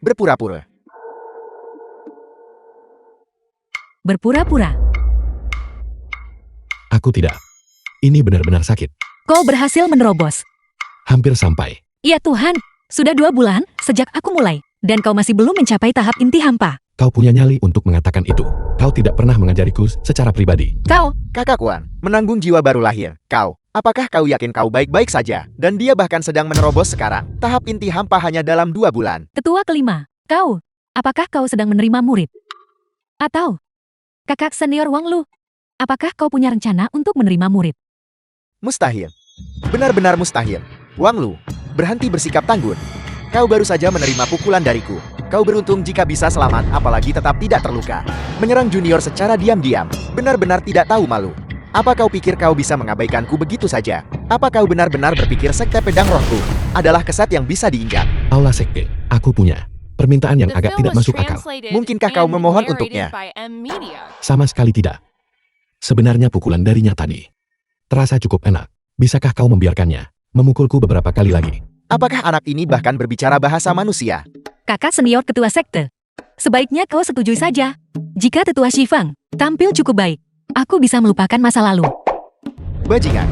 Speaker 1: Berpura-pura.
Speaker 3: Berpura-pura.
Speaker 2: Aku tidak. Ini benar-benar sakit.
Speaker 3: Kau berhasil menerobos.
Speaker 2: Hampir sampai.
Speaker 3: Ya Tuhan, sudah 2 bulan sejak aku mulai, dan kau masih belum mencapai tahap inti hampa.
Speaker 2: Kau punya nyali untuk mengatakan itu. Kau tidak pernah mengajariku secara pribadi.
Speaker 3: Kau,
Speaker 1: Kakak Wan, menanggung jiwa baru lahir. Kau Apakah kau yakin kau baik-baik saja? Dan dia bahkan sedang menerobos sekarang. Tahap inti hampa hanya dalam 2 bulan.
Speaker 3: Ketua kelima, kau. Apakah kau sedang menerima murid? Atau kakak senior Wang Lu? Apakah kau punya rencana untuk menerima murid?
Speaker 1: Mustahil. Benar-benar mustahil. Wang Lu, berhenti bersikap tangguh. Kau baru saja menerima pukulan dariku. Kau beruntung jika bisa selamat, apalagi tetap tidak terluka. Menyerang junior secara diam-diam, benar-benar tidak tahu malu. Apa kau pikir kau bisa mengabaikanku begitu saja? Apa kau benar-benar berpikir sekte pedang rohku adalah kesat yang bisa diinjak?
Speaker 2: Aula sekte, aku punya. Permintaan yang
Speaker 4: The
Speaker 2: agak
Speaker 4: film
Speaker 2: tidak
Speaker 4: was
Speaker 2: masuk akal.
Speaker 4: translated
Speaker 1: Mungkinkah kau
Speaker 4: and
Speaker 1: memohon
Speaker 4: narrated
Speaker 1: untuknya?
Speaker 4: by M Media.
Speaker 2: Sama sekali tidak. Sebenarnya pukulan darinya tadi terasa cukup enak. Bisakah kau membiarkannya memukulku beberapa kali lagi?
Speaker 1: Apakah anak ini bahkan berbicara bahasa manusia?
Speaker 3: Kakak senior ketua sekte. Sebaiknya kau setujui saja. Jika tetua Shifang tampil cukup baik, aku bisa melupakan masa lalu.
Speaker 1: Bajingan,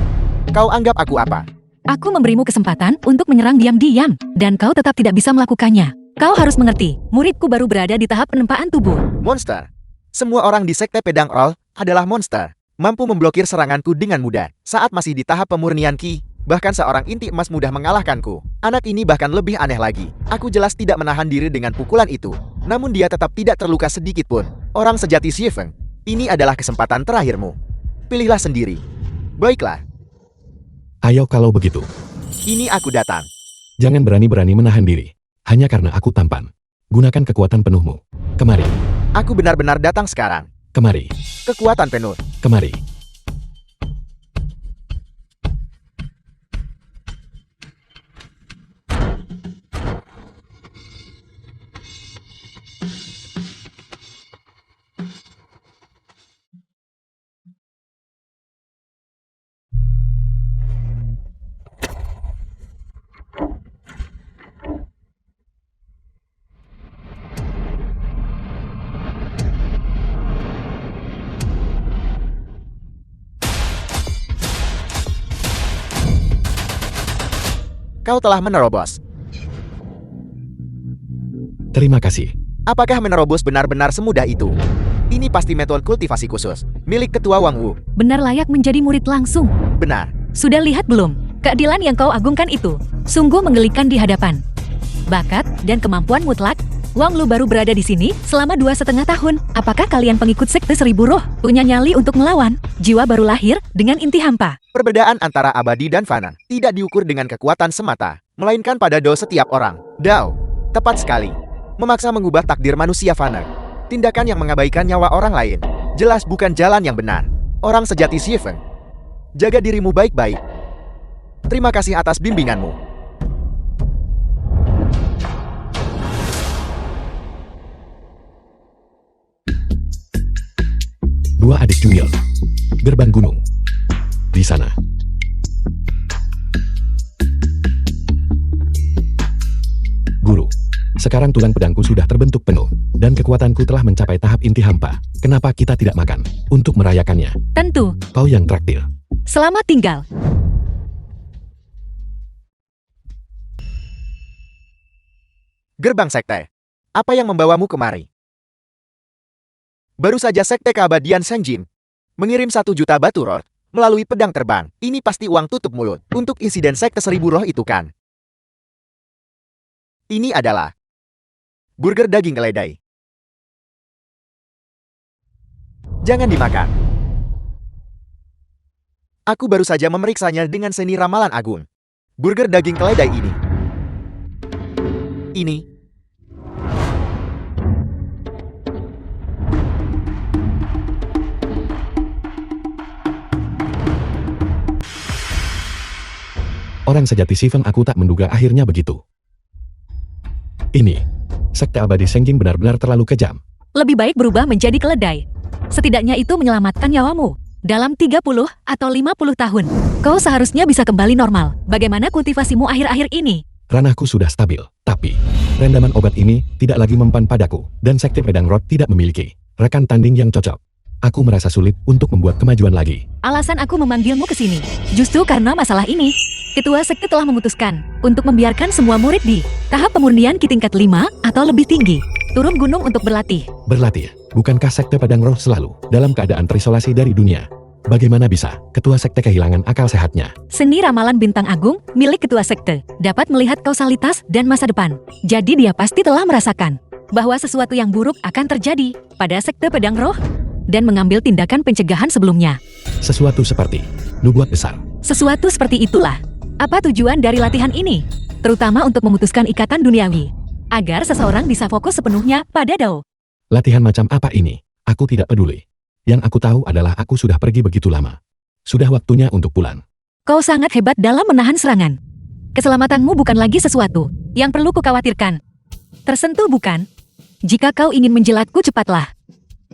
Speaker 1: kau anggap aku apa?
Speaker 3: Aku memberimu kesempatan untuk menyerang diam-diam, dan kau tetap tidak bisa melakukannya. Kau harus mengerti, muridku baru berada di tahap penempaan tubuh.
Speaker 1: Monster. Semua orang di sekte pedang roll adalah monster. Mampu memblokir seranganku dengan mudah. Saat masih di tahap pemurnian ki, bahkan seorang inti emas mudah mengalahkanku. Anak ini bahkan lebih aneh lagi. Aku jelas tidak menahan diri dengan pukulan itu. Namun dia tetap tidak terluka sedikit pun. Orang sejati Xifeng, ini adalah kesempatan terakhirmu. Pilihlah sendiri. Baiklah,
Speaker 2: Ayo kalau begitu.
Speaker 1: ini aku datang.
Speaker 2: Jangan berani-berani menahan diri. Hanya karena aku tampan. Gunakan kekuatan penuhmu. Kemari,
Speaker 1: Aku benar-benar datang sekarang.
Speaker 2: kemari,
Speaker 1: Kekuatan penuh.
Speaker 2: kemari.
Speaker 1: Kau telah menerobos.
Speaker 2: Terima kasih.
Speaker 1: Apakah menerobos benar-benar semudah itu? Ini pasti metode kultivasi khusus, milik ketua Wang Wu.
Speaker 3: Benar layak menjadi murid langsung.
Speaker 1: Benar.
Speaker 3: Sudah lihat belum? Keadilan yang kau agungkan itu sungguh menggelikan di hadapan. Bakat dan kemampuan mutlak, Wang Lu baru berada di sini selama 2,5 tahun. Apakah kalian pengikut sekte 1000 roh punya nyali untuk melawan? Jiwa baru lahir dengan inti hampa.
Speaker 1: Perbedaan antara abadi dan fana tidak diukur dengan kekuatan semata, melainkan pada dao setiap orang. Dao, tepat sekali. Memaksa mengubah takdir manusia fana. Tindakan yang mengabaikan nyawa orang lain. Jelas bukan jalan yang benar. Orang sejati Xifeng. Jaga dirimu baik-baik. Terima kasih atas bimbinganmu.
Speaker 2: Dua adik Jungil. Gerbang gunung. Di sana. Guru. Sekarang tulang pedangku sudah terbentuk penuh, dan kekuatanku telah mencapai tahap inti hampa. Kenapa kita tidak makan untuk merayakannya?
Speaker 3: Tentu,
Speaker 2: Kau yang traktir.
Speaker 3: selamat tinggal.
Speaker 1: Gerbang sekte. Apa yang membawamu kemari? Baru saja sekte keabadian Senjin mengirim 1 juta batu roh melalui pedang terbang. Ini pasti uang tutup mulut untuk insiden sekte 1000 roh itu kan? Ini adalah burger daging keledai. Jangan dimakan. Aku baru saja memeriksanya dengan seni ramalan agung. Burger daging keledai ini.
Speaker 2: Orang sejati Xifeng, aku tak menduga akhirnya begitu. Ini, sekte abadi Senjing benar-benar terlalu kejam.
Speaker 3: Lebih baik berubah menjadi keledai. Setidaknya itu menyelamatkan nyawamu. Dalam 30 atau 50 tahun, kau seharusnya bisa kembali normal. Bagaimana kultivasimu akhir-akhir ini?
Speaker 2: Ranahku sudah stabil, tapi rendaman obat ini tidak lagi mempan padaku, dan sekte pedang roh tidak memiliki rekan tanding yang cocok. Aku merasa sulit untuk membuat kemajuan lagi.
Speaker 3: Alasan aku memanggilmu ke sini, justru karena masalah ini. Ketua sekte telah memutuskan untuk membiarkan semua murid di tahap pemurnian ki tingkat 5 atau lebih tinggi turun gunung untuk berlatih.
Speaker 2: Berlatih, bukankah sekte pedang roh selalu dalam keadaan terisolasi dari dunia? Bagaimana bisa ketua sekte kehilangan akal sehatnya?
Speaker 3: Seni ramalan bintang agung milik ketua sekte dapat melihat kausalitas dan masa depan. Jadi dia pasti telah merasakan bahwa sesuatu yang buruk akan terjadi pada sekte pedang roh dan mengambil tindakan pencegahan sebelumnya.
Speaker 2: Sesuatu seperti nubuat besar.
Speaker 3: Sesuatu seperti itulah. Apa tujuan dari latihan ini? Terutama untuk memutuskan ikatan duniawi, agar seseorang bisa fokus sepenuhnya pada Dao.
Speaker 2: Latihan macam apa ini? Aku tidak peduli. Yang aku tahu adalah aku sudah pergi begitu lama. Sudah waktunya untuk pulang.
Speaker 3: Kau sangat hebat dalam menahan serangan. Keselamatanmu bukan lagi sesuatu yang perlu kukhawatirkan. Tersentuh bukan? Jika kau ingin menjilatku cepatlah.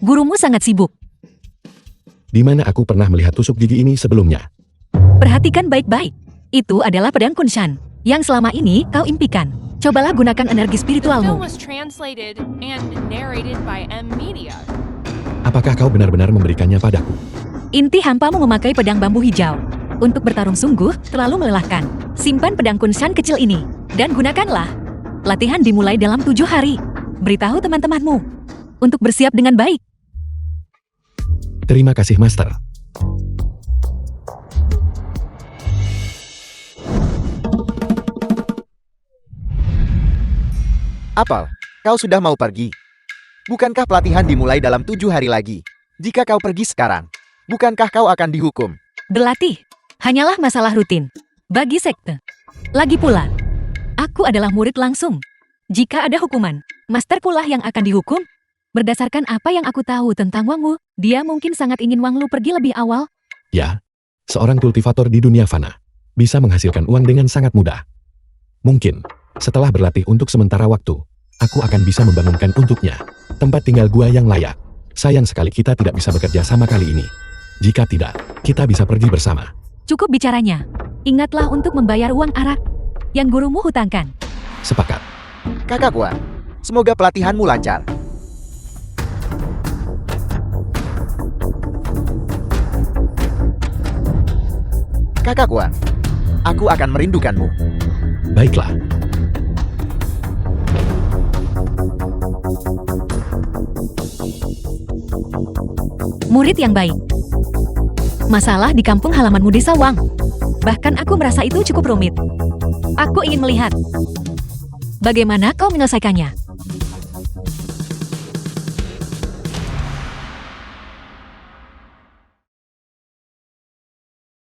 Speaker 3: Gurumu sangat sibuk.
Speaker 2: Di mana aku pernah melihat tusuk gigi ini sebelumnya?
Speaker 3: Perhatikan baik-baik. Itu adalah pedang Kunshan yang selama ini kau impikan. Cobalah gunakan energi
Speaker 4: The film
Speaker 3: spiritualmu.
Speaker 4: was translated and narrated by M Media.
Speaker 2: Apakah kau benar-benar memberikannya padaku?
Speaker 3: Inti hampamu memakai pedang bambu hijau. Untuk bertarung sungguh terlalu melelahkan. Simpan pedang Kunshan kecil ini dan gunakanlah. Latihan dimulai dalam 7 hari. Beritahu teman-temanmu untuk bersiap dengan baik.
Speaker 2: Terima kasih, Master.
Speaker 1: Apel, kau sudah mau pergi? Bukankah pelatihan dimulai dalam 7 hari lagi? Jika kau pergi sekarang, bukankah kau akan dihukum?
Speaker 3: Berlatih hanyalah masalah rutin bagi sekte. Lagi pula, aku adalah murid langsung. Jika ada hukuman, masterku lah yang akan dihukum. Berdasarkan apa yang aku tahu tentang Wang Wu, dia mungkin sangat ingin Wang Lu pergi lebih awal.
Speaker 2: Ya, seorang kultivator di dunia fana bisa menghasilkan uang dengan sangat mudah. Mungkin, setelah berlatih untuk sementara waktu, aku akan bisa membangunkan untuknya tempat tinggal gua yang layak. Sayang sekali kita tidak bisa bekerja sama kali ini. Jika tidak, kita bisa pergi bersama.
Speaker 3: Cukup bicaranya. Ingatlah untuk membayar uang arak yang gurumu hutangkan.
Speaker 2: Sepakat.
Speaker 1: Kakak Wan, semoga pelatihanmu lancar. Kakak Wan, aku akan merindukanmu.
Speaker 2: Baiklah.
Speaker 3: Murid yang baik. Masalah di kampung halamanmu desa Wang. Bahkan aku merasa itu cukup rumit. Aku ingin melihat bagaimana kau menyelesaikannya.